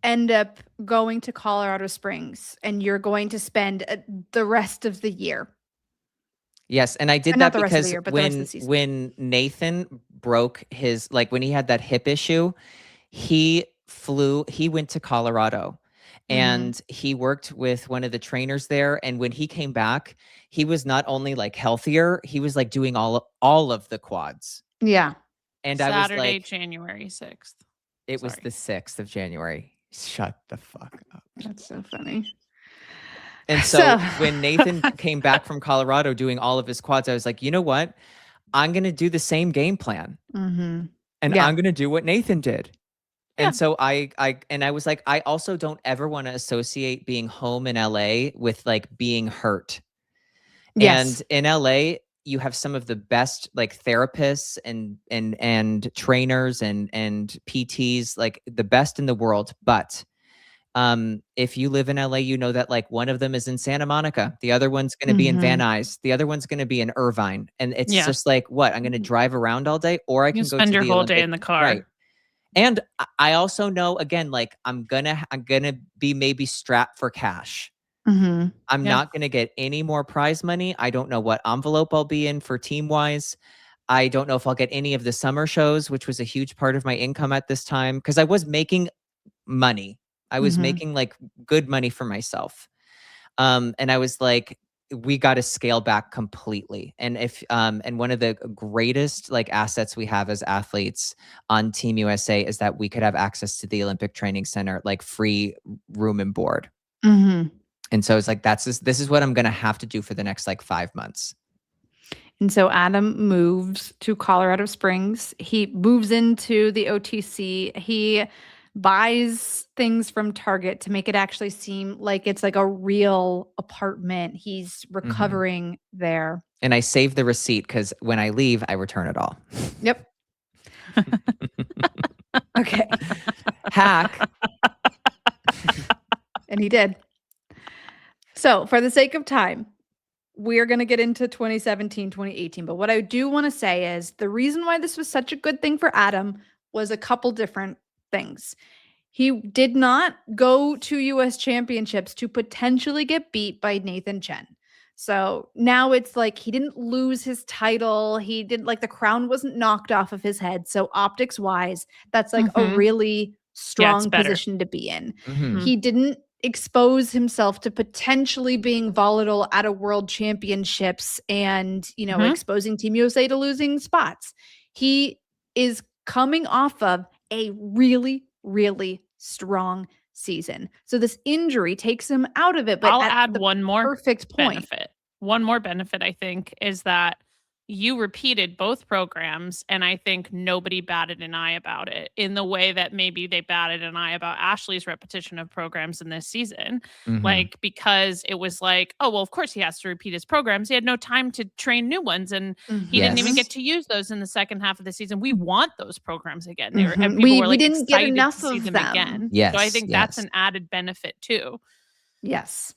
D: end up going to Colorado Springs, and you're going to spend the rest of the year.
C: Yes, and I did
D: Not
C: that
D: the rest of the
C: because
D: year, but the rest of the season.
C: when Nathan broke his when he had that hip issue, he went to Colorado and he worked with one of the trainers there, and when he came back, he was not only like healthier, he was like doing all of the quads.
D: Yeah.
C: And I was
E: Saturday,
C: like,
E: January 6th.
C: it was
E: Sorry.
C: the 6th of January. Shut the fuck up.
D: That's so funny.
C: And so when Nathan came back from Colorado doing all of his quads, I was like, you know what? I'm going to do the same game plan.
D: Mm-hmm.
C: And
D: Yeah.
C: I'm going to do what Nathan did.
E: Yeah.
C: And so I was like, I also don't ever want to associate being home in LA with like being hurt.
D: Yes.
C: And in LA, you have some of the best like therapists and trainers and PTs, like the best in the world. But if you live in LA, you know that like one of them is in Santa Monica, the other one's going to be in Van Nuys, the other one's going to be in Irvine, and it's
E: Yeah.
C: just like, what, I'm going to drive around all day, or I can
E: You
C: go
E: spend
C: to
E: your
C: the
E: whole day
C: Olympic-
E: in the car.
C: right? And I also know, again, like I'm gonna be maybe strapped for cash.
D: Mm-hmm.
C: I'm
E: Yeah.
C: not gonna get any more prize money. I don't know what envelope I'll be in for team wise. I don't know if I'll get any of the summer shows, which was a huge part of my income at this time because I was making money. I was
D: Mhm.
C: making like good money for myself. And I was like, we got to scale back completely. And and one of the greatest like assets we have as athletes on Team USA is that we could have access to the Olympic Training Center, like free room and board.
D: Mm-hmm.
C: And so it's like, this is what I'm going to have to do for the next like 5 months.
D: And so Adam moves to Colorado Springs. He moves into the OTC. He buys things from Target to make it actually seem like it's like a real apartment. He's recovering there.
C: And I save the receipt because when I leave, I return it all.
D: Yep. Okay.
C: Hack.
D: And he did. So, for the sake of time, we're going to get into 2017, 2018. But what I do want to say is the reason why this was such a good thing for Adam was a couple different things. He did not go to US championships to potentially get beat by Nathan Chen. So now it's like he didn't lose his title. He didn't like the crown wasn't knocked off of his head. So optics wise, that's like a really strong
E: better.
D: position to be in.
C: Mhm.
D: He didn't expose himself to potentially being volatile at a world championships and, you know, exposing Team USA to losing spots. He is coming off of a really, really strong season. So this injury takes him out of it. But
E: I'll
D: at
E: add
D: the
E: one more
D: perfect point.
E: benefit. One more benefit, I think, is that you repeated both programs, and I think nobody batted an eye about it in the way that maybe they batted an eye about Ashley's repetition of programs in this season.
C: Mhm.
E: Like, because it was like, oh, well, of course he has to repeat his programs. He had no time to train new ones, and he didn't even
C: Yes.
E: get to use those in the second half of the season. We want those programs again. They were, and
D: Mhm.
E: people
D: We
E: were like
D: didn't get
E: excited
D: enough
E: to see
D: of
E: them
D: them.
E: again.
C: Yes,
E: So I think that's
C: yes.
E: an added benefit too.
D: Yes.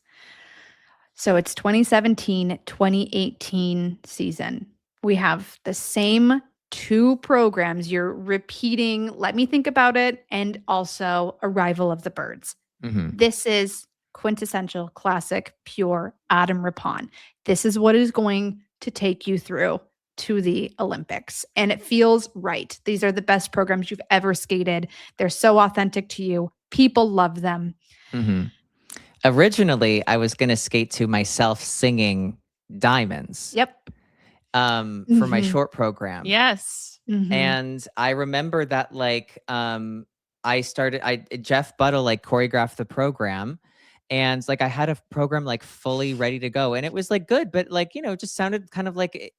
D: So it's 2017, 2018 season. We have the same two programs. You're repeating Let Me Think About It and also Arrival of the Birds.
C: Mhm.
D: This is quintessential, classic, pure Adam Rippon. This is what is going to take you through to the Olympics. And it feels right. These are the best programs you've ever skated. They're so authentic to you. People love them.
C: Mhm. Originally, I was going to skate to myself singing Diamonds
D: Yep.
C: for my short program.
E: Yes.
D: Mhm.
C: And I remember that like Jeff Buttle like choreographed the program, and like I had a program like fully ready to go, and it was like good, but like, you know, it just sounded kind of like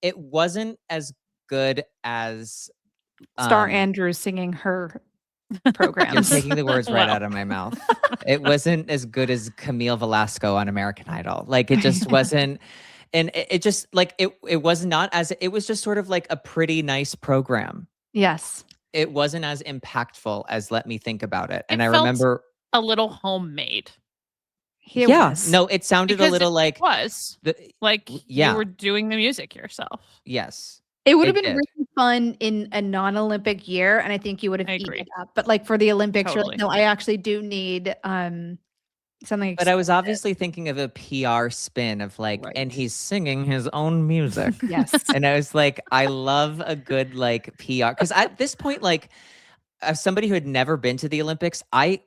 C: it wasn't as good as
D: Star
C: um,
D: Andrews singing her
C: you're
D: programs.
C: taking the words right
E: Well.
C: out of my mouth. It wasn't as good as Camille Velasco on American Idol. Like it just wasn't. And it just like it was not as it was just sort of like a pretty nice program.
D: Yes.
C: It wasn't as impactful as Let Me Think About It. And
E: It
C: I
E: felt
C: remember
E: a little homemade
D: It
C: yeah,
D: was.
C: no, it sounded
E: because
C: a little like
E: it was like
C: yeah.
E: you were doing the music yourself.
C: Yes.
D: It would have
C: It
D: been
C: did.
D: really fun in a non-Olympic year, and I think you would have
E: I
D: eaten
E: agree.
D: it up. But like for the Olympics, you're like,
E: Totally.
D: no, I actually do need something.
C: But I was
D: extended.
C: obviously thinking of a PR spin of like, and
D: Right.
C: he's singing his own music.
D: Yes.
C: And I was like, I love a good like PR. Because at this point, like, as somebody who had never been to the Olympics, I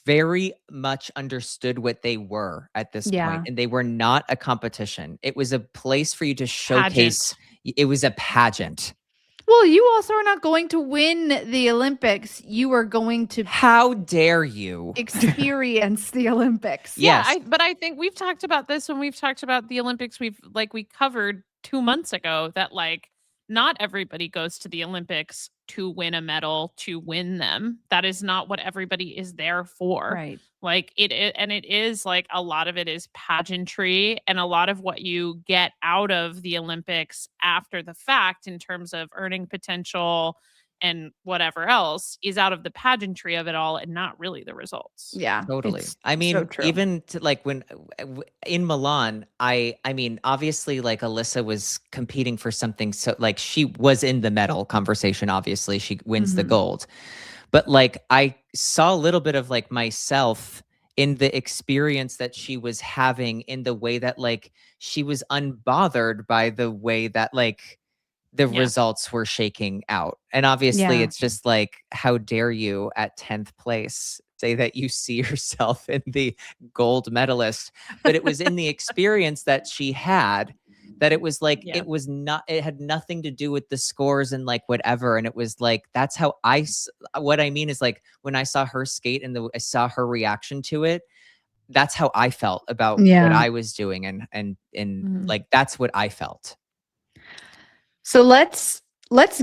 C: very much understood what they were at this
D: Yeah.
C: point, and they were not a competition. It was a place for you to showcase. It was a pageant.
D: Well, you also are not going to win the Olympics. You are going to
C: How dare you?
D: experience the Olympics.
C: Yes.
E: Yeah, but I think we've talked about this when we've talked about the Olympics. We covered 2 months ago that like not everybody goes to the Olympics to win a medal, to win them. That is not what everybody is there for.
D: Right.
E: Like it is like a lot of it is pageantry, and a lot of what you get out of the Olympics after the fact in terms of earning potential and whatever else is out of the pageantry of it all and not really the results.
D: Yeah.
C: Totally.
D: it's
C: I mean,
D: so true.
C: even to like when in Milan, I mean, obviously, like Alyssa was competing for something, so like she was in the medal conversation. Obviously, she wins the
D: Mhm.
C: gold, but like I saw a little bit of like myself in the experience that she was having, in the way that like she was unbothered by the way that like the
E: Yeah.
C: results were shaking out. And obviously
D: Yeah.
C: it's just like, how dare you at 10th place say that you see yourself in the gold medalist? But it was in the experience that she had that it was like,
E: Yeah.
C: it had nothing to do with the scores and like whatever. And it was like, that's how what I mean is like, when I saw her skate and I saw her reaction to it, that's how I felt about what
D: Yeah.
C: I was doing. And
E: Mhm.
C: like, that's what I felt.
D: So let's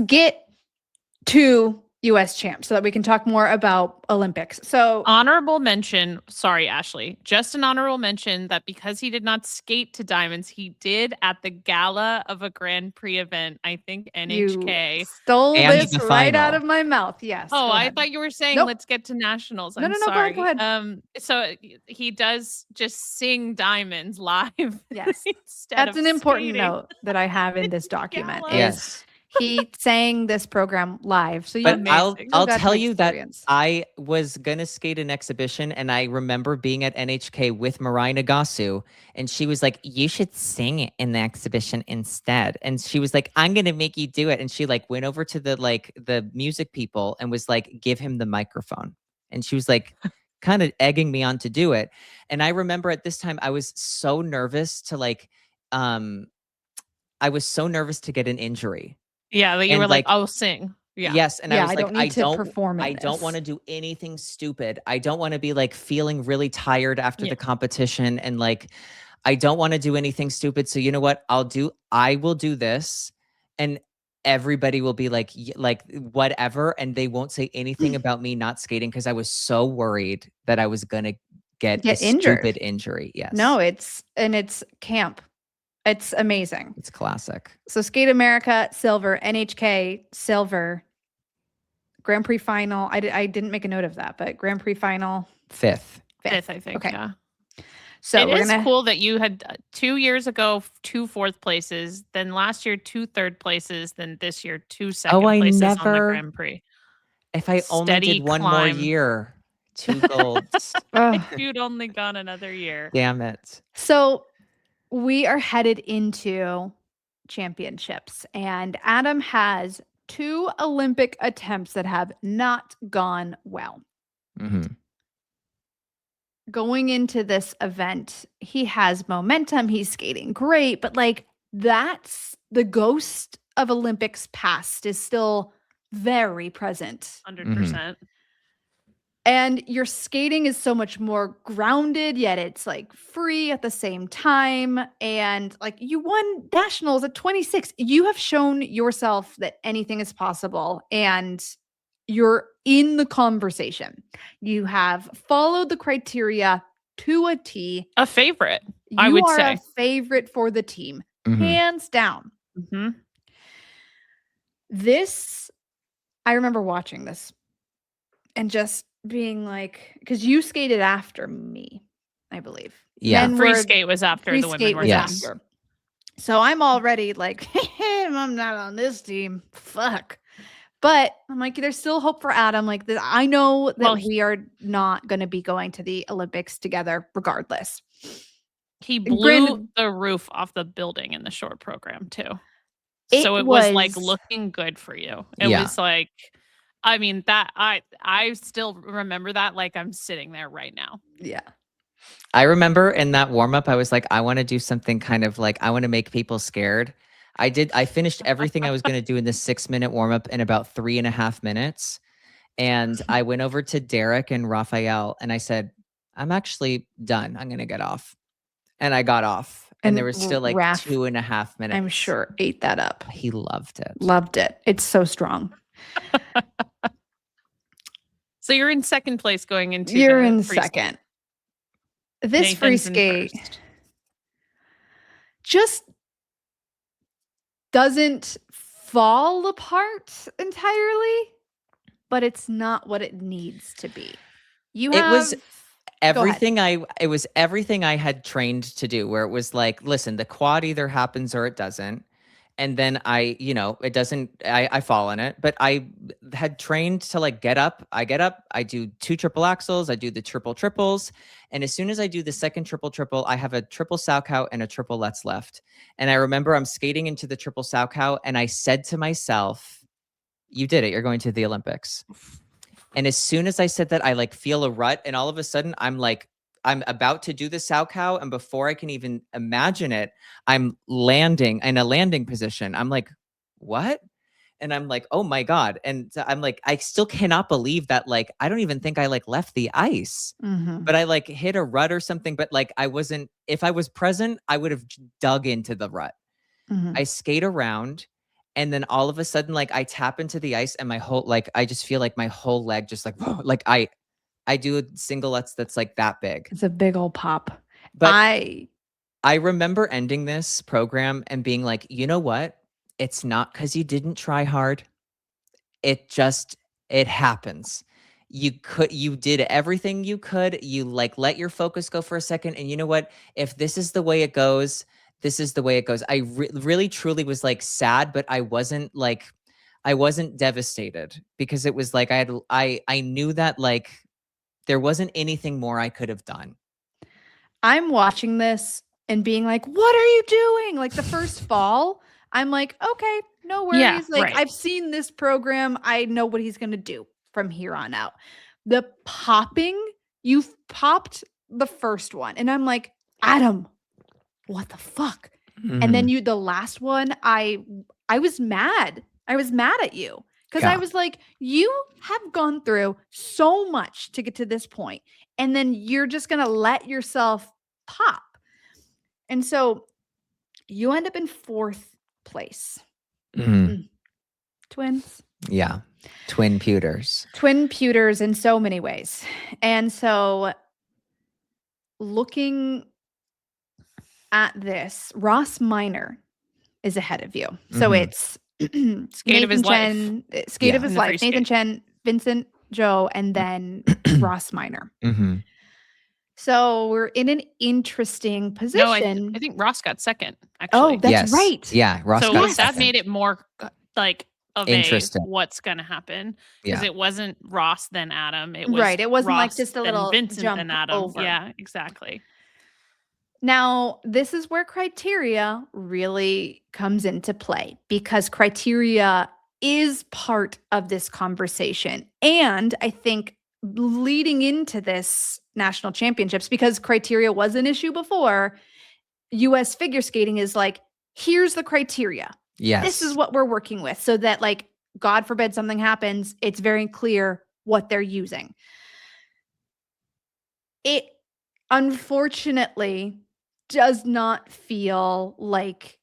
D: get to US champ so that we can talk more about Olympics. So
E: Honorable mention, sorry, Ashley, just an honorable mention that because he did not skate to diamonds, he did at the gala of a Grand Prix event, I think
D: you
E: NHK.
D: stole
C: And
D: this
C: the
D: right out
C: final.
D: of my mouth. Yes.
E: Oh,
D: go
E: I
D: ahead.
E: thought you were saying
D: Nope.
E: let's get to nationals.
D: No,
E: I'm
D: no, no,
E: sorry.
D: go ahead.
E: So he does just sing diamonds live.
D: Yes.
E: Instead
D: That's
E: of
D: an important
E: skating.
D: note that I have in this document.
E: Gala.
D: Is
C: Yes.
D: he sang this program live. So you
C: But
E: Amazing.
C: I'll
D: got
C: tell
D: to
C: you that
D: experience.
C: I was gonna skate an exhibition, and I remember being at NHK with Mirai Nagasu, and she was like, "You should sing it in the exhibition instead." And she was like, "I'm gonna make you do it." And she like went over to the music people and was like, "Give him the microphone." And she was like, kind of egging me on to do it. And I remember at this time I was so nervous to I was so nervous to get an injury.
E: Yeah, that you
C: And
E: were like,
C: like,
E: I'll sing. Yeah.
C: yes, and I
D: Yeah,
C: was
D: I
C: like,
D: don't need to perform in
C: I don't
D: this.
C: want to do anything stupid. I don't want to be like feeling really tired after
E: Yeah.
C: the competition, and like I don't want to do anything stupid. So you know what? I will do this, and everybody will be like whatever, and they won't say anything about me not skating because I was so worried that I was gonna get a
D: Get injured.
C: stupid injury. Yes.
D: No, it's camp. It's amazing.
C: It's classic.
D: So Skate America, silver, NHK, silver, Grand Prix final. I didn't make a note of that, but Grand Prix final,
C: Fifth.
E: Fifth, I think.
D: Okay.
E: Yeah.
D: So
E: It
D: we're
E: is
D: gonna
E: cool that you had 2 years ago 2 fourth places, then last year 2 third places, then this year 2 second
C: I
E: places on the
C: never-
E: Grand Prix.
C: If I only
E: Steady
C: did one
E: climb.
C: more year, 2 golds.
D: Ugh.
E: If you'd only gone another year.
C: Damn it.
D: So we are headed into championships, and Adam has 2 Olympic attempts that have not gone well.
C: Mm-hmm.
D: Going into this event, he has momentum, he's skating great, but like that's the ghost of Olympics past is still very present.
E: 100%.
D: And your skating is so much more grounded, yet it's like free at the same time. And like you won nationals at 26. You have shown yourself that anything is possible and you're in the conversation. You have followed the criteria to a T.
E: A favorite,
D: You
E: I would
D: are
E: say.
D: a favorite for the team,
C: Mhm.
D: hands down.
E: Mhm.
D: This, I remember watching this and just being like, because you skated after me, I believe.
C: Yeah.
D: Men
E: Free
D: were-
E: skate was after
D: free
E: the women
D: skate
E: were
D: was
E: done.
C: Yes.
D: after. So I'm already like, I'm not on this team. Fuck. But I'm like, there's still hope for Adam. Like, I know that
E: Well,
D: we are not going to be going to the Olympics together, regardless.
E: He blew
D: Granted-
E: the roof off the building in the short program too.
D: It
E: So it was like
D: was-
E: looking good for you. It
C: Yeah.
E: was like, I mean, that I still remember that like I'm sitting there right now.
D: Yeah.
C: I remember in that warm up, I was like, I want to do something kind of like, I want to make people scared. I finished everything I was going to do in this 6-minute warm up in about 3.5 minutes. And I went over to Derek and Rafael and I said, I'm actually done. I'm going to get off. And I got off. And there was still like
D: Raf,
C: 2.5 minutes.
D: I'm sure, ate that up.
C: He loved it.
D: Loved it. It's so strong.
E: So you're in second place going into
D: You're
E: the
D: in
E: free skate.
D: second. This free
E: Nathan's in
D: skate
E: first.
D: just doesn't fall apart entirely, but it's not what it needs to be. You
C: It
D: have
C: was
D: Go ahead.
C: it was everything I had trained to do, where it was like, listen, the quad either happens or it doesn't. And then it doesn't, I fall in it, but I had trained to like get up, I do 2 triple axels, I do the triple triples. And as soon as I do the second triple triple, I have a triple Saukow and a triple Let's left. And I remember I'm skating into the triple Saukow and I said to myself, you did it, you're going to the Olympics. And as soon as I said that, I like feel a rut, and all of a sudden I'm about to do the Saukow, and before I can even imagine it, I'm landing in a landing position. I'm like, what? And I'm like, oh my God. And I'm like, I still cannot believe that, like, I don't even think I like left the ice,
D: Mhm.
C: but I like hit a rut or something. But like, if I was present, I would have dug into the rut.
D: Mhm.
C: I skate around And then all of a sudden, like I tap into the ice and my whole, like, I just feel like my whole leg just like, like I do a singlets that's like that big.
D: It's a big old pop.
C: But
D: I
C: remember ending this program and being like, you know what? It's not because you didn't try hard. It happens. You did everything you could. You like let your focus go for a second. And you know what? If this is the way it goes, this is the way it goes. I really truly was like sad, but I wasn't devastated because it was like I knew that like there wasn't anything more I could have done.
D: I'm watching this and being like, what are you doing? Like the first fall, I'm like, okay, no worries.
E: Yeah,
D: like
E: right.
D: I've seen this program. I know what he's going to do from here on out. The popping, you've popped the first one. And I'm like, Adam, what the fuck? And then the last one, I was mad. I was mad at you because I
C: Yeah.
D: was like, you have gone through so much to get to this point, and then you're just going to let yourself pop. And so you end up in 4th place.
C: Mhm.
D: Twins.
C: Yeah. Twin pewters.
D: Twin pewters in so many ways. And so looking at this, Ross Minor is ahead of you. So
C: Mhm.
D: it's
E: Skate of his life.
D: Skate
C: Yeah.
D: of his
E: In the free
D: life. Nathan
E: skate.
D: Chen, Vincent Joe, and then Ross Minor.
C: Mhm.
D: So we're in an interesting position.
E: No, I think Ross got second, actually.
D: Oh, that's
C: Yes.
D: right.
C: Yeah. Ross
E: so
C: got
D: Yes.
E: that
C: second.
E: made it more like of a
C: Interesting.
E: what's going to happen because
C: Yeah.
E: it wasn't Ross then Adam. It was
D: Right. It wasn't like
E: Ross,
D: just a
E: then
D: little
E: Vincent
D: jump
E: then Adam.
D: over.
E: Yeah, exactly.
D: Now, this is where criteria really comes into play because criteria is part of this conversation. And I think leading into this national championships, because criteria was an issue before, US figure skating is like, here's the criteria.
C: Yes.
D: This is what we're working with so that, like, God forbid something happens, it's very clear what they're using. It unfortunately does not feel like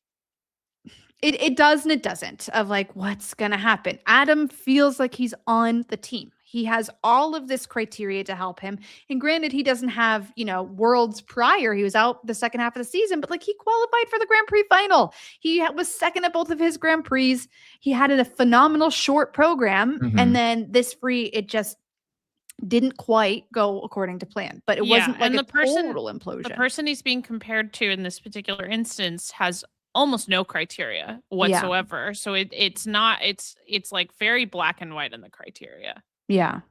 D: it does and it doesn't of like what's gonna happen. Adam feels like he's on the team. He has all of this criteria to help him. And granted, he doesn't have, worlds prior. He was out the second half of the season, but like he qualified for the Grand Prix final. He was second at both of his Grand Prix. He had a phenomenal short program.
C: Mhm.
D: And then this free, it just didn't quite go according to plan, but it wasn't like
E: and
D: a total implosion.
E: The person he's being compared to in this particular instance has almost no criteria whatsoever. So it's not it's like very black and white in the criteria.
D: Yeah.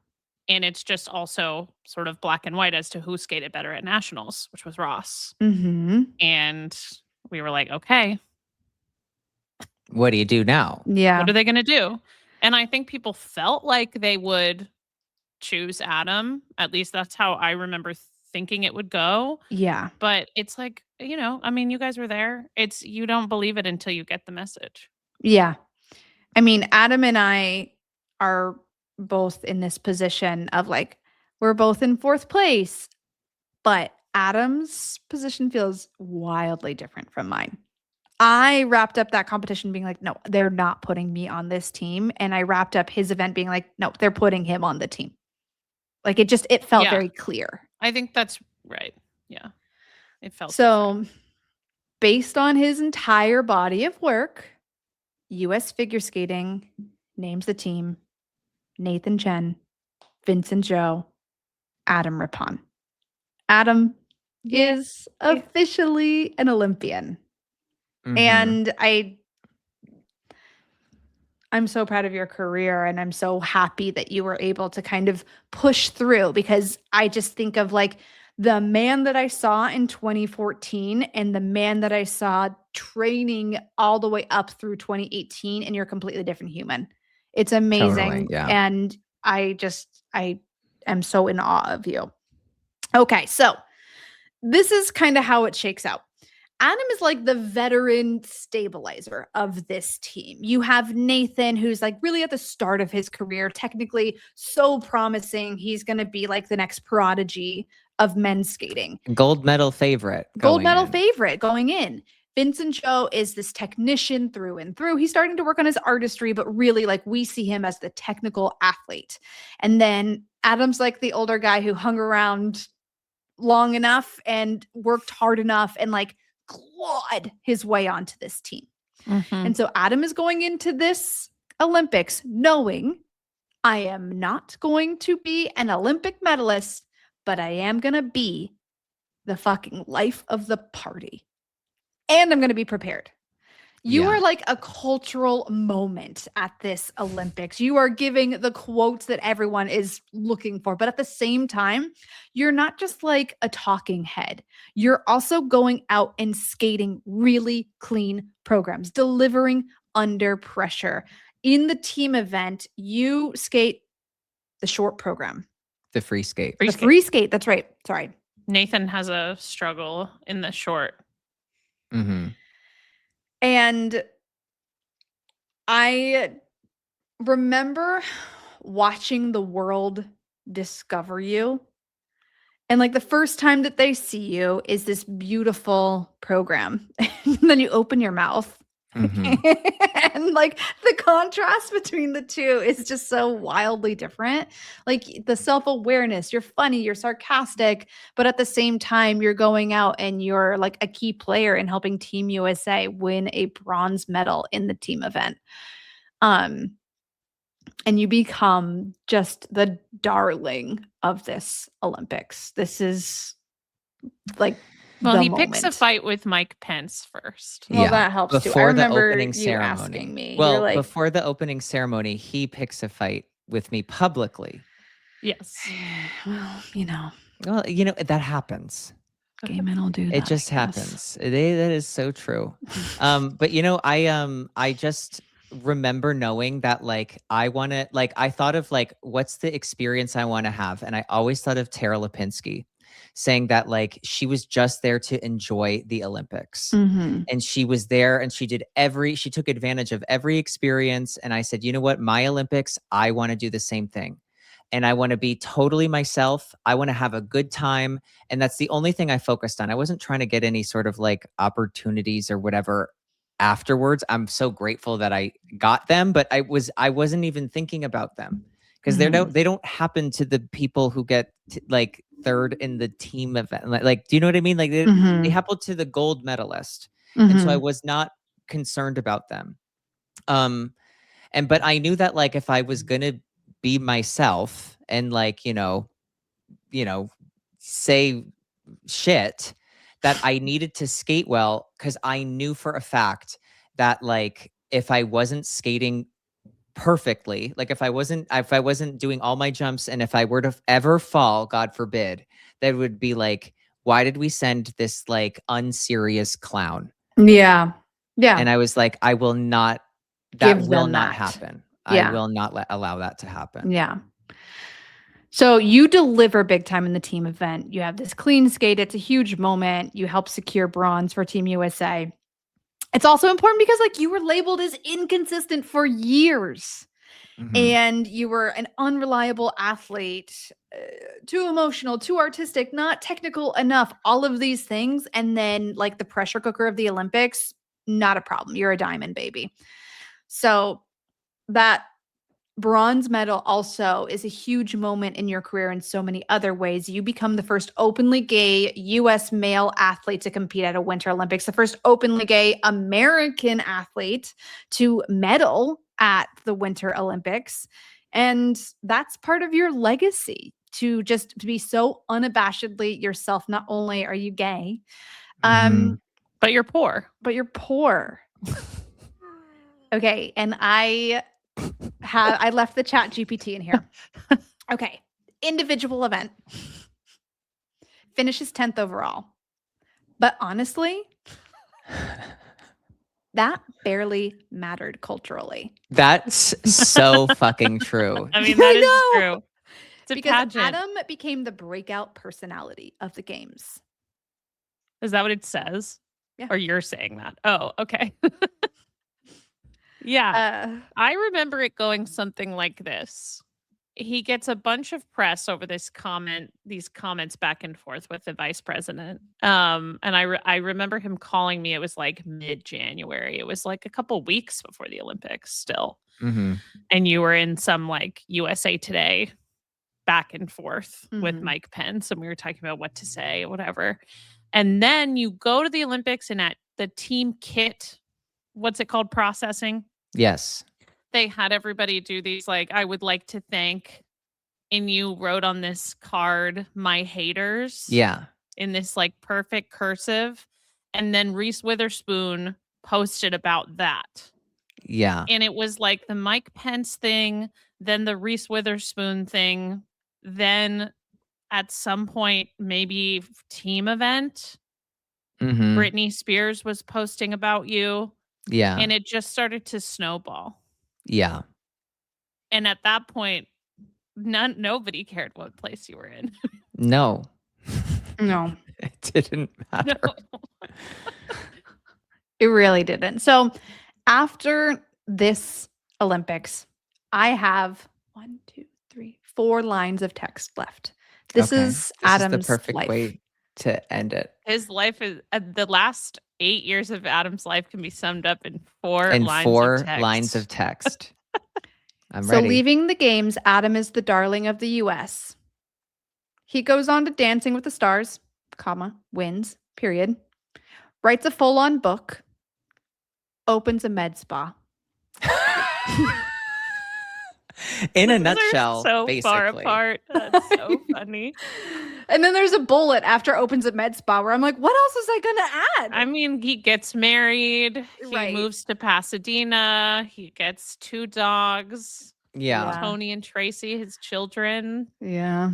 E: And it's just also sort of black and white as to who skated better at nationals, which was Ross.
D: Mm-hmm.
E: And we were like, okay,
C: What do you do now?
D: Yeah.
E: what are they going to do? And I think people felt like they would choose Adam. At least that's how I remember thinking it would go.
D: Yeah.
E: But it's like, I mean, you guys were there. You don't believe it until you get the message.
D: Yeah. I mean, Adam and I are both in this position of like, we're both in 4th place, but Adam's position feels wildly different from mine. I wrapped up that competition being like, no, they're not putting me on this team. And I wrapped up his event being like, no, they're putting him on the team. Like it felt very clear.
E: I think that's right. Yeah. It felt
D: so based on his entire body of work, US figure skating names the team Nathan Chen, Vincent Joe, Adam Rippon. Adam is officially an Olympian.
C: Mhm.
D: And I'm so proud of your career, and I'm so happy that you were able to kind of push through, because I just think of like the man that I saw in 2014 and the man that I saw training all the way up through 2018, and you're a completely different human. It's amazing.
C: Totally, yeah.
D: And I am so in awe of you. Okay, so this is kind of how it shakes out. Adam is like the veteran stabilizer of this team. You have Nathan, who's like really at the start of his career, technically so promising. He's going to be like the next prodigy of men's skating.
C: Gold medal favorite.
D: Gold medal favorite going in. Vincent Cho is this technician through and through. He's starting to work on his artistry, but really, like, we see him as the technical athlete. And then Adam's like the older guy who hung around long enough and worked hard enough and like clawed his way onto this team. And so Adam is going into this Olympics knowing I am not going to be an Olympic medalist, but I am going to be the fucking life of the party. And I'm going to be prepared. You are like a cultural moment at this Olympics. You are giving the quotes that everyone is looking for. But at the same time, you're not just like a talking head. You're also going out and skating really clean programs, delivering under pressure. In the team event, you skate the short program.
C: The free skate.
D: Free skate. That's right. Sorry.
E: Nathan has a struggle in the short.
C: Mm-hmm.
D: And I remember watching the world discover you. And like the first time that they see you is this beautiful program. And then you open your mouth.
C: Mm-hmm.
D: And like the contrast between the two is just so wildly different. Like the self-awareness, you're funny, you're sarcastic, but at the same time, you're going out and you're like a key player in helping Team USA win a bronze medal in the team event. And you become just the darling of this Olympics. This is like
E: Well,
D: the
E: he picks a
D: moment.
E: fight with Mike Pence first.
D: Well, that helps too. I
C: Before the
D: remember
C: opening
D: you
C: ceremony.
D: asking me.
C: Well,
D: You're like,
C: before the opening ceremony, he picks a fight with me publicly.
E: Yes.
D: well, you know,
C: Well, that happens.
D: gay men will do that.
C: It just happens. That is so true. But I just remember knowing that like I want to I thought of like what's the experience I want to have, and I always thought of Tara Lipinski saying that like she was just there to enjoy the Olympics.
D: Mm-hmm.
C: And she was there and she took advantage of every experience. And I said, you know what, my Olympics, I want to do the same thing. And I want to be totally myself. I want to have a good time. And that's the only thing I focused on. I wasn't trying to get any sort of like opportunities or whatever afterwards. I'm so grateful that I got them, but I wasn't even thinking about them because they don't happen to the people who get like third in the team event. Like, do you know what I mean? Like they happen to the gold medalist. And so I was not concerned about them. But I knew that like if I was going to be myself and like, say shit, that I needed to skate well, because I knew for a fact that like if I wasn't skating perfectly, like if I wasn't doing all my jumps, and if I were to ever fall, God forbid, that would be like, why did we send this like unserious clown?
D: Yeah.
C: And I was like, I will not, that
D: Give
C: will
D: them
C: not
D: that.
C: happen.
D: Yeah.
C: I will not allow that to happen.
D: Yeah. So you deliver big time in the team event. You have this clean skate. It's a huge moment. You help secure bronze for Team USA. It's also important because like you were labeled as inconsistent for years.
C: Mhm.
D: And you were an unreliable athlete, too emotional, too artistic, not technical enough, all of these things. And then like the pressure cooker of the Olympics, not a problem. You're a diamond, baby. So that bronze medal also is a huge moment in your career in so many other ways. You become the first openly gay U.S. male athlete to compete at a Winter Olympics, the first openly gay American athlete to medal at the Winter Olympics. And that's part of your legacy, to be so unabashedly yourself. Not only are you gay,
C: Mhm.
E: But you're poor.
D: but you're poor. Okay. And I left the chat GPT in here. Okay. Individual event. Finishes 10th overall. But honestly, that barely mattered culturally.
C: That's so fucking true.
E: I mean, that is
D: know.
E: true. It's a
D: Because
E: pageant.
D: Adam became the breakout personality of the games.
E: Is that what it says?
D: Yeah.
E: Or you're saying that? Oh, okay. Yeah. I remember it going something like this. he gets a bunch of press over these comments back and forth with the vice president. And I remember him calling me. It was like mid-January. It was like a couple weeks before the Olympics still.
C: Mm-hmm.
E: And you were in some like USA Today back and forth with
D: Mhm.
E: Mike Pence, and we were talking about what to say, whatever. And then you go to the Olympics, and at the team kit, what's it called? Processing.
C: Yes.
E: They had everybody do these like, I would like to thank, and you wrote on this card, my haters.
C: Yeah.
E: In this like perfect cursive. And then Reese Witherspoon posted about that.
C: Yeah.
E: And it was like the Mike Pence thing, then the Reese Witherspoon thing, then at some point, maybe team event,
C: Mm-hmm.
E: Britney Spears was posting about you.
C: Yeah.
E: And it just started to snowball.
C: Yeah.
E: And at that point, nobody cared what place you were in.
C: No.
D: No,
C: It didn't matter.
E: No.
D: it really didn't. So after this Olympics, I have 4 lines of text left. This
C: Okay.
D: is
C: This
D: Adam's
C: is the perfect
D: life.
C: way to end it.
E: His life is the last 8 years of Adam's life can be summed up in 4
C: And
E: lines
C: 4
E: of text.
C: lines of text. I'm
D: So
C: ready.
D: leaving the games, Adam is the darling of the US. He goes on to Dancing with the Stars, comma, wins, period. Writes a full-on book. Opens a med spa.
C: In a
E: They're
C: nutshell,
E: so
C: basically.
E: far apart. That's so funny.
D: And then there's a bullet after opens a med spa where I'm like, what else was I going to add?
E: I mean, he gets married. He
D: Right.
E: moves to Pasadena. He gets 2 dogs.
C: Yeah.
E: Tony and Tracy, his children.
D: Yeah.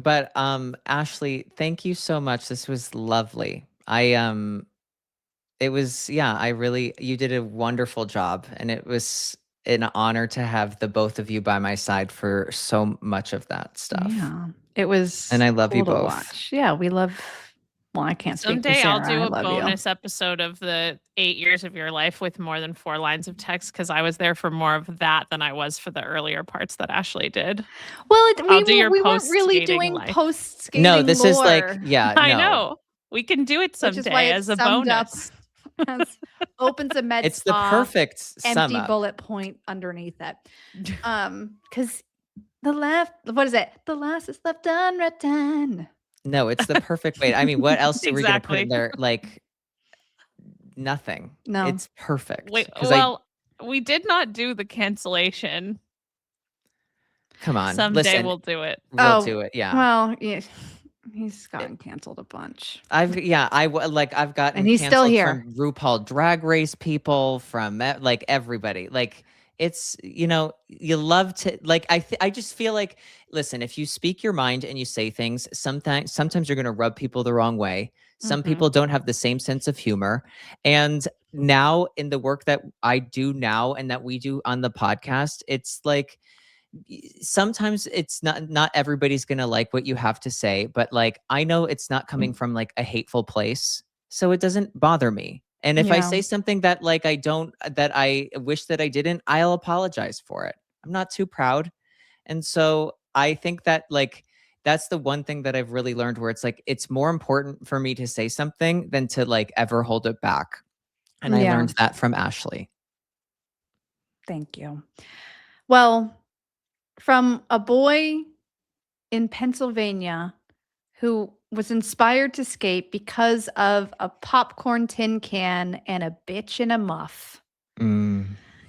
C: But Ashley, thank you so much. This was lovely. It was, I really, you did a wonderful job, and it was an honor to have the both of you by my side for so much of that stuff.
D: Yeah. It was
C: And I love you
D: cool to
C: both.
D: watch. Yeah, we love I can't speak for
E: Someday I'll
D: Sarah.
E: do
D: I
E: a
D: love
E: bonus episode of the 8 years of your life with more than 4 lines of text, because I was there for more of that than I was for the earlier parts that Ashley did.
D: You. Well,
E: I'll do your
D: we weren't really
E: post-skating
D: doing
E: life.
D: post-skating
C: No, this is like,
D: lore,
E: I
C: no.
E: know. We can do it
D: which is why
E: someday
D: it's
E: as a
D: summed up
E: bonus.
D: as opens a med
C: It's the
D: spa,
C: perfect sum
D: empty
C: up.
D: bullet point underneath it. Because the left, what is it? The last is left unwritten.
C: No, it's the perfect way. I mean, what else are we going to put in
E: Exactly.
C: there? Like, nothing.
D: No.
C: It's perfect.
E: Wait,
C: 'Cause
E: well, we did not do the cancellation.
C: come on.
E: Someday
C: listen,
E: we'll do it.
C: we'll do it. Yeah.
D: Well, yeah, he's gotten canceled a bunch.
C: I've gotten
D: And he's still
C: canceled
D: here.
C: from RuPaul Drag Race people, from like everybody. Like, it's, you love to, like, I just feel like, listen, if you speak your mind and you say things, sometimes you're going to rub people the wrong way. Some
D: Mhm.
C: people don't have the same sense of humor. And now in the work that I do now and that we do on the podcast, it's like, sometimes it's not everybody's going to like what you have to say, but like, I know it's not coming from like a hateful place, so it doesn't bother me. And if I
D: Yeah.
C: say something that like that I wish that I didn't, I'll apologize for it. I'm not too proud. And so I think that like, that's the one thing that I've really learned, where it's like, it's more important for me to say something than to like ever hold it back. And I
D: Yeah.
C: learned that from Ashley.
D: Thank you. Well, from a boy in Pennsylvania who was inspired to skate because of a popcorn tin can and a bitch in a muff,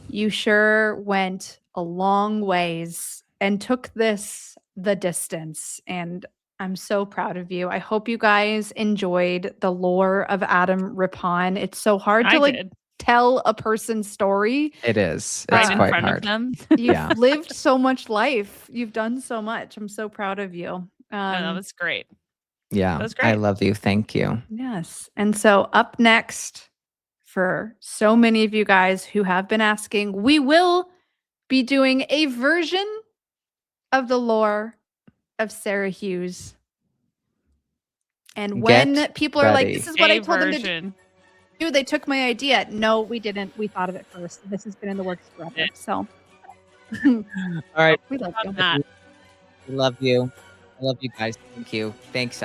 D: you sure went a long ways and took this the distance. And I'm so proud of you. I hope you guys enjoyed the lore of Adam Rippon. It's so hard to
E: I
D: like
E: did.
D: tell a person's story.
C: It is.
E: Right
C: It's
E: in
C: quite
E: front
C: hard.
E: of them.
D: You've
C: Yeah.
D: lived so much life. You've done so much. I'm so proud of you.
E: No, that was great.
C: Yeah.
E: That was
C: I
E: great.
C: love you. Thank you.
D: Yes. And so up next, for so many of you guys who have been asking, we will be doing a version of the lore of Sarah Hughes. And when
C: Get
D: people are like,
C: ready.
D: this is what I
E: A
D: told them to
E: version.
D: do, they took my idea. No, we didn't. We thought of it first. This has been in the works forever. So
C: All right.
D: We love you.
E: Not.
C: We love you. I love you guys. Thank you. Thanks,